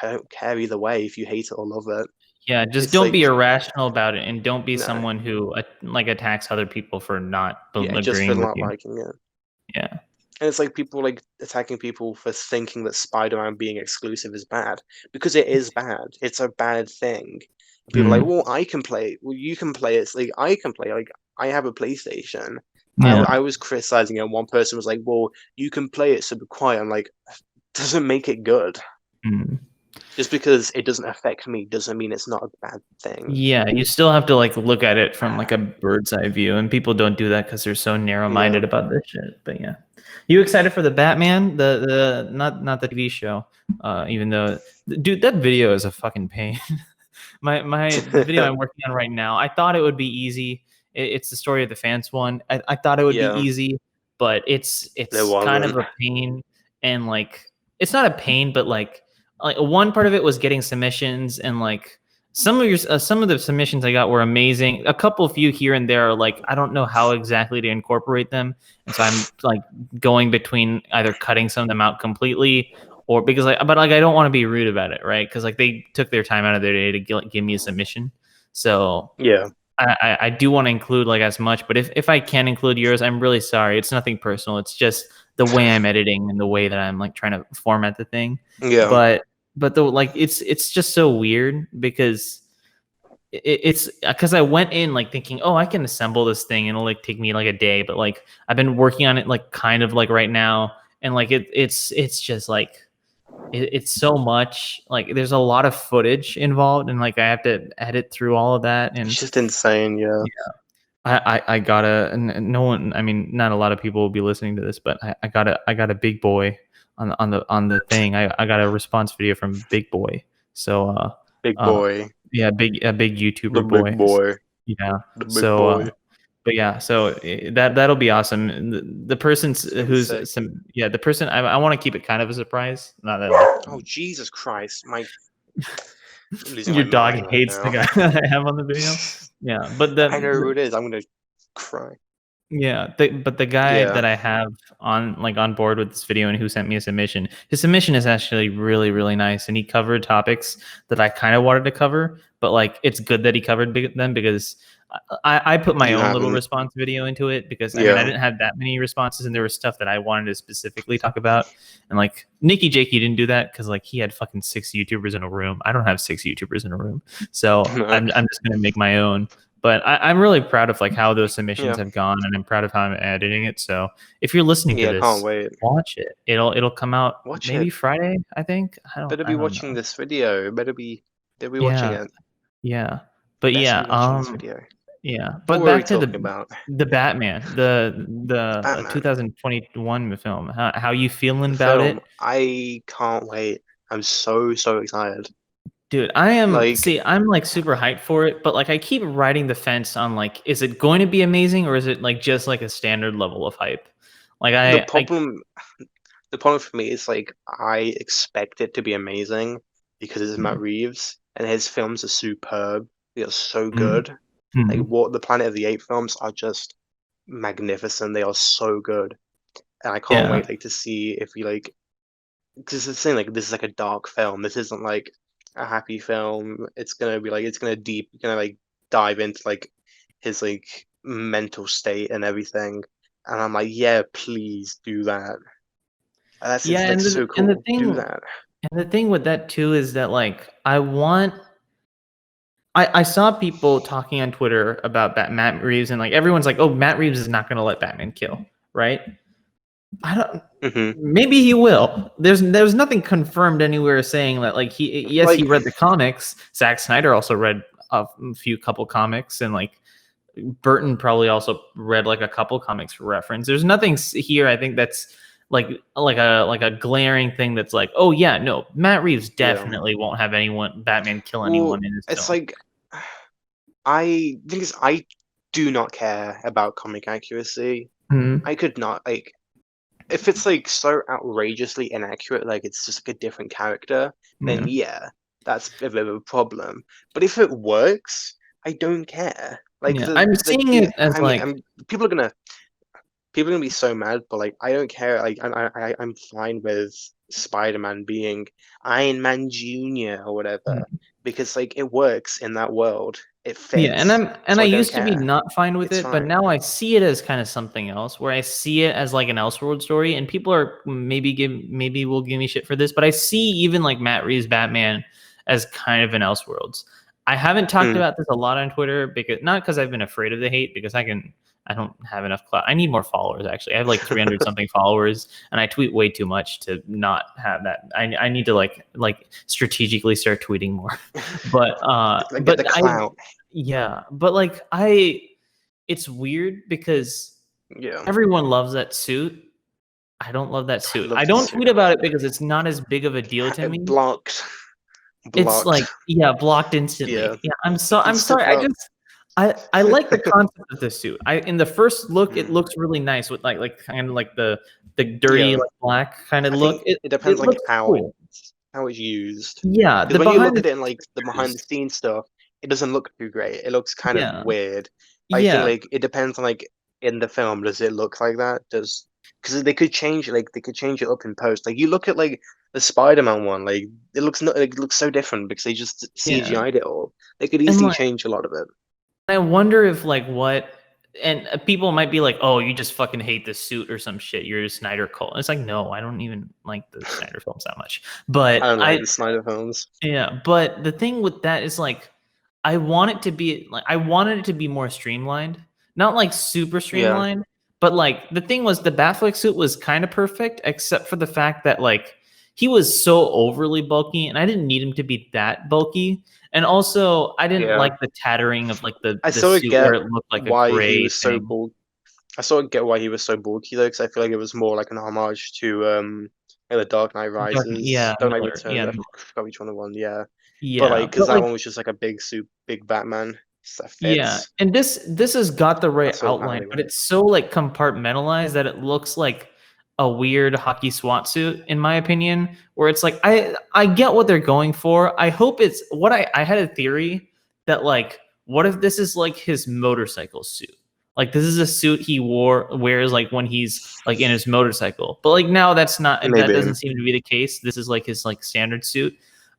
Speaker 2: don't care either way if you hate it or love it.
Speaker 1: Yeah, just
Speaker 2: It's
Speaker 1: don't be
Speaker 2: like
Speaker 1: irrational about it, and don't be
Speaker 2: no,
Speaker 1: someone who like attacks other people for not
Speaker 2: yeah, just for
Speaker 1: agreeing with
Speaker 2: not
Speaker 1: you.
Speaker 2: liking it.
Speaker 1: Yeah.
Speaker 2: And it's like people like attacking people for thinking that Spider-Man being exclusive is bad because it is bad. It's a bad thing. And people are like,
Speaker 1: Mhm.
Speaker 2: well, I can play it. Well, you can play it. It's like I can play. Like I have a PlayStation.
Speaker 1: Yeah.
Speaker 2: I was criticizing it, and one person was like, "Well, you can play it, so be quiet." I'm like, doesn't make it good.
Speaker 1: Mhm.
Speaker 2: Just because it doesn't affect me doesn't mean it's not a bad thing.
Speaker 1: Yeah, you still have to like look at it from like a bird's eye view, and people don't do that because they're so
Speaker 2: Yeah,
Speaker 1: narrow-minded about this shit. But yeah, you excited for the Batman? The not the TV show. Even though, dude, that video is a fucking pain. The video I'm working on right now, I thought it would be easy. It's the story of the fans one. I thought it would be
Speaker 2: yeah,
Speaker 1: easy, but
Speaker 2: there
Speaker 1: it's kind of
Speaker 2: wasn't.
Speaker 1: a pain, and like it's not a pain, but like one part of it was getting submissions, and like some of the submissions I got were amazing. A couple few here and there are like I don't know how exactly to incorporate them, and so I'm like going between either cutting some of them out completely or because like but like I don't want to be rude about it, right? Because like they took their time out of their day to give me a submission, so
Speaker 2: Yeah,
Speaker 1: I do want to include like as much. But if I can include yours, I'm really sorry. It's nothing personal. It's just the way I'm editing and the way that I'm like trying to format the thing.
Speaker 2: yeah.
Speaker 1: But the like it's just so weird because it's because I went in like thinking, oh, I can assemble this thing and it'll like take me like a day, but like I've been working on it like kind of like right now, and like it's just like it's so much. Like there's a lot of footage involved, and like I have to edit through all of that,
Speaker 2: It's
Speaker 1: and
Speaker 2: just insane. Yeah,
Speaker 1: I gotta. No one. I mean, not a lot of people will be listening to this, but I got a big boy on the thing. I got a response video from Big Boy. So
Speaker 2: big
Speaker 1: uh
Speaker 2: boy,
Speaker 1: yeah, a big
Speaker 2: the
Speaker 1: YouTuber
Speaker 2: big
Speaker 1: boy.
Speaker 2: boy,
Speaker 1: Yeah.
Speaker 2: the big
Speaker 1: So
Speaker 2: boy.
Speaker 1: but yeah, so that'll be awesome. The person's
Speaker 2: It's gonna be sick.
Speaker 1: the person I want to keep it kind of a surprise. Not that like
Speaker 2: Oh Jesus Christ! I'm losing my
Speaker 1: your dog
Speaker 2: mind right
Speaker 1: hates the
Speaker 2: now.
Speaker 1: guy that I have on the video. Yeah, but
Speaker 2: I know who it is. I'm gonna cry.
Speaker 1: but the guy
Speaker 2: Yeah,
Speaker 1: that I have on board with this video and who sent me a submission, his submission is actually really nice, and he covered topics that I kind of wanted to cover, but like it's good that he covered them because I put my
Speaker 2: you
Speaker 1: own little
Speaker 2: haven't.
Speaker 1: response video into it because I mean I
Speaker 2: Yeah,
Speaker 1: didn't have that many responses, and there was stuff that I wanted to specifically talk about, and like Nikki Jakey didn't do that because like he had fucking 6 YouTubers in a room. I don't have 6 YouTubers in a room, so
Speaker 2: no,
Speaker 1: I'm just gonna make my own. But I'm really proud of like how those submissions
Speaker 2: yeah,
Speaker 1: have gone, and I'm proud of how I'm editing it. So if you're listening to
Speaker 2: yeah. Can't
Speaker 1: this,
Speaker 2: wait.
Speaker 1: watch it. It'll come out
Speaker 2: Watch
Speaker 1: maybe
Speaker 2: it.
Speaker 1: Friday, I think.
Speaker 2: Better
Speaker 1: I
Speaker 2: be
Speaker 1: don't
Speaker 2: watching
Speaker 1: know.
Speaker 2: this video. Better be watching
Speaker 1: Yeah,
Speaker 2: it.
Speaker 1: yeah. But
Speaker 2: Best
Speaker 1: yeah,
Speaker 2: be watching this video.
Speaker 1: yeah.
Speaker 2: What
Speaker 1: But
Speaker 2: were we
Speaker 1: back to
Speaker 2: talking about?
Speaker 1: the Batman,
Speaker 2: The
Speaker 1: the
Speaker 2: Batman.
Speaker 1: 2021 film. How you feeling
Speaker 2: The
Speaker 1: about
Speaker 2: film.
Speaker 1: it?
Speaker 2: I can't wait. I'm so excited.
Speaker 1: Dude, I am
Speaker 2: Like
Speaker 1: see, I'm like super hyped for it, but like I keep riding the fence on like, is it going to be amazing or is it like just like a standard level of hype? Like
Speaker 2: the
Speaker 1: I
Speaker 2: problem the problem for me is like I expect it to be amazing because it's Matt
Speaker 1: mm,
Speaker 2: Reeves and his films are superb. They are so
Speaker 1: mm,
Speaker 2: good. Like
Speaker 1: mm,
Speaker 2: what the Planet of the Apes films are just magnificent. They are so good. And I can't
Speaker 1: yeah.
Speaker 2: wait like to see if we like because it's saying like this is like a dark film. This isn't like a happy film. It's gonna be like it's gonna like dive into like his like mental state and everything. And I'm like, yeah, please do that. That's
Speaker 1: Yeah,
Speaker 2: it's like so cool. Do that.
Speaker 1: and the thing with that too is that like I saw people talking on Twitter about Matt Reeves, and like everyone's like, "Oh, Matt Reeves is not going to let Batman kill," right? I don't.
Speaker 2: Hmm.
Speaker 1: Maybe he will. There's nothing confirmed anywhere saying that. Like he
Speaker 2: Like,
Speaker 1: read the comics. Zack Snyder also read a few couple comics, and like Burton probably also read like a couple comics for reference. There's nothing here. I think that's like a glaring thing that's like, oh yeah, no, Matt Reeves
Speaker 2: yeah.
Speaker 1: definitely won't have anyone Batman kill
Speaker 2: Well,
Speaker 1: anyone in his
Speaker 2: it's
Speaker 1: film.
Speaker 2: like I think is I do not care about comic accuracy.
Speaker 1: Mhm.
Speaker 2: I could not like if it's like so outrageously inaccurate, like it's just like a different character, then
Speaker 1: Yeah.
Speaker 2: yeah. that's a bit of a problem. But if it works, I don't care. Like
Speaker 1: Yeah, I'm seeing it as
Speaker 2: I mean,
Speaker 1: like,
Speaker 2: people are gonna people are gonna be so mad, but like I don't care. Like I'm fine with Spider-Man being Iron Man Junior or whatever
Speaker 1: mm,
Speaker 2: because like it works in that world. It
Speaker 1: yeah, and
Speaker 2: fits,
Speaker 1: I
Speaker 2: so I don't
Speaker 1: used to be
Speaker 2: care.
Speaker 1: not fine with
Speaker 2: It's
Speaker 1: it, but
Speaker 2: fine.
Speaker 1: now I see it as kind of something else, where I see it as like an Elseworld story, and people are maybe will give me shit for this, but I see even like Matt Reeves' Batman as kind of an Elseworlds. I haven't talked
Speaker 2: Mm.
Speaker 1: about this a lot on Twitter because not because I've been afraid of the hate, because I don't have enough clout. I need more followers actually. I have like 300 something followers, and I tweet way too much to not have that. I need to like strategically start tweeting more.
Speaker 2: Like get
Speaker 1: But
Speaker 2: the
Speaker 1: I
Speaker 2: clout.
Speaker 1: yeah, but like it's weird because
Speaker 2: Yeah,
Speaker 1: everyone loves that suit. I don't love that
Speaker 2: I
Speaker 1: suit.
Speaker 2: love
Speaker 1: I
Speaker 2: the
Speaker 1: don't
Speaker 2: suit.
Speaker 1: tweet about it because it's not as big of a deal to me.
Speaker 2: Blocked,
Speaker 1: It's
Speaker 2: blocked.
Speaker 1: like, yeah, blocked
Speaker 2: Yeah,
Speaker 1: instantly. Yeah, I'm
Speaker 2: instant
Speaker 1: sorry.
Speaker 2: block.
Speaker 1: I like the concept of this suit. I in the first look, it
Speaker 2: Mm.
Speaker 1: looks really nice with like kind of like the dirty
Speaker 2: Yeah,
Speaker 1: like black kind of
Speaker 2: I
Speaker 1: look.
Speaker 2: think it
Speaker 1: It
Speaker 2: depends like
Speaker 1: looks cool.
Speaker 2: how it's used.
Speaker 1: Yeah,
Speaker 2: Because
Speaker 1: the
Speaker 2: when you
Speaker 1: behind
Speaker 2: look
Speaker 1: the
Speaker 2: at it in like the behind the
Speaker 1: scenes.
Speaker 2: scenes stuff, it doesn't look too great. It looks kind of
Speaker 1: Yeah.
Speaker 2: weird. I think
Speaker 1: Yeah.
Speaker 2: like it depends on like in the film, does it look like that? Does because they could change like they could change it up in post. Like you look at like the Spider-Man one, like it looks not it looks so different because they just
Speaker 1: Yeah.
Speaker 2: CGI'd it all. They could
Speaker 1: And
Speaker 2: easily
Speaker 1: like
Speaker 2: change a lot of it.
Speaker 1: I wonder if like what and people might be like, "Oh, you just fucking hate the suit or some shit. You're a Snyder cult." And it's like, "No, I don't even like the Snyder films that much."
Speaker 2: I
Speaker 1: But
Speaker 2: don't like the Snyder films.
Speaker 1: yeah, but the thing with that is like I wanted it to be more streamlined. Not like super
Speaker 2: Yeah,
Speaker 1: streamlined, but like the thing was the Batfleck suit was kind of perfect except for the fact that like he was so overly bulky and I didn't need him to be that bulky. And also I didn't
Speaker 2: yeah.
Speaker 1: like the tattering of like
Speaker 2: I
Speaker 1: the
Speaker 2: sort of
Speaker 1: suit where
Speaker 2: get
Speaker 1: it looked like a
Speaker 2: why he
Speaker 1: gray
Speaker 2: was so
Speaker 1: thing.
Speaker 2: bulky. I sort of get why he was so bulky though, because I feel like it was more like an homage to the Dark Knight
Speaker 1: Yeah,
Speaker 2: Rises, Dark Knight
Speaker 1: Miller.
Speaker 2: Returns.
Speaker 1: Yeah,
Speaker 2: I forgot which one the one. Yeah, but
Speaker 1: yeah.
Speaker 2: like because
Speaker 1: But
Speaker 2: that
Speaker 1: like
Speaker 2: one was just like a big suit, big Batman. So that
Speaker 1: yeah,
Speaker 2: fits.
Speaker 1: and this has got the right
Speaker 2: That's all how
Speaker 1: outline,
Speaker 2: they
Speaker 1: but
Speaker 2: went.
Speaker 1: it's so like compartmentalized that it looks like a weird hockey SWAT suit, in my opinion. Where it's like I get what they're going for. I hope it's what I had a theory that like what if this is like his motorcycle suit? Like this is a suit he wears like when he's like in his motorcycle. But like now that
Speaker 2: Maybe.
Speaker 1: doesn't seem to be the case. This is like his like standard suit.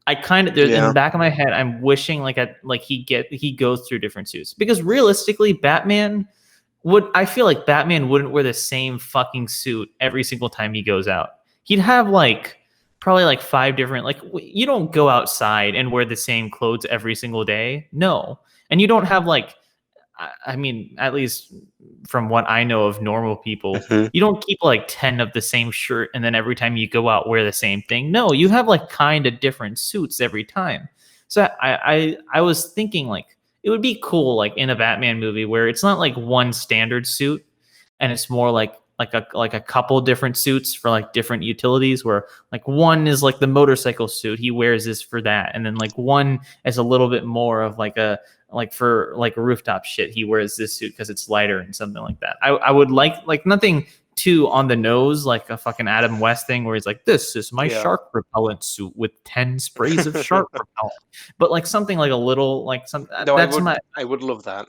Speaker 1: I kind of there in the
Speaker 2: Yeah.
Speaker 1: back of my head, I'm wishing like he goes through different suits because realistically, I feel like Batman wouldn't wear the same fucking suit every single time he goes out. He'd have like probably like five different like you don't go outside and wear the same clothes every single day. No. And you don't have like I mean, at least from what I know of normal people,
Speaker 2: Hmm.
Speaker 1: you don't keep like 10 of the same shirt and then every time you go out wear the same thing. No, you have like kind of different suits every time. So I was thinking like it would be cool like in a Batman movie where it's not like one standard suit and it's more like a couple different suits for like different utilities where like one is like the motorcycle suit he wears this for that and then like one is a little bit more of like a like for like rooftop shit he wears this suit because it's lighter and something like that. I would like nothing too on the nose like a fucking Adam West thing where he's like this is my
Speaker 2: Yeah.
Speaker 1: shark repellent suit with 10 sprays of shark repellent, but like something like a little like some
Speaker 2: No,
Speaker 1: that's my
Speaker 2: I would love that.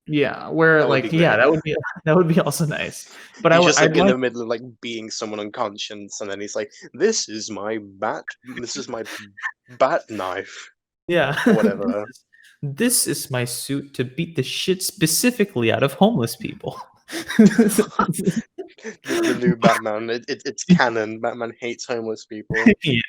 Speaker 1: yeah where
Speaker 2: That would be
Speaker 1: like yeah
Speaker 2: great.
Speaker 1: that would be also nice, but
Speaker 2: He's just
Speaker 1: I'd
Speaker 2: like in
Speaker 1: like
Speaker 2: the middle of like being someone unconscious, and then he's like, This is my bat knife,"
Speaker 1: yeah
Speaker 2: or whatever.
Speaker 1: this is my suit to beat the shit specifically out of homeless people.
Speaker 2: The new Batman. It's canon. Batman hates homeless people.
Speaker 1: Yeah.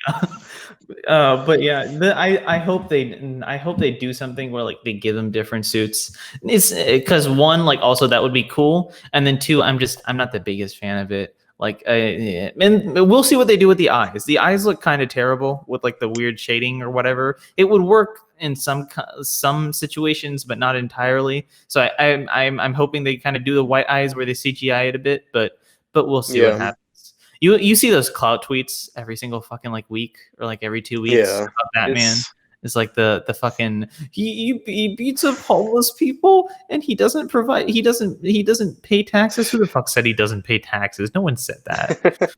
Speaker 1: But yeah, I hope they do something where like they give them different suits. It's because one, like also that would be cool, and then two, I'm not the biggest fan of it. Like, yeah. And we'll see what they do with the eyes. The eyes look kind of terrible with like the weird shading or whatever. It would work in some situations, but not entirely. So I'm hoping they kind of do the white eyes where they CGI it a bit, but we'll see what
Speaker 2: Yeah,
Speaker 1: happens. You see those clout tweets every single fucking like week or like every 2 weeks
Speaker 2: yeah.
Speaker 1: about Batman.
Speaker 2: It's
Speaker 1: It's like the fucking he beats up homeless people and he doesn't pay taxes. Who the fuck said he doesn't pay taxes? No one said that.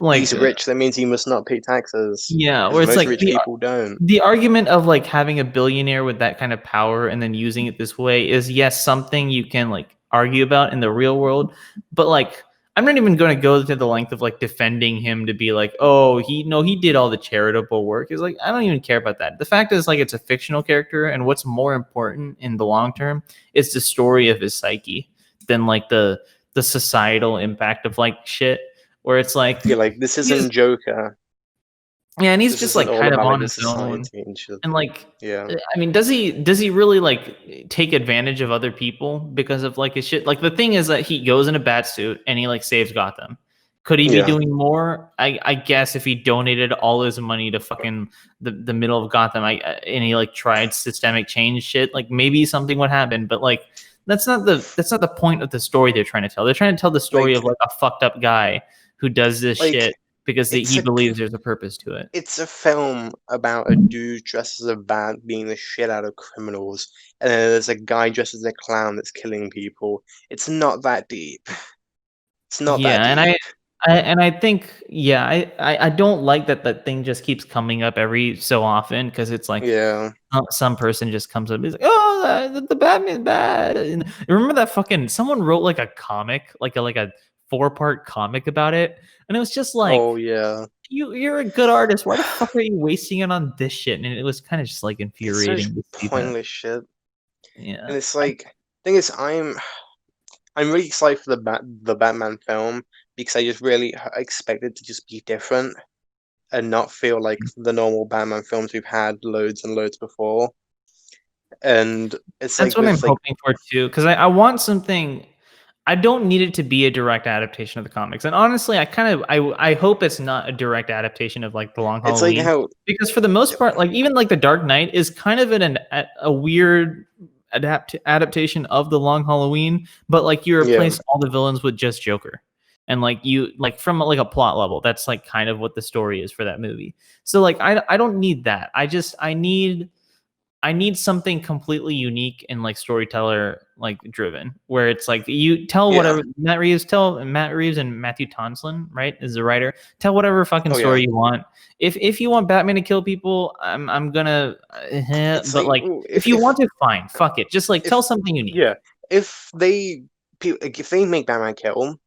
Speaker 1: like
Speaker 2: He's rich, that means he must not pay taxes,
Speaker 1: yeah,
Speaker 2: because
Speaker 1: where it's
Speaker 2: most
Speaker 1: like
Speaker 2: rich people don't.
Speaker 1: the argument of like having a billionaire with that kind of power and then using it this way is, yes, something you can like argue about in the real world, but like I'm not even going to go to the length of like defending him to be like, oh, he did all the charitable work. Is like, I don't even care about that. The fact is, like, it's a fictional character, and what's more important in the long term is the story of his psyche than like the societal impact of like shit, where it's like
Speaker 2: Yeah, like, this
Speaker 1: he's
Speaker 2: isn't Joker.
Speaker 1: yeah, and he's
Speaker 2: This
Speaker 1: just
Speaker 2: isn't
Speaker 1: like
Speaker 2: all
Speaker 1: kind of
Speaker 2: about, like,
Speaker 1: on
Speaker 2: the
Speaker 1: his own.
Speaker 2: society and shit.
Speaker 1: And like,
Speaker 2: Yeah.
Speaker 1: I mean, does he really like take advantage of other people because of like his shit? Like the thing is that he goes in a bat suit and he like saves Gotham. Could he be
Speaker 2: Yeah.
Speaker 1: doing more? I guess if he donated all his money to fucking the middle of Gotham, and he like tried systemic change shit, like maybe something would happen. But like that's not the point of the story they're trying to tell. They're trying to tell the story
Speaker 2: Like
Speaker 1: of like a fucked up guy who does this
Speaker 2: like,
Speaker 1: shit because
Speaker 2: it's
Speaker 1: he
Speaker 2: a
Speaker 1: believes there's a purpose to it.
Speaker 2: it's a film about a dude dressed as a bat beating the shit out of criminals, and then there's a guy dressed as a clown that's killing people. It's not that deep. It's not that
Speaker 1: Yeah, and I,
Speaker 2: deep.
Speaker 1: I and I think yeah, I don't like that that thing just keeps coming up every so often because it's like
Speaker 2: Yeah.
Speaker 1: some person just comes up and is like, oh, the Batman's bad. And remember that fucking someone wrote like a comic, like a 4-part comic about it, and it was just like
Speaker 2: Oh, yeah.
Speaker 1: you're a good artist. Why the fuck are you wasting it on this shit? And it was kind of just like
Speaker 2: It's such
Speaker 1: infuriating to see that.
Speaker 2: pointless shit.
Speaker 1: Yeah.
Speaker 2: And it's like, thing is, I'm really excited for the Batman film because I just really expect it to just be different and not feel like the normal Batman films we've had loads and loads before. And it's
Speaker 1: That's
Speaker 2: like
Speaker 1: what I'm
Speaker 2: with like,
Speaker 1: hoping for too, because I want something. I don't need it to be a direct adaptation of the comics, and honestly, I hope it's not a direct adaptation of like the Long
Speaker 2: it's like
Speaker 1: Halloween,
Speaker 2: how
Speaker 1: because for the most part, like even like the Dark Knight is kind of a weird adaptation of the Long Halloween, but like you
Speaker 2: yeah,
Speaker 1: replace all the villains with just Joker, and like you like from like a plot level, that's like kind of what the story is for that movie. So like I don't need that. I need something completely unique and like storyteller like driven, where it's like you tell
Speaker 2: yeah,
Speaker 1: whatever Matt Reeves and Matthew Tonslin, right, is the writer. Tell whatever fucking
Speaker 2: oh yeah.
Speaker 1: story you want. If you want Batman to kill people, I'm gonna.
Speaker 2: It's
Speaker 1: But
Speaker 2: like,
Speaker 1: like if you want to, fine, fuck it. Just like tell
Speaker 2: if
Speaker 1: something unique.
Speaker 2: yeah, if if they make Batman kill,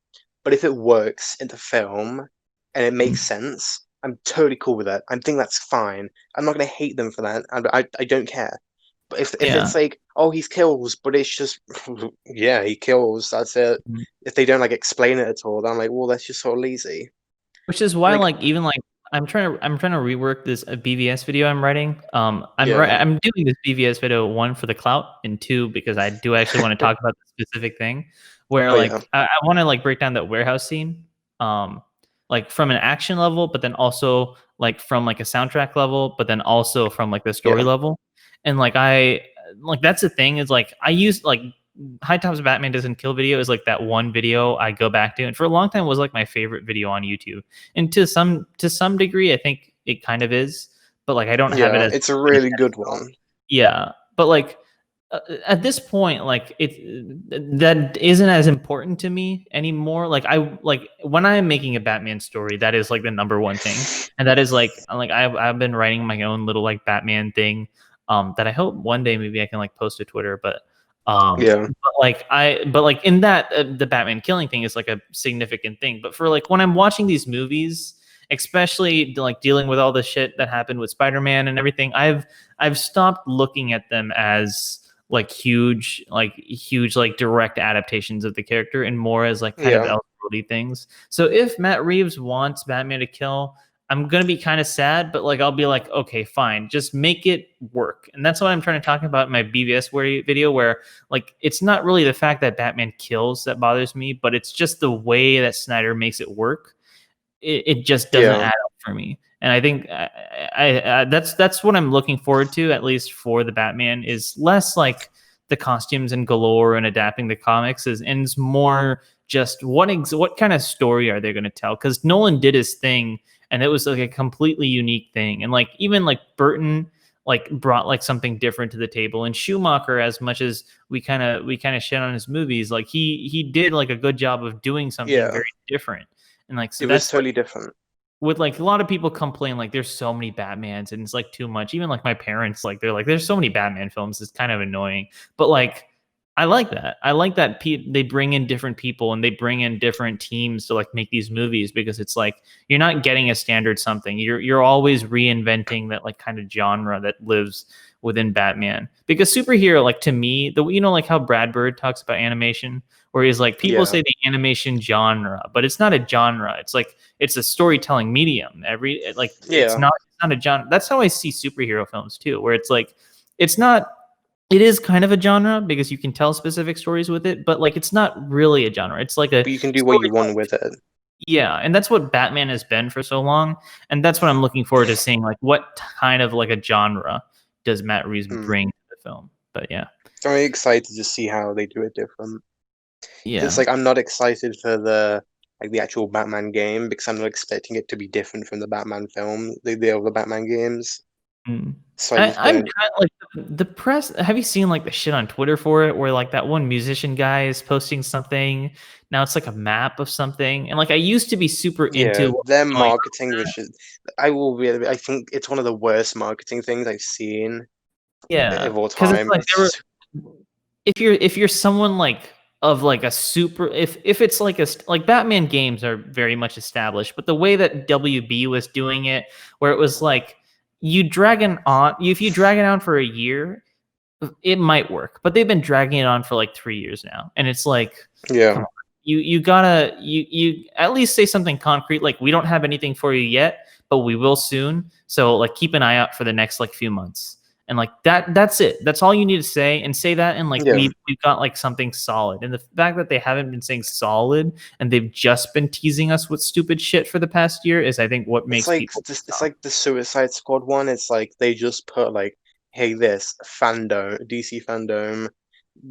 Speaker 2: but if it works in the film and it makes sense, I'm totally cool with that. I think that's fine. I'm not gonna hate them for that. I don't care. But if
Speaker 1: Yeah.
Speaker 2: it's like, oh, he kills, but it's just yeah, he kills. That's it. If they don't like explain it at all, then I'm like, well, that's just sort of lazy.
Speaker 1: Which is why,
Speaker 2: Like,
Speaker 1: like, even like I'm trying to rework this BVS video I'm writing.
Speaker 2: yeah,
Speaker 1: I'm doing this BVS video, one for the clout, and two because I do actually want to talk about the specific thing where
Speaker 2: oh yeah,
Speaker 1: like I want to like break down that warehouse scene, like from an action level, but then also like from like a soundtrack level, but then also from like the story
Speaker 2: yeah,
Speaker 1: level, and like that's the thing is like I use like High Tops Batman Doesn't Kill video is like that one video I go back to, and for a long time was like my favorite video on YouTube. And to some degree, I think it kind of is, but like I don't have it
Speaker 2: yeah.
Speaker 1: as
Speaker 2: It's a
Speaker 1: a
Speaker 2: really good one.
Speaker 1: yeah. But like at this point, like that isn't as important to me anymore. Like I like when I'm making a Batman story, that is like the number one thing, and that is like I've been writing my own little like Batman thing, that I hope one day maybe I can like post to Twitter, but.
Speaker 2: Yeah,
Speaker 1: But like in that the Batman killing thing is like a significant thing. But for like when I'm watching these movies, especially like dealing with all the shit that happened with Spider-Man and everything, I've stopped looking at them as like huge like direct adaptations of the character and more as like kind of
Speaker 2: yeah,
Speaker 1: Elseworldy things. So if Matt Reeves wants Batman to kill, I'm gonna be kind of sad, but like I'll be like, okay, fine, just make it work. And that's what I'm trying to talk about in my BVS video, where like it's not really the fact that Batman kills that bothers me, but it's just the way that Snyder makes it work. It just doesn't
Speaker 2: yeah,
Speaker 1: add up for me. And I think that's what I'm looking forward to, at least for the Batman, is less like the costumes and galore and adapting the comics, and it's more just what kind of story are they going to tell? Because Nolan did his thing, and it was like a completely unique thing, and like even like Burton like brought like something different to the table, and Schumacher, as much as we kind of shit on his movies, like he did like a good job of doing something
Speaker 2: yeah.
Speaker 1: very different. And like, so
Speaker 2: It was
Speaker 1: that's like
Speaker 2: totally different.
Speaker 1: with like a lot of people complain like there's so many Batmans and it's like too much. Even like my parents, like they're like there's so many Batman films. It's kind of annoying. But like I like that. I like that they bring in different people and they bring in different teams to like make these movies because it's like you're not getting a standard something. You're always reinventing that like kind of genre that lives within Batman. Because superhero, like to me, the like how Brad Bird talks about animation, where he's like people
Speaker 2: Yeah,
Speaker 1: say the animation genre, but it's not a genre. It's like it's a storytelling medium.
Speaker 2: yeah.
Speaker 1: It's not a genre. That's how I see superhero films too, where it's like it's not it is kind of a genre because you can tell specific stories with it, but like it's not really a genre. It's like a
Speaker 2: But you can do what you want
Speaker 1: storytelling.
Speaker 2: with it.
Speaker 1: Yeah, and that's what Batman has been for so long, and that's what I'm looking forward to seeing. Like, what kind of like a genre does Matt Reeves
Speaker 2: Hmm.
Speaker 1: bring to the film? But yeah,
Speaker 2: So I'm excited to see how they do it different. It's
Speaker 1: yeah.
Speaker 2: like I'm not excited for the actual Batman game because I'm not expecting it to be different from the Batman film, the other Batman games.
Speaker 1: Mm.
Speaker 2: So I just
Speaker 1: I'm
Speaker 2: gonna
Speaker 1: kind of like the press. Have you seen like the shit on Twitter for it, where like that one musician guy is posting something? Now it's like a map of something, and like I used to be super into
Speaker 2: yeah,
Speaker 1: what was
Speaker 2: their
Speaker 1: going
Speaker 2: marketing was just I will really I think it's one of the worst marketing things I've seen
Speaker 1: Yeah,
Speaker 2: of all
Speaker 1: because it's
Speaker 2: time.
Speaker 1: like there were
Speaker 2: It's
Speaker 1: if you're someone like of like a super if it's like like Batman games are very much established, but the way that WB was doing it, where it was like you drag it on if you drag it on for a year, it might work, but they've been dragging it on for like 3 years now, and it's like, come
Speaker 2: yeah.
Speaker 1: on, you gotta you at least say something concrete, like we don't have anything for you yet, but we will soon. So like keep an eye out for the next like few months, and like that's it. That's all you need to say, and say that, and like
Speaker 2: Yeah.
Speaker 1: we've got like something solid. And the fact that they haven't been saying solid, and they've just been teasing us with stupid shit for the past year, is I think what
Speaker 2: It's
Speaker 1: makes
Speaker 2: like
Speaker 1: people
Speaker 2: this
Speaker 1: pissed
Speaker 2: it's
Speaker 1: off.
Speaker 2: like the Suicide Squad one. It's like they just put like, hey, this fandom, DC fandom,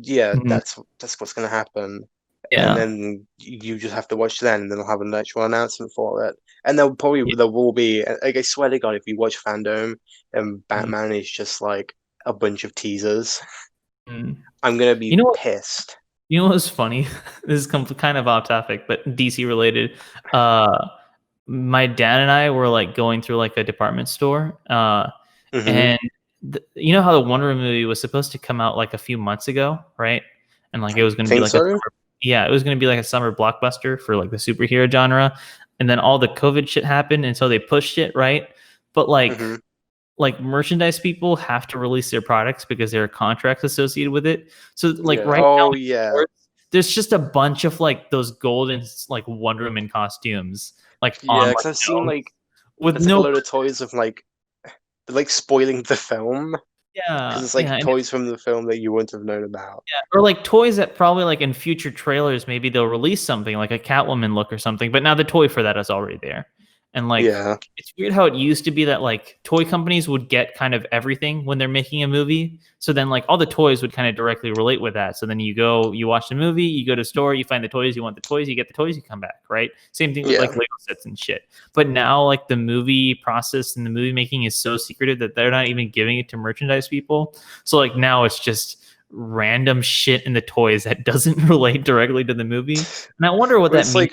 Speaker 2: yeah,
Speaker 1: Mhm.
Speaker 2: that's what's gonna happen. And
Speaker 1: Yeah.
Speaker 2: then you just have to watch then, and then they'll have an actual announcement for it. And there will be like I swear to God, if you watch fandom and
Speaker 1: Yeah.
Speaker 2: Batman is just like a bunch of teasers,
Speaker 1: Mhm.
Speaker 2: I'm gonna
Speaker 1: You
Speaker 2: be
Speaker 1: know what?
Speaker 2: pissed.
Speaker 1: You know what's funny? This is kind of off topic, but DC related. Uh, my dad and I were like going through like a department store,
Speaker 2: Hmm.
Speaker 1: and you know how the Wonder Woman movie was supposed to come out like a few months ago, right? And like it was going to be
Speaker 2: Think
Speaker 1: like a
Speaker 2: so?
Speaker 1: yeah, it was going to be like a summer blockbuster for like the superhero genre, and then all the COVID shit happened, and so they pushed it, right? But
Speaker 2: Hmm.
Speaker 1: like merchandise people have to release their products because there are contracts associated with it. So like
Speaker 2: Yeah.
Speaker 1: right now
Speaker 2: Oh
Speaker 1: in
Speaker 2: yeah.
Speaker 1: stores, there's just a bunch of like those golden like Wonder Woman costumes like
Speaker 2: Yeah,
Speaker 1: on
Speaker 2: because
Speaker 1: like
Speaker 2: I've seen
Speaker 1: shelves
Speaker 2: like
Speaker 1: with
Speaker 2: there's like a
Speaker 1: no
Speaker 2: load of toys of like they're like spoiling the film because
Speaker 1: yeah,
Speaker 2: it's
Speaker 1: yeah,
Speaker 2: like
Speaker 1: and
Speaker 2: toys from the film that you wouldn't have known about.
Speaker 1: or like toys that probably like in future trailers maybe they'll release something like a Catwoman look or something, but now the toy for that is already there. And like
Speaker 2: Yeah,
Speaker 1: it's weird how it used to be that like toy companies would get kind of everything when they're making a movie. So then like all the toys would kind of directly relate with that. So then you watch the movie, you go to a store, you find the toys, you want the toys, you get the toys, you come back, right? Same thing with like
Speaker 2: yeah.
Speaker 1: Lego sets and shit. But now like the movie process and the movie making is so secretive that they're not even giving it to merchandise people. So like now it's just random shit in the toys that doesn't relate directly to the movie. And I wonder what
Speaker 2: But
Speaker 1: that
Speaker 2: it's
Speaker 1: means
Speaker 2: like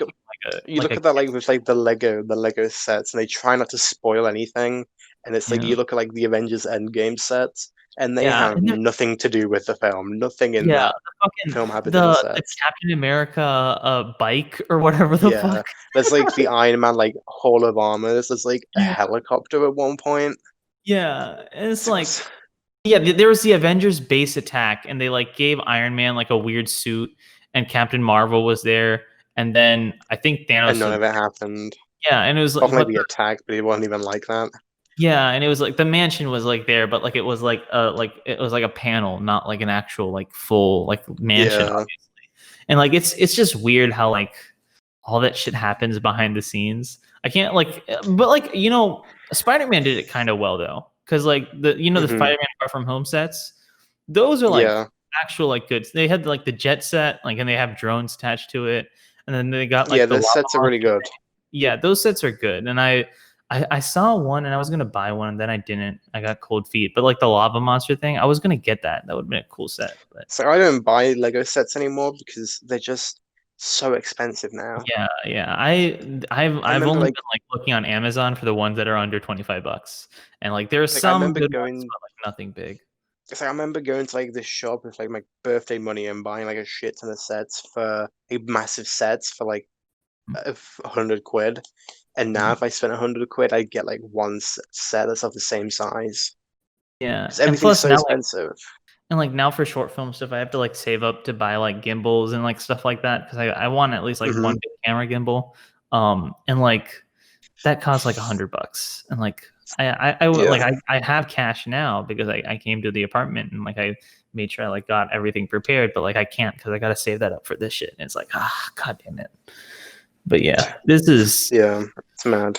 Speaker 2: you
Speaker 1: like
Speaker 2: look
Speaker 1: a
Speaker 2: at that like
Speaker 1: kid's
Speaker 2: with like the Lego sets, and they try not to spoil anything. And it's like
Speaker 1: yeah.
Speaker 2: you look at like the Avengers Endgame sets, and they
Speaker 1: Yeah.
Speaker 2: have
Speaker 1: And
Speaker 2: nothing to do with the film. Nothing in
Speaker 1: yeah,
Speaker 2: that
Speaker 1: the fucking
Speaker 2: film happened in the
Speaker 1: the
Speaker 2: sets.
Speaker 1: Captain America bike or whatever the
Speaker 2: Yeah,
Speaker 1: fuck.
Speaker 2: there's like the Iron Man like Hall of Armor. There's like a
Speaker 1: Yeah.
Speaker 2: helicopter at one point.
Speaker 1: Yeah, and it's
Speaker 2: It was,
Speaker 1: like yeah, there was the Avengers base attack and they like gave Iron Man like a weird suit and Captain Marvel was there and then I think
Speaker 2: and
Speaker 1: Thanos
Speaker 2: none
Speaker 1: was
Speaker 2: of it happened.
Speaker 1: yeah, and it was
Speaker 2: Apart
Speaker 1: like
Speaker 2: from like
Speaker 1: but
Speaker 2: the attack, but it wasn't even like that.
Speaker 1: yeah, and it was like the mansion was like there, but like it was like a panel, not like an actual like full like mansion,
Speaker 2: Yeah.
Speaker 1: obviously. And like it's just weird how like all that shit happens behind the scenes. I can't like, but like Spider Man did it kind of well though, because like the
Speaker 2: Hmm.
Speaker 1: Spider Man Far From Home sets, those are like
Speaker 2: Yeah.
Speaker 1: actual like good. They had like the jet set, like, and they have drones attached to it, and then they got
Speaker 2: Yeah,
Speaker 1: like the
Speaker 2: those
Speaker 1: lava
Speaker 2: sets are really
Speaker 1: monster.
Speaker 2: good.
Speaker 1: Yeah, those sets are good, and I saw one and I was gonna buy one and then I didn't. I got cold feet. But like the lava monster thing, I was gonna get that. That would have been a cool set. But
Speaker 2: So I don't buy Lego sets anymore because they're just so expensive now.
Speaker 1: Yeah.
Speaker 2: I
Speaker 1: I've
Speaker 2: remember
Speaker 1: only
Speaker 2: like
Speaker 1: been like looking on Amazon for the ones that are under $25, and like there's
Speaker 2: I
Speaker 1: some
Speaker 2: remember
Speaker 1: good ones,
Speaker 2: going.
Speaker 1: but like nothing big.
Speaker 2: It's like I remember going to like this shop with like my birthday money and buying like a shit ton of sets for like massive sets for like 100 quid. And now
Speaker 1: Mm.
Speaker 2: if I spent 100 quid, I'd get like one set that's of the same size
Speaker 1: Yeah,
Speaker 2: because
Speaker 1: and
Speaker 2: everything's
Speaker 1: plus
Speaker 2: so
Speaker 1: now like
Speaker 2: expensive.
Speaker 1: now for short film stuff, I have to like save up to buy like gimbals and like stuff like that because I want at least like
Speaker 2: Hmm.
Speaker 1: one big camera gimbal, and like that costs like $100, and like
Speaker 2: Yeah.
Speaker 1: I have cash now because I came to the apartment and like I made sure I like got everything prepared, but like I can't because I gotta save that up for this shit, and it's like god damn it. But yeah, this is.
Speaker 2: Yeah. It's mad.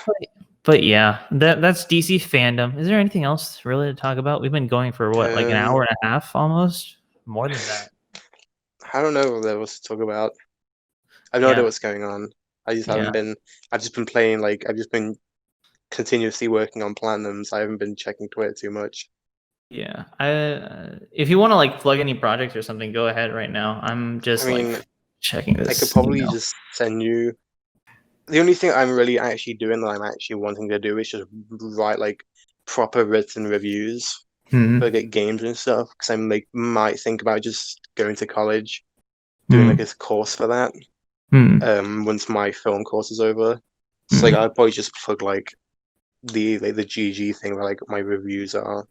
Speaker 1: But yeah, that's DC fandom. Is there anything else really to talk about? We've been going for what, like an
Speaker 2: Um,
Speaker 1: hour and a half almost? More than that.
Speaker 2: I don't know what there was to talk about. I have no idea
Speaker 1: Yeah.
Speaker 2: what's going on. I just
Speaker 1: Yeah.
Speaker 2: haven't been. I've just been playing. Like I've just been continuously working on platinums. I haven't been checking Twitter too much.
Speaker 1: Yeah. If you want to like plug any projects or something, go ahead right now. I'm
Speaker 2: I
Speaker 1: just like
Speaker 2: mean,
Speaker 1: checking
Speaker 2: I could
Speaker 1: this
Speaker 2: probably
Speaker 1: email.
Speaker 2: just send you. The only thing I'm really actually doing that I'm actually wanting to do is just write like proper written reviews for
Speaker 1: Hmm.
Speaker 2: like games and stuff. Because I'm like might think about just going to college, doing like
Speaker 1: Hmm.
Speaker 2: a course for that.
Speaker 1: Hmm.
Speaker 2: Once my film course is over, so like
Speaker 1: Hmm.
Speaker 2: I'd probably just plug like the GG thing where like my reviews are.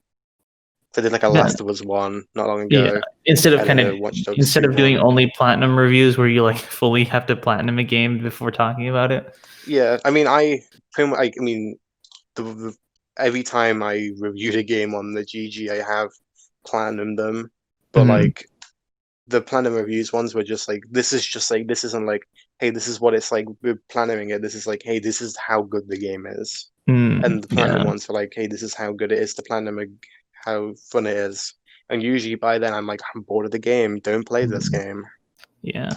Speaker 2: So I did like a
Speaker 1: Yeah.
Speaker 2: Last of Us one not long
Speaker 1: Yeah.
Speaker 2: ago
Speaker 1: Instead of
Speaker 2: and
Speaker 1: kind of
Speaker 2: a Watch Dogs
Speaker 1: instead
Speaker 2: 2
Speaker 1: of doing
Speaker 2: one.
Speaker 1: only platinum reviews where you like fully have to platinum a game before talking about it.
Speaker 2: Yeah, I mean I pretty much, I mean every time I reviewed a game on the GG, I have platinum them, but
Speaker 1: Hmm.
Speaker 2: like the platinum reviews ones were just like this is just like this isn't like hey this is what it's like we're platinuming it. This is like hey this is how good the game is,
Speaker 1: Hmm.
Speaker 2: and the platinum
Speaker 1: Yeah.
Speaker 2: ones were like hey this is how good it is to platinum how fun it is. And usually by then I'm like I'm bored of the game. Don't play this
Speaker 1: Hmm.
Speaker 2: game.
Speaker 1: Yeah.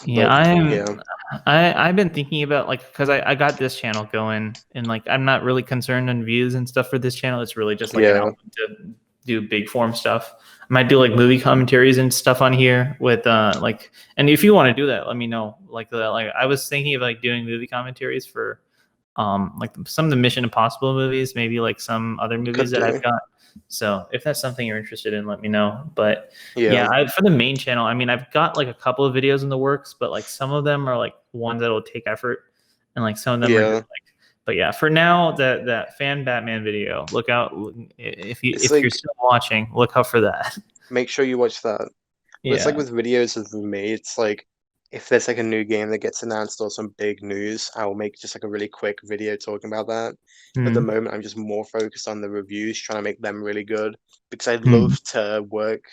Speaker 1: Yeah,
Speaker 2: But yeah,
Speaker 1: I've been thinking about like because I got this channel going and like I'm not really concerned on views and stuff for this channel. It's really just like an
Speaker 2: yeah,
Speaker 1: outlet to do big form stuff. I might do like movie commentaries and stuff on here with like, and if you want to do that, let me know. Like I was thinking of like doing movie commentaries for like some of the Mission Impossible movies, maybe like some other
Speaker 2: you
Speaker 1: movies
Speaker 2: could
Speaker 1: that I've
Speaker 2: do.
Speaker 1: got. So if that's something you're interested in, let me know. But yeah,
Speaker 2: Yeah,
Speaker 1: for the main channel, I mean, I've got like a couple of videos in the works, but like some of them are like ones that'll take effort, and like some of them are just
Speaker 2: yeah.
Speaker 1: like. But yeah, for now, that fan Batman video, look out
Speaker 2: It's
Speaker 1: if you're
Speaker 2: like
Speaker 1: still watching, look out for that.
Speaker 2: make sure you watch that. But it's like
Speaker 1: Yeah.
Speaker 2: with videos of me, it's like if there's like a new game that gets announced or some big news, I'll make just like a really quick video talking about that. But at the
Speaker 1: Mm,
Speaker 2: moment, I'm just more focused on the reviews, trying to make them really good because I'd
Speaker 1: mm,
Speaker 2: love to work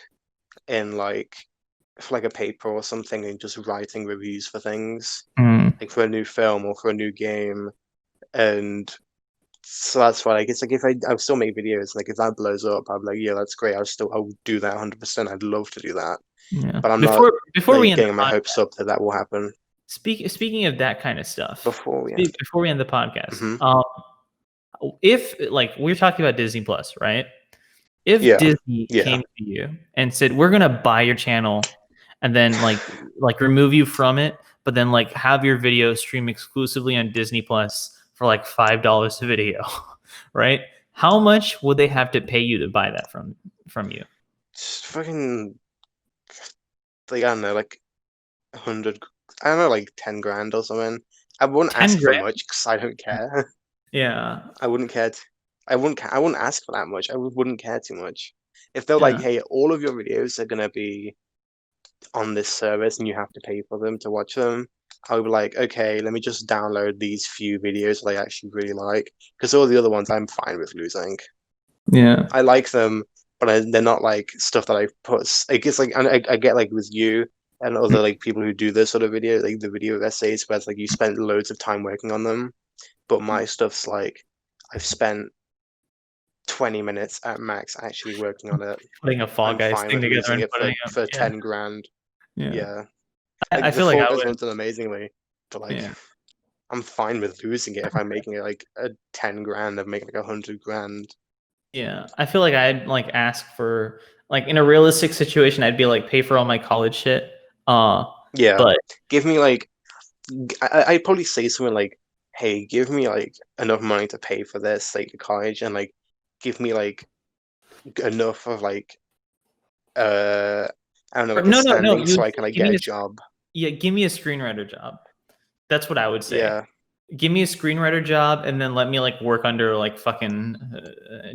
Speaker 2: in like for like a paper or something and just writing reviews for things,
Speaker 1: mm,
Speaker 2: like for a new film or for a new game. And so that's why like it's like if I'll still make videos, like if that blows up, I'll be like, yeah, that's great. I'll do that 100%. I'd love to do that,
Speaker 1: yeah.
Speaker 2: but I'm not
Speaker 1: Before we
Speaker 2: like
Speaker 1: end
Speaker 2: getting my
Speaker 1: the
Speaker 2: hopes up that that will happen
Speaker 1: speaking of that kind of stuff,
Speaker 2: before we end.
Speaker 1: before we end the podcast,
Speaker 2: Hmm.
Speaker 1: if like we're talking about Disney Plus, right? If
Speaker 2: Yeah,
Speaker 1: Disney
Speaker 2: yeah.
Speaker 1: came to you and said, "We're gonna buy your channel," and then like remove you from it, but then like have your video stream exclusively on Disney Plus for like $5 a video, right? How much would they have to pay you to buy that from you?
Speaker 2: Just fucking like I don't know, like 100. I don't know, like 10 grand or something. I wouldn't
Speaker 1: 10
Speaker 2: ask for
Speaker 1: grand?
Speaker 2: much because I don't care.
Speaker 1: Yeah,
Speaker 2: I wouldn't care. I wouldn't ask for that much. Wouldn't care too much. If they're like,
Speaker 1: yeah.
Speaker 2: hey, all of your videos are gonna be on this service and you have to pay for them to watch them, I would be like, okay, let me just download these few videos that I actually really like because all the other ones I'm fine with losing.
Speaker 1: Yeah.
Speaker 2: I like them, but they're not like stuff that I put. I guess like I get like with you and other like people who do this sort of video, like the video essays where it's like you spent loads of time working on them, but my stuff's like I've spent 20 minutes at max actually working on it.
Speaker 1: Putting a Fall
Speaker 2: I'm
Speaker 1: Guys
Speaker 2: fine
Speaker 1: thing
Speaker 2: with
Speaker 1: together
Speaker 2: losing
Speaker 1: and
Speaker 2: it
Speaker 1: putting it.
Speaker 2: for
Speaker 1: Yeah.
Speaker 2: 10 grand.
Speaker 1: Yeah.
Speaker 2: Yeah,
Speaker 1: I
Speaker 2: like the
Speaker 1: feel like
Speaker 2: Fall
Speaker 1: I
Speaker 2: Guys
Speaker 1: would.
Speaker 2: one's done amazingly, but like
Speaker 1: Yeah.
Speaker 2: I'm fine with losing it if I'm making it like a 10 grand of making like 100 grand.
Speaker 1: Yeah, I feel like I'd like ask for like in a realistic situation, I'd be like pay for all my college shit. Uh,
Speaker 2: Yeah,
Speaker 1: But
Speaker 2: give me like I'd probably say something like, "Hey, give me like enough money to pay for this, like the college, and like give me like enough of like I don't know,
Speaker 1: or
Speaker 2: like a
Speaker 1: no,
Speaker 2: standing
Speaker 1: you
Speaker 2: so I can like
Speaker 1: give
Speaker 2: get
Speaker 1: me
Speaker 2: a
Speaker 1: a
Speaker 2: job."
Speaker 1: yeah, give me a screenwriter job. That's what I would say.
Speaker 2: Yeah,
Speaker 1: Give me a screenwriter job and then let me like work under like fucking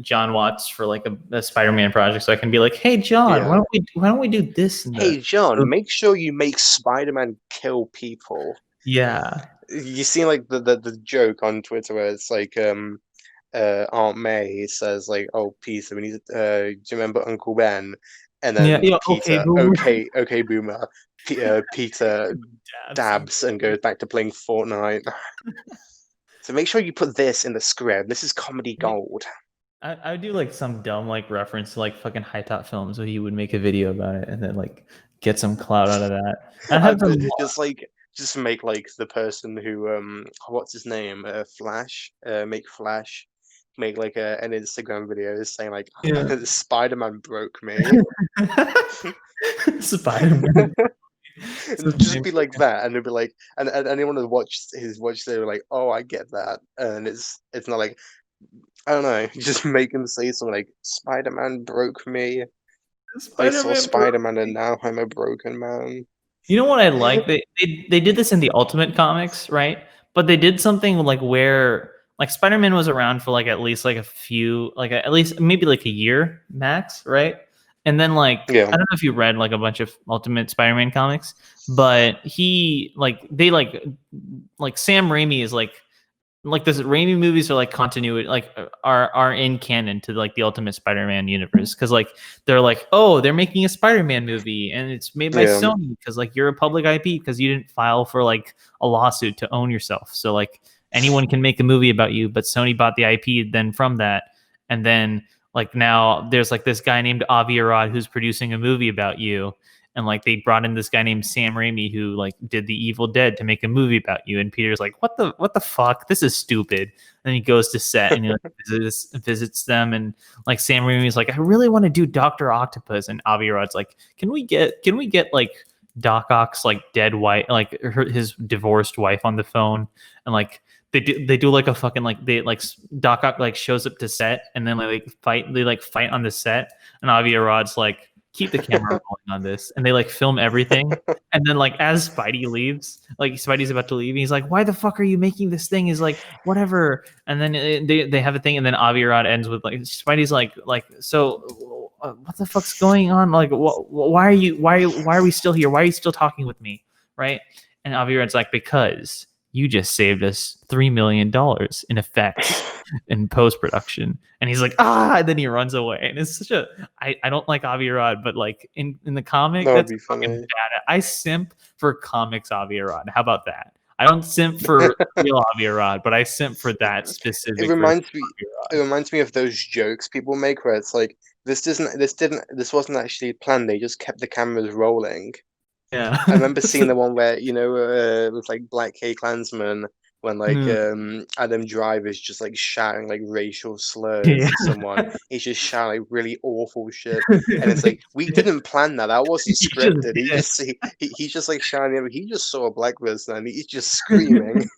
Speaker 1: John Watts for like a Spider-Man project, so I can be like, hey John,
Speaker 2: yeah.
Speaker 1: why don't we do this in the
Speaker 2: Hey, John, make sure you make Spider-Man kill people.
Speaker 1: yeah
Speaker 2: You seen like the joke on Twitter where it's like Aunt May says like, "Oh, Peter, we need do you remember Uncle Ben?" And then
Speaker 1: yeah okay
Speaker 2: Peter,
Speaker 1: boomer.
Speaker 2: "Okay, okay, Boomer." Peter
Speaker 1: Dabs.
Speaker 2: dabs and goes back to playing Fortnite. So make sure you put this in the script. This is comedy gold.
Speaker 1: I would do like some dumb like reference to like fucking high top films where he would make a video about it and then like get some clout out of that. I have some
Speaker 2: Just make like the person who what's his name? Flash. Make Flash make like an Instagram video saying like
Speaker 1: yeah.
Speaker 2: Spider-Man broke me.
Speaker 1: Spider-Man.
Speaker 2: And just be like that, and it'll be like, and anyone who watched it, like, oh, I get that, and it's not like, I don't know, just make him say something like, Spider-Man broke me. I saw
Speaker 1: Spider-Man broke.
Speaker 2: Spider-Man, and now I'm a broken man.
Speaker 1: You know what I like? They did this in the Ultimate Comics, right? But they did something like where like Spider-Man was around for like at least like a few like at least maybe like a year max, right? And then like I
Speaker 2: Yeah,
Speaker 1: don't know if you read like a bunch of Ultimate Spider-Man comics, but he they like Sam Raimi is like this Raimi movies are like continuity like are in canon to like the Ultimate Spider-Man universe because like they're like, oh, they're making a Spider-Man movie and it's made by
Speaker 2: yeah.
Speaker 1: Sony because like you're a public IP because you didn't file for like a lawsuit to own yourself, so like anyone can make a movie about you, but Sony bought the IP then from that. And then like now there's like this guy named Avi Arad who's producing a movie about you, and like they brought in this guy named Sam Raimi who like did the Evil Dead to make a movie about you, and Peter's like, what the fuck, this is stupid. And he goes to set and he like visits them, and like Sam Raimi's like, I really want to do Dr. Octopus, and Avi Arad's like, can we get like Doc Ock's like dead wife, like his divorced wife on the phone, and like they do like a fucking like they like Doc Ock like shows up to set and then like fight on the set, and Avi Arad's like, keep the camera rolling on this, and they like film everything. And then like as Spidey leaves, like Spidey's about to leave, he's like, why the fuck are you making this thing? He's like, whatever. And then they have a thing, and then Avi Arad ends with like Spidey's like so what the fuck's going on, like why are we still here, why are you still talking with me, right? And Avi Arad's like, because you just saved us $3 million in effects in post production. And he's like, and then he runs away. And it's such a I don't like Avi Arad, but like in the comic,
Speaker 2: That would
Speaker 1: that's
Speaker 2: be
Speaker 1: fucking
Speaker 2: funny.
Speaker 1: bad. I simp for comics Avi Arad. How about that? I don't simp for real Avi Arad, but I simp for that
Speaker 2: It
Speaker 1: specific version
Speaker 2: reminds
Speaker 1: of
Speaker 2: me.
Speaker 1: Avi
Speaker 2: It
Speaker 1: Arad.
Speaker 2: reminds me of those jokes people make where it's like, this wasn't actually planned. They just kept the cameras rolling.
Speaker 1: Yeah.
Speaker 2: I remember seeing the one where, with like Black K Klansman, when like
Speaker 1: Mm.
Speaker 2: Adam Driver's just like shouting like racial slurs
Speaker 1: Yeah.
Speaker 2: at someone. He's just shouting like really awful shit. And it's like, we didn't plan that. That wasn't
Speaker 1: You just
Speaker 2: scripted.
Speaker 1: did.
Speaker 2: He's just like shouting, he just saw a black person and he's just screaming.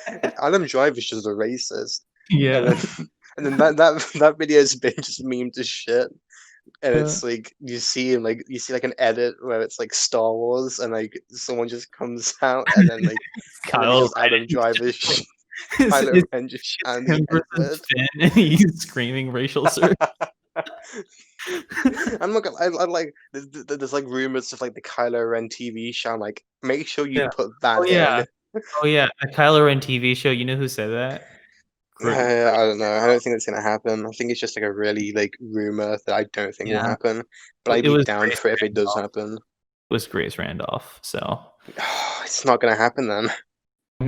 Speaker 2: And Adam Driver's just a racist. And
Speaker 1: Yeah.
Speaker 2: then and then that video's been just memed to shit. And
Speaker 1: Yeah.
Speaker 2: it's like you see like an edit where it's like Star Wars and like someone just comes out and then it's
Speaker 1: Kyle
Speaker 2: just Adam Driver
Speaker 1: It's
Speaker 2: Kylo Ren just shouting the
Speaker 1: him
Speaker 2: N
Speaker 1: versus
Speaker 2: word.
Speaker 1: Finn, and he's screaming racial slurs.
Speaker 2: I'm not gonna I like there's like rumors of like the Kylo Ren TV show. I'm like, make sure you
Speaker 1: Yeah.
Speaker 2: put
Speaker 1: Oh
Speaker 2: that
Speaker 1: yeah.
Speaker 2: in.
Speaker 1: Oh yeah. A Kylo Ren TV show. You know who said that?
Speaker 2: I don't know. I don't think it's gonna happen. I think it's just like a really like rumor that I don't think will
Speaker 1: Yeah.
Speaker 2: happen. But I'd
Speaker 1: It
Speaker 2: be
Speaker 1: was
Speaker 2: down
Speaker 1: Grace
Speaker 2: for it if it does
Speaker 1: Randolph.
Speaker 2: happen.
Speaker 1: It was Grace Randolph. So
Speaker 2: It's not gonna happen then.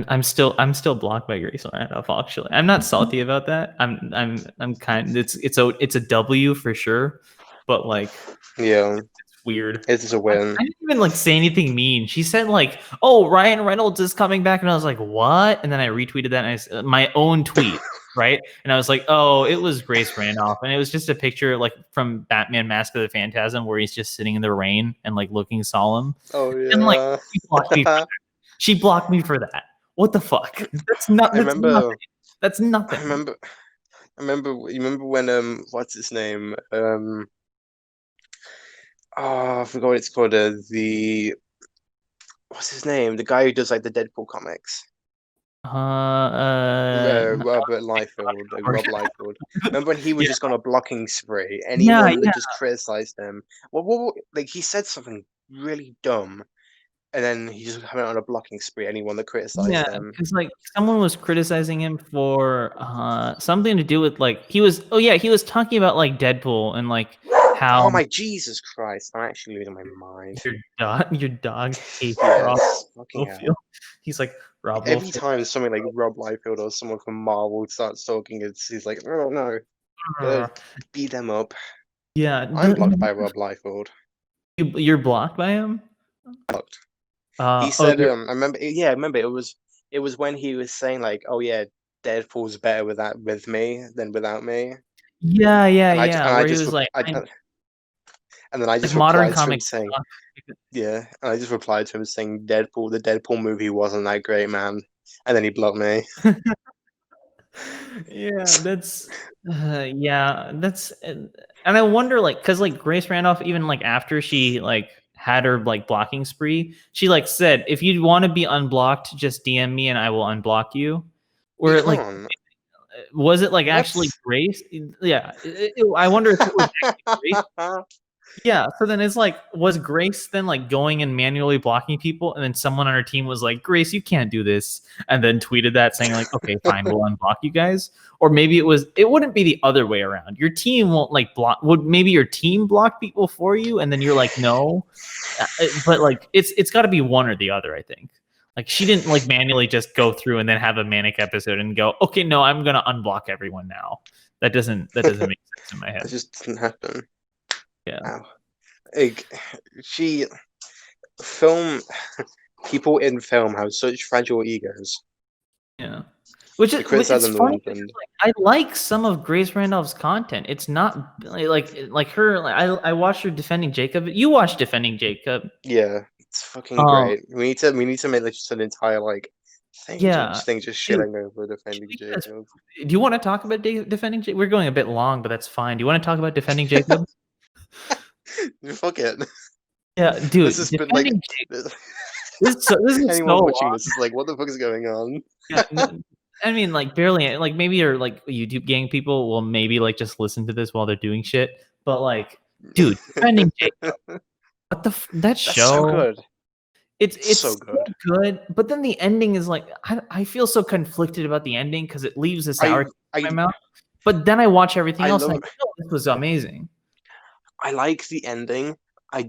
Speaker 1: I'm still blocked by Grace Randolph. Actually, I'm not salty about that. I'm kind. It's a W for sure, but like
Speaker 2: Yeah,
Speaker 1: it's weird.
Speaker 2: it is a
Speaker 1: I
Speaker 2: win.
Speaker 1: didn't even like say anything mean. She said like, "Oh, Ryan Reynolds is coming back," and I was like, "What?" And then I retweeted that, and my own tweet. right? And I was like, oh, it was Grace Randolph, and it was just a picture like from Batman: Mask of the Phantasm where he's just sitting in the rain and like looking solemn,
Speaker 2: Oh
Speaker 1: and like
Speaker 2: yeah.
Speaker 1: she blocked me. She blocked me for that. What the fuck? That's not.
Speaker 2: I
Speaker 1: That's nothing.
Speaker 2: remember.
Speaker 1: That's
Speaker 2: I
Speaker 1: nothing.
Speaker 2: remember. I remember. You remember when what's his name? Oh, I forgot what it's called. The what's his name? The guy who does like the Deadpool comics.
Speaker 1: No,
Speaker 2: Robert Liefeld, like Rob Liefeld. Remember when he was
Speaker 1: yeah,
Speaker 2: just on a blocking spree?
Speaker 1: yeah,
Speaker 2: Anyone that
Speaker 1: yeah,
Speaker 2: just criticized him, like he said something really dumb, and then he just went on a blocking spree. Anyone that
Speaker 1: yeah.
Speaker 2: criticized him.
Speaker 1: Because like someone was criticizing him for something to do with like he was. Oh yeah, he was talking about like Deadpool and like
Speaker 2: Oh
Speaker 1: how
Speaker 2: my Jesus Christ! I'm actually losing my mind.
Speaker 1: your dog hates Rob
Speaker 2: Yes, fucking
Speaker 1: Liefeld.
Speaker 2: hell.
Speaker 1: He's like Rob
Speaker 2: Every
Speaker 1: Liefeld.
Speaker 2: time something like Rob Liefeld or someone from Marvel starts talking, he's like, oh no, gotta beat them up.
Speaker 1: Yeah,
Speaker 2: I'm blocked by Rob Liefeld.
Speaker 1: you're blocked by him.
Speaker 2: Blocked. He
Speaker 1: Oh,
Speaker 2: said, I remember, yeah, I remember it was when he was saying like, oh yeah, Deadpool's better with me than without me,
Speaker 1: yeah, yeah,
Speaker 2: and
Speaker 1: yeah.
Speaker 2: I
Speaker 1: Where he
Speaker 2: just
Speaker 1: was like, I
Speaker 2: and then I
Speaker 1: like
Speaker 2: just
Speaker 1: modern
Speaker 2: replied to him
Speaker 1: comics
Speaker 2: saying,
Speaker 1: suck.
Speaker 2: yeah, and I just replied to him saying, the Deadpool movie wasn't that great, man, and then he blocked me.
Speaker 1: Yeah, that's and I wonder like because like Grace Randolph even like after she like had her like blocking spree, she like said if you want to be unblocked, just DM me and I will unblock you.
Speaker 2: You
Speaker 1: Or like
Speaker 2: can't.
Speaker 1: was it like
Speaker 2: What?
Speaker 1: actually Grace? Yeah, I wonder if it was actually Grace. Yeah, so then it's like, was Grace then like going and manually blocking people, and then someone on her team was like, "Grace, you can't do this," and then tweeted that saying like, "Okay, fine, we'll unblock you guys." Or maybe it wouldn't be the other way around. Your team won't like block. Would maybe your team block people for you, and then you're like, "No," but like it's got to be one or the other. I think. Like she didn't like manually just go through and then have a manic episode and go, "Okay, no, I'm gonna unblock everyone now." That doesn't make sense in my
Speaker 2: That
Speaker 1: head.
Speaker 2: just didn't happen.
Speaker 1: Yeah.
Speaker 2: Wow. Like, she film people in film have such fragile egos.
Speaker 1: Yeah.
Speaker 2: She
Speaker 1: Which
Speaker 2: criticized
Speaker 1: it's
Speaker 2: them the
Speaker 1: funny
Speaker 2: one
Speaker 1: because
Speaker 2: thing.
Speaker 1: like I like some of Grace Randolph's content. It's not like her. Like, I watched her defending Jacob. You watched defending Jacob.
Speaker 2: Yeah, it's fucking
Speaker 1: Um.
Speaker 2: great. We need to make like just an entire like
Speaker 1: Yeah.
Speaker 2: thing just
Speaker 1: Dude,
Speaker 2: shilling over
Speaker 1: should
Speaker 2: defending
Speaker 1: we just?
Speaker 2: Jacob.
Speaker 1: Do you want to talk about defending Jacob? We're going a bit long, but that's fine. Do you want to talk about defending Jacob?
Speaker 2: Fuck it.
Speaker 1: Yeah,
Speaker 2: This
Speaker 1: dude.
Speaker 2: has been like
Speaker 1: Defending Jacob. This is so
Speaker 2: anyone watching
Speaker 1: long.
Speaker 2: this is like, what the fuck is going on?
Speaker 1: Yeah. I mean, like barely. Like maybe your like YouTube gang people will maybe like just listen to this while they're doing shit. But like, dude, defending Jacob. What that
Speaker 2: That's so
Speaker 1: show?
Speaker 2: good.
Speaker 1: It's
Speaker 2: So
Speaker 1: so
Speaker 2: good.
Speaker 1: good, but then the ending is like I feel so conflicted about the ending because it leaves a
Speaker 2: I
Speaker 1: sour taste
Speaker 2: I
Speaker 1: in my mouth. But then I watch everything
Speaker 2: I
Speaker 1: else and
Speaker 2: love
Speaker 1: I go, oh, this was amazing.
Speaker 2: I like the ending.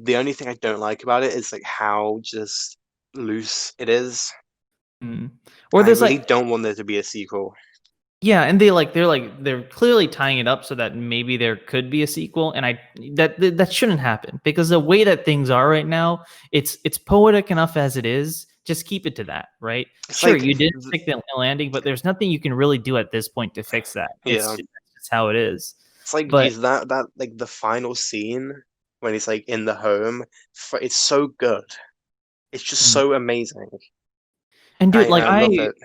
Speaker 2: The only thing I don't like about it is like how just loose it is.
Speaker 1: Mm. Or
Speaker 2: I
Speaker 1: there's
Speaker 2: really
Speaker 1: like
Speaker 2: don't want there to be a sequel.
Speaker 1: yeah, and they're clearly tying it up so that maybe there could be a sequel, and that shouldn't happen because the way that things are right now, it's poetic enough as it is. Just keep it to that, right?
Speaker 2: It's
Speaker 1: Sure,
Speaker 2: like
Speaker 1: you did stick the landing, but there's nothing you can really do at this point to fix that.
Speaker 2: yeah,
Speaker 1: That's just how it is.
Speaker 2: it's like
Speaker 1: But
Speaker 2: geez, that like the final scene when he's like in the home, it's so good. It's just
Speaker 1: mm.
Speaker 2: so amazing.
Speaker 1: And dude, like
Speaker 2: I love it.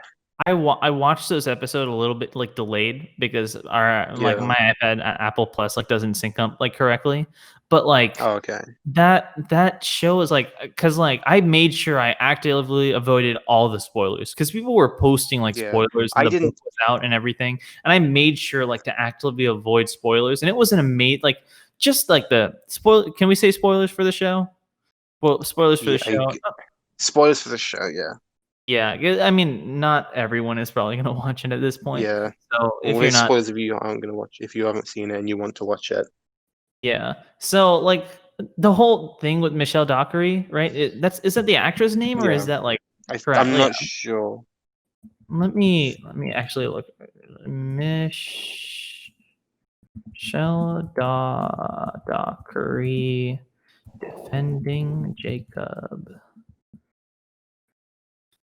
Speaker 1: I watched those episodes a little bit like delayed because our like
Speaker 2: Yeah.
Speaker 1: my iPad Apple Plus like doesn't sync up like correctly. But like
Speaker 2: Oh, okay.
Speaker 1: that show is like because like I made sure I actively avoided all the spoilers because people were posting like
Speaker 2: Yeah.
Speaker 1: spoilers and
Speaker 2: I
Speaker 1: the book
Speaker 2: didn't.
Speaker 1: was out and everything, and I made sure like to actively avoid spoilers, and it wasn't a made like just like the spoil. Can we say spoilers for the show? Well, spoilers for the
Speaker 2: Yeah.
Speaker 1: show.
Speaker 2: Spoilers for the show. Yeah.
Speaker 1: Yeah, I mean, not everyone is probably gonna watch it at this point.
Speaker 2: Yeah.
Speaker 1: So if
Speaker 2: Well,
Speaker 1: you're
Speaker 2: it's
Speaker 1: not,
Speaker 2: spoilers if you aren't gonna watch. If you haven't seen it and you want to watch it.
Speaker 1: yeah. So like the whole thing with Michelle Dockery, right? Is that the actress name or is
Speaker 2: Yeah.
Speaker 1: that like
Speaker 2: I'm
Speaker 1: correct? Yeah.
Speaker 2: not sure.
Speaker 1: Let me actually look. Michelle Dockery defending Jacob.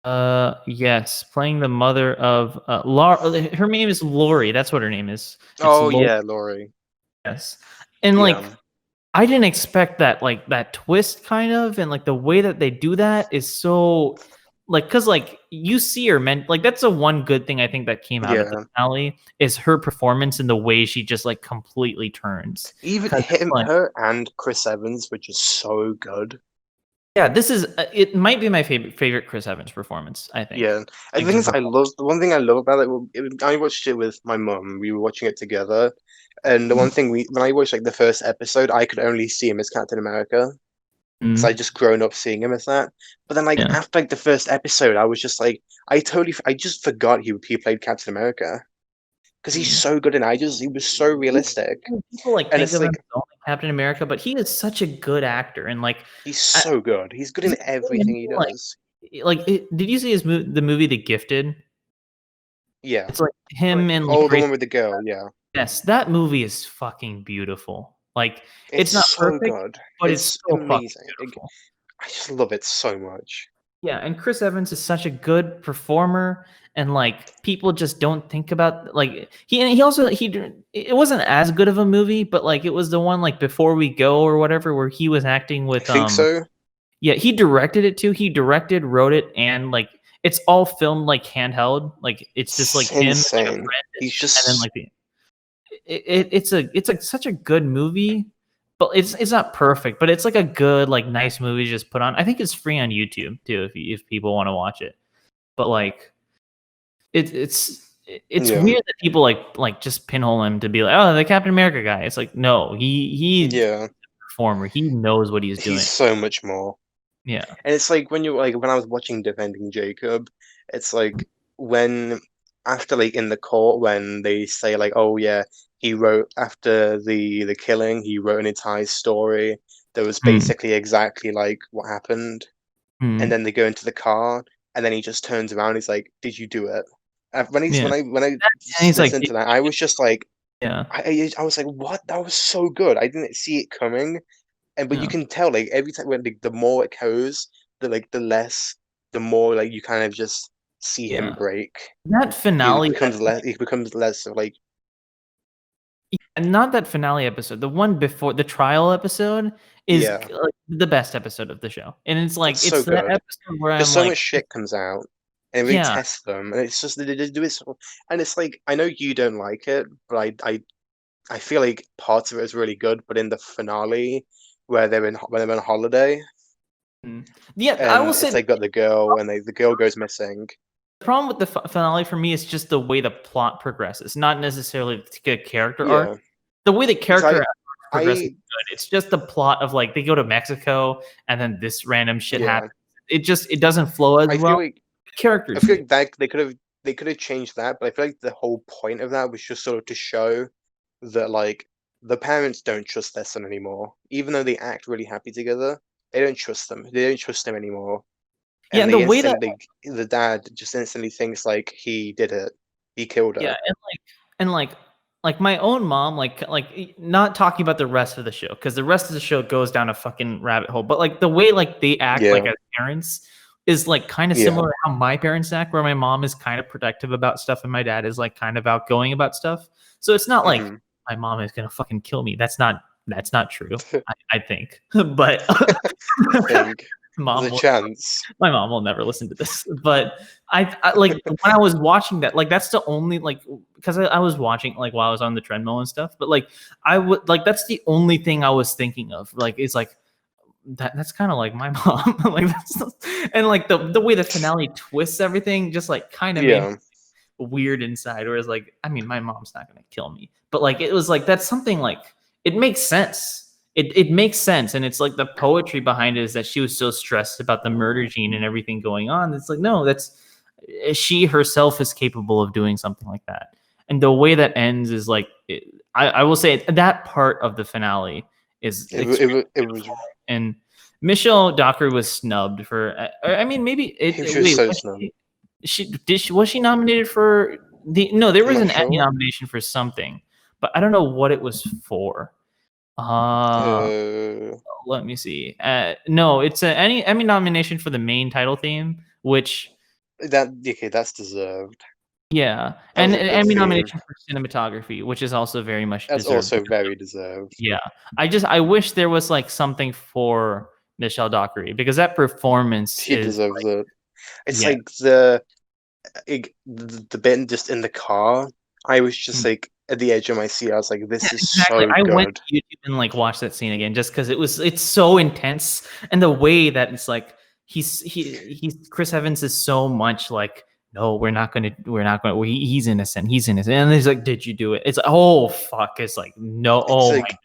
Speaker 1: Yes, playing the mother of Laura. Her name is Lori. That's what her name is. It's
Speaker 2: Oh
Speaker 1: Lori.
Speaker 2: yeah, Laurie.
Speaker 1: Yes, and like
Speaker 2: Yeah,
Speaker 1: I didn't expect that, like that twist, kind of, and like the way that they do that is so, like, because like you see her meant like that's the one good thing I think that came out of the
Speaker 2: yeah.
Speaker 1: finale is her performance and the way she just like completely turns.
Speaker 2: Even
Speaker 1: Because it's
Speaker 2: him,
Speaker 1: like,
Speaker 2: her, and Chris Evans were just so good.
Speaker 1: yeah, this is it might be my favorite Chris Evans performance. I think.
Speaker 2: Yeah, and
Speaker 1: Like
Speaker 2: the thing
Speaker 1: the
Speaker 2: is, the one thing I love about it, I watched it with my mum. We were watching it together, and the one thing when I watched like the first episode, I could only see him as Captain America because I
Speaker 1: Mhm.
Speaker 2: just grown up seeing him as that. But then, like
Speaker 1: Yeah.
Speaker 2: after like the first episode, I was just like, I just forgot he played Captain America because he's
Speaker 1: Mhm.
Speaker 2: so good, and he was so realistic,
Speaker 1: People like
Speaker 2: and
Speaker 1: think
Speaker 2: it's
Speaker 1: of him
Speaker 2: like
Speaker 1: as only Captain America, but he is such a good actor, and like,
Speaker 2: he's
Speaker 1: I,
Speaker 2: so good. He's good
Speaker 1: he's
Speaker 2: in everything he
Speaker 1: like,
Speaker 2: does.
Speaker 1: did you see the movie The Gifted?
Speaker 2: Yeah,
Speaker 1: It's like
Speaker 2: like
Speaker 1: him and like
Speaker 2: oh, the
Speaker 1: Grace.
Speaker 2: one with the girl. Yeah,
Speaker 1: Yes, that movie is fucking beautiful. Like,
Speaker 2: it's
Speaker 1: it's not
Speaker 2: so
Speaker 1: perfect,
Speaker 2: good.
Speaker 1: but it's
Speaker 2: It's
Speaker 1: so fucking
Speaker 2: amazing.
Speaker 1: beautiful.
Speaker 2: I just love it so much.
Speaker 1: Yeah, and Chris Evans is such a good performer, and like people just don't think about like he also it wasn't as good of a movie, but like it was the one like Before We Go or whatever where he was acting
Speaker 2: I
Speaker 1: with
Speaker 2: think so.
Speaker 1: yeah, he directed it too. He directed, wrote it, and like it's all filmed like handheld. Like it's just like
Speaker 2: It's
Speaker 1: him and like a
Speaker 2: insane.
Speaker 1: friend,
Speaker 2: He's
Speaker 1: and then
Speaker 2: just
Speaker 1: like it's like such a good movie, but it's not perfect, but it's like a good like nice movie to just put on. I think it's free on YouTube too if people want to watch it. But like it's
Speaker 2: yeah,
Speaker 1: weird that people like just pinhole him to be like, oh, the Captain America guy. It's like, no, he's
Speaker 2: yeah.
Speaker 1: a performer. He knows what he's
Speaker 2: He's
Speaker 1: doing.
Speaker 2: so much more.
Speaker 1: Yeah.
Speaker 2: And it's like when I was watching Defending Jacob, it's like when after like in the court when they say like, oh yeah, he wrote after the killing, he wrote an entire story that was
Speaker 1: Mm,
Speaker 2: basically exactly like what happened. And
Speaker 1: mm,
Speaker 2: then they go into the car, and then he just turns around. He's like, "Did you do it?"
Speaker 1: yeah.
Speaker 2: When I
Speaker 1: And he's like,
Speaker 2: listened to that, I was just like,
Speaker 1: yeah,
Speaker 2: I was like, "What? That was so good." I didn't see it coming, and but you
Speaker 1: yeah,
Speaker 2: can tell like every time when the more it goes, the more like you kind of just see him
Speaker 1: yeah.
Speaker 2: break.
Speaker 1: That finale,
Speaker 2: He becomes less of like
Speaker 1: and not that finale episode. The one before the trial episode is
Speaker 2: yeah,
Speaker 1: like the best episode of the show, and it's like
Speaker 2: it's so
Speaker 1: it's that
Speaker 2: good
Speaker 1: episode where
Speaker 2: because
Speaker 1: I'm
Speaker 2: so
Speaker 1: like,
Speaker 2: much shit comes out. And it really
Speaker 1: yeah,
Speaker 2: tests them, and it's just they just do it so, and it's like I know you don't like it, but I feel like parts of it is really good, but in the finale where they're on holiday
Speaker 1: mm. Yeah. I will
Speaker 2: and
Speaker 1: say
Speaker 2: it's like got the girl and the girl goes missing.
Speaker 1: the problem with the finale for me is just the way the plot progresses, not necessarily the character arc.
Speaker 2: Yeah,
Speaker 1: The way the
Speaker 2: because
Speaker 1: character arc progresses is
Speaker 2: I
Speaker 1: good. It's just the plot of like they go to Mexico and then this random shit
Speaker 2: yeah,
Speaker 1: happens. It doesn't flow as
Speaker 2: I
Speaker 1: well.
Speaker 2: feel like
Speaker 1: The characters do.
Speaker 2: that they could have changed that, but I feel like the whole point of that was just sort of to show that like the parents don't trust their son anymore, even though they act really happy together. They don't trust them. They don't trust him anymore,
Speaker 1: Yeah,
Speaker 2: and
Speaker 1: and the
Speaker 2: they
Speaker 1: way that
Speaker 2: instantly the dad just instantly thinks like he did it. He killed
Speaker 1: yeah,
Speaker 2: her.
Speaker 1: and like my own mom, not talking about the rest of the show because the rest of the show goes down a fucking rabbit hole. But like the way like they act like
Speaker 2: Yeah,
Speaker 1: as parents is like kind of
Speaker 2: yeah.
Speaker 1: similar to how my parents act, where my mom is kind of protective about stuff and my dad is like kind of outgoing about stuff. So it's not like
Speaker 2: Mhm.
Speaker 1: my mom is gonna fucking kill me. That's not true. I think, but
Speaker 2: I think there's
Speaker 1: mom
Speaker 2: a
Speaker 1: will
Speaker 2: chance.
Speaker 1: my mom will never listen to this, but I like when I was watching that, like that's the only like because I was watching like while I was on the treadmill and stuff, but like I would like that's the only thing I was thinking of. Like it's like that's kind of like my mom, like that's and like the way the finale twists everything, just like kind of made me
Speaker 2: Yeah,
Speaker 1: weird inside. Whereas like I mean, my mom's not gonna kill me, but like it was like that's something like it makes sense. It makes sense, and it's like the poetry behind it is that she was so stressed about the murder gene and everything going on. It's like no, that's she herself is capable of doing something like that. And the way that ends is like I will say that part of the finale is extremely
Speaker 2: it was.
Speaker 1: beautiful. And Michelle Docker was snubbed for. I mean, maybe it.
Speaker 2: He was just
Speaker 1: Wait,
Speaker 2: so snub.
Speaker 1: was she nominated for the? No, there
Speaker 2: I'm
Speaker 1: was
Speaker 2: not
Speaker 1: an Emmy
Speaker 2: sure.
Speaker 1: nomination for something, but I don't know what it was for. Uh,
Speaker 2: Uh,
Speaker 1: let me see. No, it's a Emmy nomination for the main title theme, which
Speaker 2: that's deserved.
Speaker 1: Yeah,
Speaker 2: That was
Speaker 1: and
Speaker 2: a
Speaker 1: an
Speaker 2: good
Speaker 1: Emmy
Speaker 2: theme.
Speaker 1: nomination for cinematography, which is also very much
Speaker 2: That's
Speaker 1: deserved.
Speaker 2: also very deserved.
Speaker 1: Yeah, I wish there was like something for Michelle Dockery because that performance
Speaker 2: She
Speaker 1: is
Speaker 2: deserves it. It's
Speaker 1: yeah,
Speaker 2: like the bit just in the car. I was just
Speaker 1: mm,
Speaker 2: like at the edge of my seat. I was like,
Speaker 1: yeah,
Speaker 2: this is
Speaker 1: exactly.
Speaker 2: so
Speaker 1: I went
Speaker 2: good.
Speaker 1: to YouTube and like watched that scene again just because it's so intense and the way that it's like he's Chris Evans is so much like no, we're not gonna. He's innocent. He's innocent. And he's like, did you do it? It's like, oh fuck. It's like no.
Speaker 2: It's
Speaker 1: Oh my.
Speaker 2: like,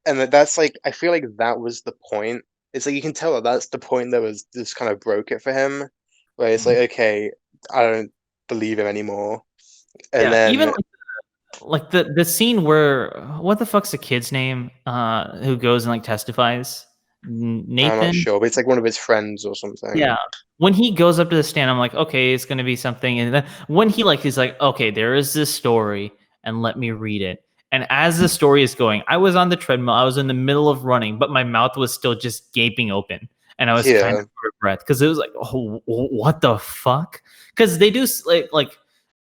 Speaker 2: and that's like, I feel like that was the point. It's like you can tell that that's the point that was just kind of broke it for him, where it's like,
Speaker 1: God.
Speaker 2: okay, I don't believe him anymore. And
Speaker 1: Yeah, even
Speaker 2: then
Speaker 1: like the scene where what the fuck's the kid's name? Who goes and like testifies?
Speaker 2: I'm not
Speaker 1: Nathan.
Speaker 2: sure, but it's like one of his friends or something.
Speaker 1: Yeah. When he goes up to the stand, I'm like, okay, it's gonna be something. And then when he's like, okay, there is this story, and let me read it. And as the story is going, I was on the treadmill, I was in the middle of running, but my mouth was still just gaping open, and I was kind of
Speaker 2: Yeah,
Speaker 1: out of breath because it was like, oh, what the fuck? Because they do like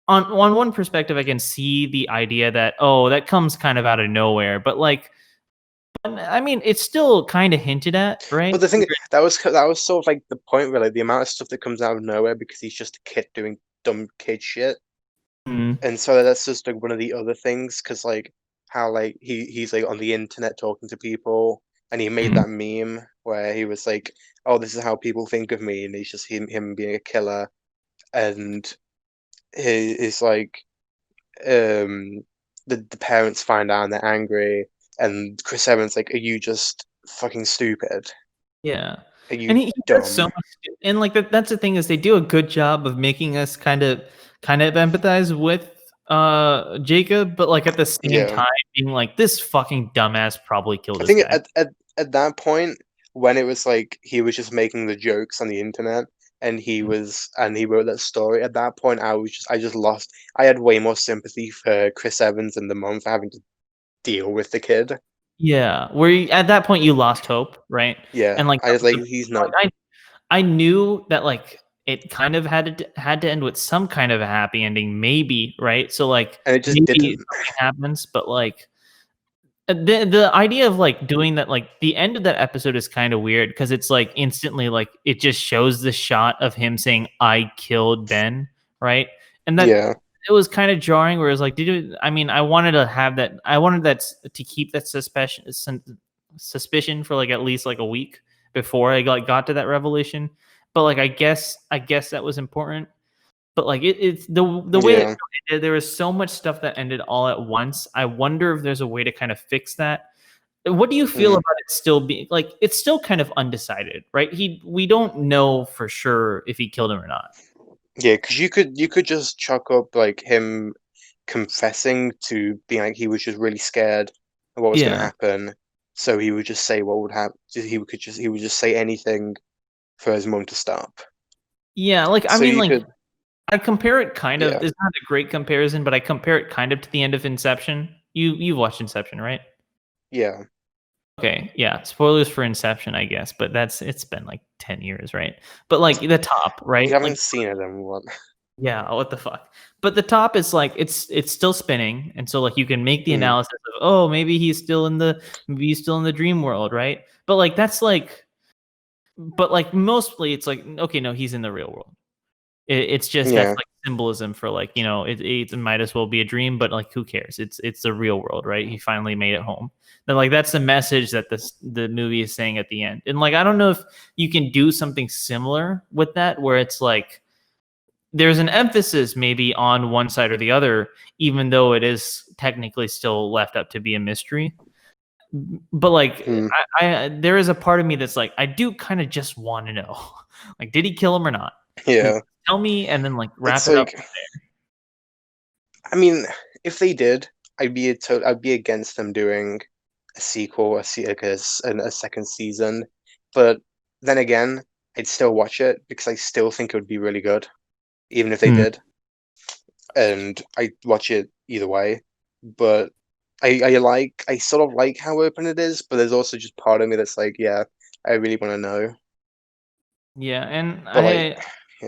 Speaker 1: on one perspective, I can see the idea that oh, that comes kind of out of nowhere, but like, I mean, it's still kind of hinted at, right?
Speaker 2: but the thing that was sort of like the point, really. The amount of stuff that comes out of nowhere because he's just a kid doing dumb kid shit.
Speaker 1: Mm,
Speaker 2: And so that's just like one of the other things, because like how like he's like on the internet talking to people, and he made
Speaker 1: mm,
Speaker 2: that meme where he was like, "Oh, this is how people think of me," and he's just him being a killer, and he is like, um, the parents find out and they're angry, and Chris Evans like, "Are you just fucking stupid?
Speaker 1: yeah.
Speaker 2: Are
Speaker 1: And
Speaker 2: you
Speaker 1: he does so
Speaker 2: dumb?"
Speaker 1: much, and like that's the thing is they do a good job of making us kind of empathize with Jacob, but like at the same
Speaker 2: Yeah.
Speaker 1: time being like this fucking dumbass probably killed
Speaker 2: I
Speaker 1: this
Speaker 2: think
Speaker 1: guy.
Speaker 2: at that point, when it was like he was just making the jokes on the internet, and he wrote that story, at that point I just lost. I had way more sympathy for Chris Evans and the mom for having to deal with the kid.
Speaker 1: Yeah, where at that point you lost hope, right?
Speaker 2: Yeah,
Speaker 1: And like
Speaker 2: I
Speaker 1: that
Speaker 2: was
Speaker 1: was
Speaker 2: like,
Speaker 1: the
Speaker 2: he's not.
Speaker 1: like I knew that like it kind of had to end with some kind of a happy ending, maybe, right? So like
Speaker 2: And it just
Speaker 1: maybe
Speaker 2: didn't.
Speaker 1: something happens, but like the idea of like doing that, like the end of that episode is kind of weird because it's like instantly like it just shows the shot of him saying I killed Ben, right? And that
Speaker 2: Yeah,
Speaker 1: it was kind of jarring where it's like did you I mean I wanted to have that I wanted to keep that suspicion for like at least like a week before I got to that revelation. But like I guess that was important. But like it's the way it
Speaker 2: yeah.
Speaker 1: ended, there was so much stuff that ended all at once. I wonder if there's a way to kind of fix that. What do you feel
Speaker 2: Mm.
Speaker 1: about it still being like it's still kind of undecided, right? We don't know for sure if he killed him or not.
Speaker 2: Yeah, because you could just chalk up like him confessing to being like he was just really scared of what was going to
Speaker 1: Yeah.
Speaker 2: happen, so he would just say what would happen. He would just say anything for his mum to stop.
Speaker 1: Yeah, like I
Speaker 2: So
Speaker 1: mean
Speaker 2: you
Speaker 1: like
Speaker 2: could,
Speaker 1: I compare it kind of
Speaker 2: yeah,
Speaker 1: it's not a great comparison, but I compare it kind of to the end of Inception. You've watched Inception, right?
Speaker 2: yeah.
Speaker 1: Okay, yeah. Spoilers for Inception, I guess, but it's been like 10 years, right? But like the top,
Speaker 2: You
Speaker 1: right? Like
Speaker 2: haven't seen it in what?
Speaker 1: yeah, what the fuck? But the top is like it's still spinning, and so like you can make the
Speaker 2: Mm,
Speaker 1: analysis of oh maybe he's still in the dream world, right? But like that's like but like mostly it's like okay no he's in the real world. It's just that's
Speaker 2: yeah,
Speaker 1: like symbolism for like it might as well be a dream, but like who cares? It's the real world, right? He finally made it home. Then like that's the message that the movie is saying at the end, and like I don't know if you can do something similar with that where it's like there's an emphasis maybe on one side or the other, even though it is technically still left up to be a mystery. But like,
Speaker 2: mm,
Speaker 1: I there is a part of me that's like, I do kind of just want to know, like, did he kill him or not?
Speaker 2: yeah.
Speaker 1: Tell me, and then like wrap
Speaker 2: It's
Speaker 1: it up.
Speaker 2: like, I mean, if they did, I'd be against them doing a sequel, like a second season. But then again, I'd still watch it because I still think it would be really good, even if they
Speaker 1: Hmm.
Speaker 2: did. And I watch it either way. But I sort of like how open it is, but there's also just part of me that's like, yeah, I really want to know.
Speaker 1: Yeah, and
Speaker 2: But like,
Speaker 1: I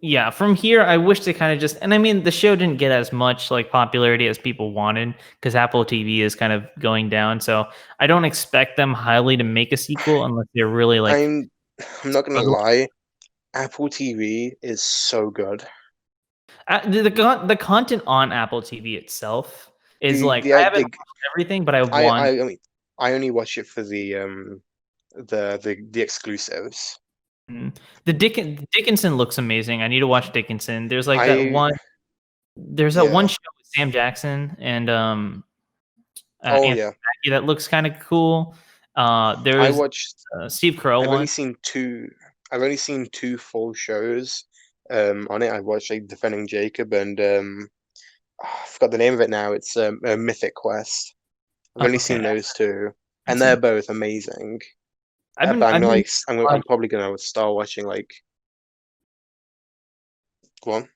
Speaker 1: Yeah, from here, I wish they kind of just, and I mean, the show didn't get as much like popularity as people wanted because Apple TV is kind of going down. So I don't expect them highly to make a sequel unless they're really like
Speaker 2: I'm not gonna
Speaker 1: struggling.
Speaker 2: lie, Apple TV is so good.
Speaker 1: The content on Apple TV itself is like I haven't
Speaker 2: The
Speaker 1: watched everything, but I
Speaker 2: I
Speaker 1: want.
Speaker 2: mean I only watch it for the exclusives.
Speaker 1: The Dickinson looks amazing. I need to watch Dickinson. There's like that
Speaker 2: I
Speaker 1: one. There's that one
Speaker 2: Yeah.
Speaker 1: show with Sam Jackson and
Speaker 2: Oh
Speaker 1: Anthony
Speaker 2: yeah.
Speaker 1: Mackie that looks kind of cool.
Speaker 2: I
Speaker 1: There's
Speaker 2: watched
Speaker 1: Steve Carell
Speaker 2: I've
Speaker 1: one.
Speaker 2: only seen two full shows on it. I watched like Defending Jacob and I forgot the name of it now. It's a Mythic Quest. I've only
Speaker 1: Okay,
Speaker 2: seen those two,
Speaker 1: I've
Speaker 2: and they're
Speaker 1: seen.
Speaker 2: both amazing.
Speaker 1: I've
Speaker 2: But
Speaker 1: been
Speaker 2: I'm
Speaker 1: I've
Speaker 2: gonna
Speaker 1: been
Speaker 2: like I'm probably gonna start watching like one.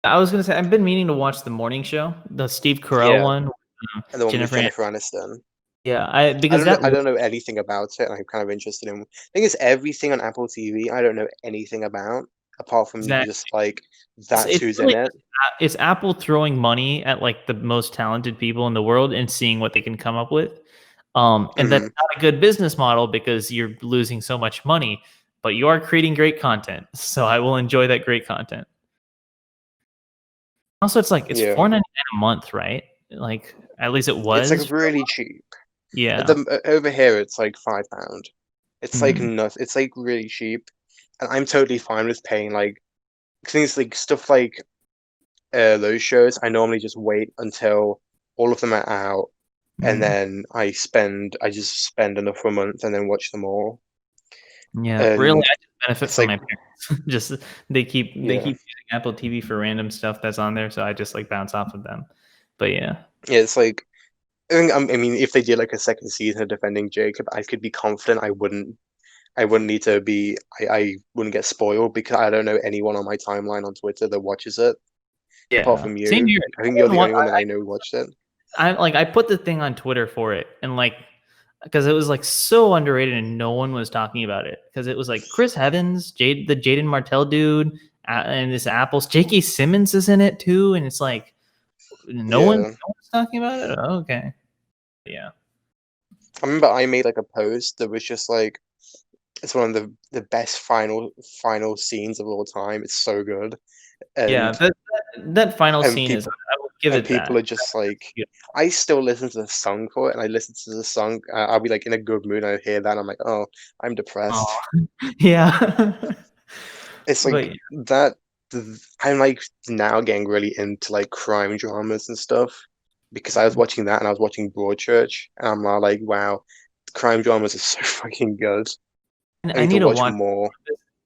Speaker 1: I was gonna say I've been meaning to watch the morning show, the Steve Carell
Speaker 2: Yeah,
Speaker 1: one, with,
Speaker 2: and the one with
Speaker 1: Jennifer.
Speaker 2: Jennifer Aniston.
Speaker 1: Yeah, because that
Speaker 2: I
Speaker 1: looks
Speaker 2: don't know anything about it, and I'm kind of interested in. I think it's everything on Apple TV. I don't know anything about apart from
Speaker 1: exactly.
Speaker 2: just like that's
Speaker 1: It's
Speaker 2: who's in
Speaker 1: really
Speaker 2: it.
Speaker 1: it's Apple throwing money at like the most talented people in the world and seeing what they can come up with. And that's
Speaker 2: Hmm.
Speaker 1: not a good business model because you're losing so much money, but you are creating great content. So I will enjoy that great content. Also, it's like it's
Speaker 2: Yeah,
Speaker 1: $4.99 a month, right? Like at least it
Speaker 2: it's like
Speaker 1: was.
Speaker 2: really cheap.
Speaker 1: Yeah.
Speaker 2: Over here, it's like £5. It's like
Speaker 1: Mhm.
Speaker 2: not. It's like really cheap, and I'm totally fine with paying like things like stuff like those shows. I normally just wait until all of them are out, and
Speaker 1: Mhm.
Speaker 2: then I just spend enough for a month and then watch them all.
Speaker 1: Yeah. Really,
Speaker 2: And
Speaker 1: I just benefit
Speaker 2: it's
Speaker 1: from
Speaker 2: like,
Speaker 1: my parents. Just they keep
Speaker 2: yeah,
Speaker 1: using Apple TV for random stuff that's on there, so I just like bounce off of them. But yeah.
Speaker 2: yeah, it's like I mean, if they did like a second season of Defending Jacob, I could be confident I wouldn't need to be I wouldn't get spoiled because I don't know anyone on my timeline on Twitter that watches it apart
Speaker 1: Yeah.
Speaker 2: from
Speaker 1: Same
Speaker 2: you.
Speaker 1: here.
Speaker 2: I think you're the only one that I know who watched it.
Speaker 1: I put the thing on Twitter for it and like because it was like so underrated and no one was talking about it because it was like Chris Evans, the Jaden Martell dude, and this Apple's J.K. Simmons is in it too, and it's like
Speaker 2: Yeah.
Speaker 1: no one's talking about it. Oh, okay, yeah,
Speaker 2: I remember I made like a post that was just like it's one of the best final scenes of all time. It's so good.
Speaker 1: yeah.
Speaker 2: And
Speaker 1: That final
Speaker 2: and
Speaker 1: scene is
Speaker 2: people
Speaker 1: I will give
Speaker 2: and
Speaker 1: it
Speaker 2: people
Speaker 1: that.
Speaker 2: are just like
Speaker 1: Yeah.
Speaker 2: I still listen to the song for it and I listen to the song I'll be like in a good mood and I hear that and I'm like, "Oh, I'm
Speaker 1: Oh,
Speaker 2: depressed."
Speaker 1: yeah.
Speaker 2: It's
Speaker 1: But
Speaker 2: like that I'm like now getting really into like crime dramas and stuff because I was watching that and I was watching Broadchurch and I'm now like, wow, crime dramas are so fucking good. I
Speaker 1: I
Speaker 2: need to
Speaker 1: need to
Speaker 2: watch
Speaker 1: watch.
Speaker 2: more.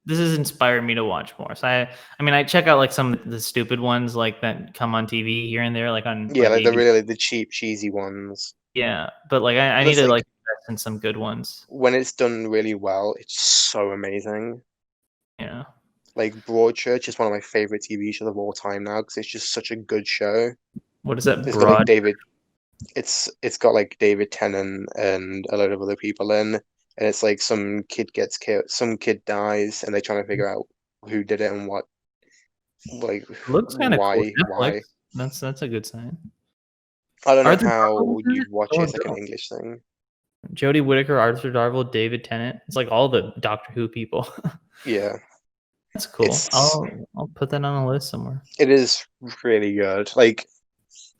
Speaker 1: This has inspired me to watch more. So I mean, I check out like some of the stupid ones like that come on TV here and there, like on
Speaker 2: Yeah,
Speaker 1: like
Speaker 2: like the
Speaker 1: ABC.
Speaker 2: really like, the cheap, cheesy ones.
Speaker 1: Yeah, but like I
Speaker 2: But
Speaker 1: need
Speaker 2: it's
Speaker 1: to
Speaker 2: like
Speaker 1: like invest in some good ones.
Speaker 2: when it's done really well, it's so amazing.
Speaker 1: Yeah.
Speaker 2: Like Broadchurch is one of my favorite TV shows of all time now because it's just such a good show.
Speaker 1: What is that
Speaker 2: It's got like
Speaker 1: broad?
Speaker 2: it's got like David Tennant and a load of other people in, and it's like some kid gets killed, some kid dies, and they're trying to figure out who did it and what, like
Speaker 1: Looks kind of cool. Netflix.
Speaker 2: why.
Speaker 1: That's a good sign.
Speaker 2: I don't know
Speaker 1: Arthur Darvill was
Speaker 2: how
Speaker 1: in it.
Speaker 2: you'd watch it.
Speaker 1: Oh,
Speaker 2: It's like an
Speaker 1: no.
Speaker 2: English thing.
Speaker 1: Jodie Whittaker, Arthur Darvill, David Tennant. It's like all the Doctor Who people.
Speaker 2: Yeah,
Speaker 1: That's cool.
Speaker 2: it's
Speaker 1: I'll put that on a list somewhere.
Speaker 2: it is really good. Like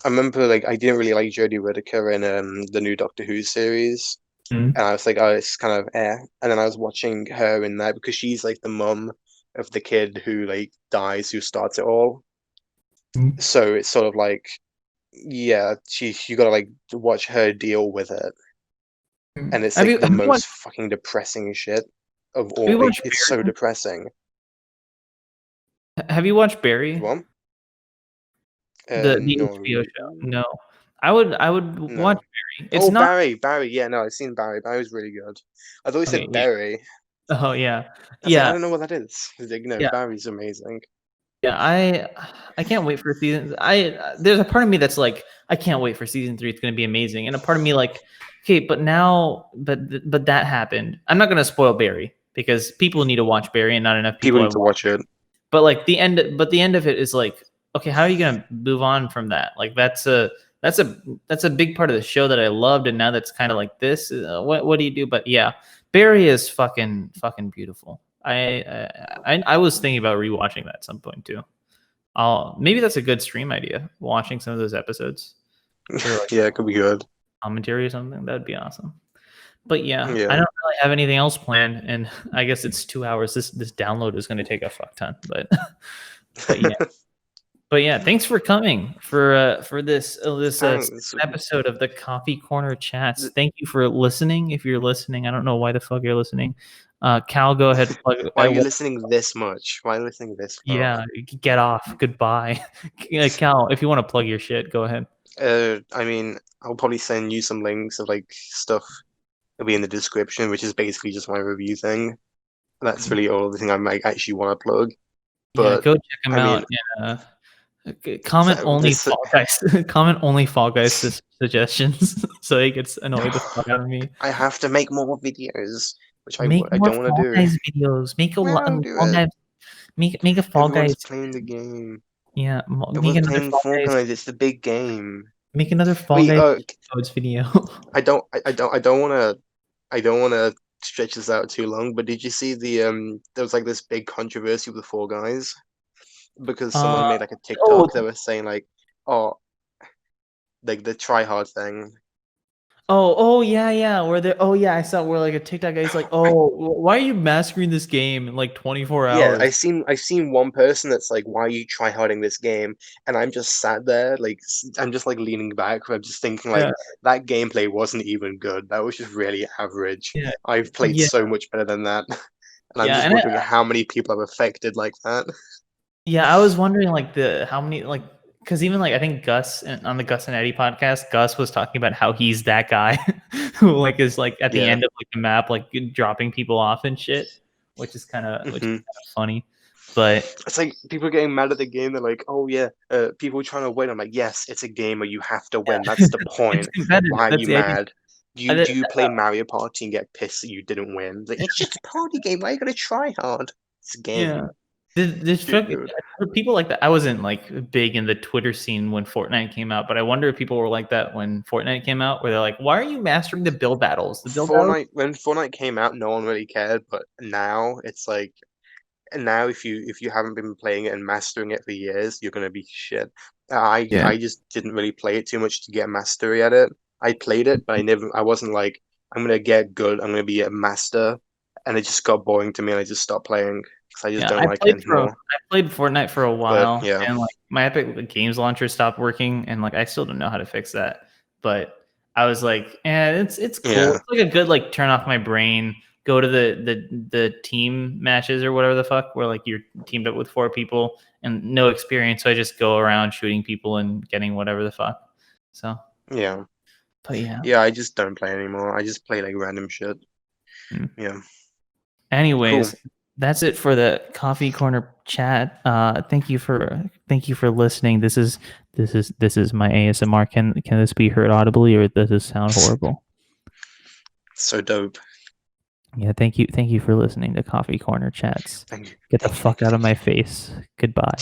Speaker 2: I remember, like I didn't really like Jodie Whittaker in the new Doctor Who series, and I was like, oh, it's kind of And then I was watching her in that because she's like the mum of the kid who like dies, who starts it all.
Speaker 1: Mhm.
Speaker 2: So it's sort of like, yeah, you gotta like watch her deal with it, and it's like the
Speaker 1: Have you
Speaker 2: most
Speaker 1: watched
Speaker 2: fucking depressing shit of
Speaker 1: have
Speaker 2: all.
Speaker 1: you
Speaker 2: Like
Speaker 1: watched
Speaker 2: it's so
Speaker 1: Barry?
Speaker 2: depressing.
Speaker 1: Have you watched Barry?
Speaker 2: What?
Speaker 1: The HBO
Speaker 2: No,
Speaker 1: show? No. I would watch
Speaker 2: no.
Speaker 1: Barry. It's
Speaker 2: Oh,
Speaker 1: not
Speaker 2: Barry. Yeah, no, I've seen Barry. Barry was really good. I thought you
Speaker 1: okay,
Speaker 2: said
Speaker 1: yeah.
Speaker 2: Barry.
Speaker 1: Oh, yeah.
Speaker 2: I was like, I
Speaker 1: Yeah,
Speaker 2: don't know what that is. He's like, no,
Speaker 1: yeah,
Speaker 2: Barry's amazing.
Speaker 1: yeah, I can't wait for season there's a part of me that's like, I can't wait for season 3, it's gonna be amazing, and a part of me like, okay, but now but that happened. I'm not gonna spoil Barry because people need to watch Barry and not enough
Speaker 2: People
Speaker 1: people
Speaker 2: need
Speaker 1: have
Speaker 2: to watch it.
Speaker 1: but like the end of it is like, okay, how are you gonna move on from that? Like that's a big part of the show that I loved, and now that's kind of like this. What do you do? But yeah, Barry is fucking beautiful. I was thinking about rewatching that at some point too. Maybe that's a good stream idea. Watching some of those episodes for like
Speaker 2: Yeah, it could be good.
Speaker 1: commentary or something. That'd be awesome. But yeah, I
Speaker 2: Yeah.
Speaker 1: don't really have anything else planned, and I guess it's 2 hours. This download is going to take a fuck ton, but yeah. But yeah, thanks for coming for this
Speaker 2: Thanks.
Speaker 1: episode of the Coffee Corner Chats. Thank you for listening. If you're listening, I don't know why the fuck you're listening. Cal, go ahead. Plug it.
Speaker 2: Why are you listening this much? Why are you listening this far?
Speaker 1: Yeah, get off. Goodbye. Cal, if you want to plug your shit, go ahead.
Speaker 2: I mean, I'll probably send you some links of like stuff that'll be in the description, which is basically just my review thing. That's really all the thing I might actually want to plug.
Speaker 1: Yeah,
Speaker 2: But
Speaker 1: go check them
Speaker 2: I
Speaker 1: out.
Speaker 2: mean,
Speaker 1: Comment only
Speaker 2: this,
Speaker 1: Fall Guys. Comment only Fall Guys suggestions, so he gets annoyed the fuck out of me.
Speaker 2: I have to make more videos, which
Speaker 1: Make
Speaker 2: I
Speaker 1: more
Speaker 2: don't want
Speaker 1: Fall
Speaker 2: to do.
Speaker 1: Guys videos. Make a
Speaker 2: Why
Speaker 1: lot
Speaker 2: don't
Speaker 1: of
Speaker 2: do
Speaker 1: Fall
Speaker 2: it?
Speaker 1: Guys. Make a Fall
Speaker 2: Everyone's
Speaker 1: Guys.
Speaker 2: playing the game.
Speaker 1: Yeah, make
Speaker 2: Everyone's
Speaker 1: another
Speaker 2: playing
Speaker 1: Fall Guys.
Speaker 2: Fortnite. It's the big game.
Speaker 1: Make another Fall
Speaker 2: Wait,
Speaker 1: Guys video.
Speaker 2: I don't want to stretch this out too long. But did you see there was like this big controversy with the Four Guys because someone made like a TikTok that was saying like, oh, like the try hard thing.
Speaker 1: Oh yeah. Where they I saw where like a TikTok guy's like, oh, why are you mastering this game in like 24
Speaker 2: Yeah,
Speaker 1: hours?
Speaker 2: I've seen one person that's like, "Why are you try harding this game?" And I'm just sat there, like I'm just like leaning back. I'm just thinking like
Speaker 1: Yeah,
Speaker 2: that gameplay wasn't even good. That was just really average.
Speaker 1: yeah,
Speaker 2: I've played
Speaker 1: yeah,
Speaker 2: so much better than that, and I'm
Speaker 1: yeah.
Speaker 2: just
Speaker 1: And
Speaker 2: wondering how many people are affected like that.
Speaker 1: yeah, I was wondering like how many like because even like I think Gus on the Gus and Eddie podcast, Gus was talking about how he's that guy who like is like at the
Speaker 2: Yeah.
Speaker 1: end of like the map like dropping people off and shit, which is kind of funny. But
Speaker 2: it's like people are getting mad at the game. They're like, "Oh yeah, people trying to win." I'm like, "Yes, it's a game where you have to win. That's the point.
Speaker 1: it's competitive.
Speaker 2: Why are
Speaker 1: That's
Speaker 2: you
Speaker 1: the idea.
Speaker 2: mad? Do you play Mario Party and get pissed that you didn't win? Like, it's just a party game. Why are you gonna try hard? It's a game."
Speaker 1: Yeah. This people like that. I wasn't like big in the Twitter scene when Fortnite came out, but I wonder if people were like that when Fortnite came out, where they're like, "Why are you mastering the build battles?" The build battles.
Speaker 2: When Fortnite came out, no one really cared, but now it's like, and now if you haven't been playing it and mastering it for years, you're gonna be shit. I just didn't really play it too much to get mastery at it. I played it, but I wasn't like I'm gonna get good. I'm gonna be a master, and it just got boring to me, and I just stopped playing because I just don't like it anymore.
Speaker 1: I played Fortnite for a while,
Speaker 2: But, yeah.
Speaker 1: and like my Epic Games launcher stopped working, and like I still don't know how to fix that. But I was like, it's cool.
Speaker 2: Yeah.
Speaker 1: It's like a good like turn off my brain. Go to the team matches or whatever the fuck, where like you're teamed up with 4 people and no experience, so I just go around shooting people and getting whatever the fuck. So
Speaker 2: Yeah.
Speaker 1: but yeah.
Speaker 2: Yeah, I just don't play anymore. I just play like random shit. Yeah.
Speaker 1: Anyways,
Speaker 2: Cool.
Speaker 1: that's it for the Coffee Corner chat. Thank you for listening. This is my ASMR. Can this be heard audibly, or does this sound horrible?
Speaker 2: So dope.
Speaker 1: Yeah, thank you for listening to Coffee Corner chats.
Speaker 2: Thank you.
Speaker 1: Get the fuck out of my face. Goodbye.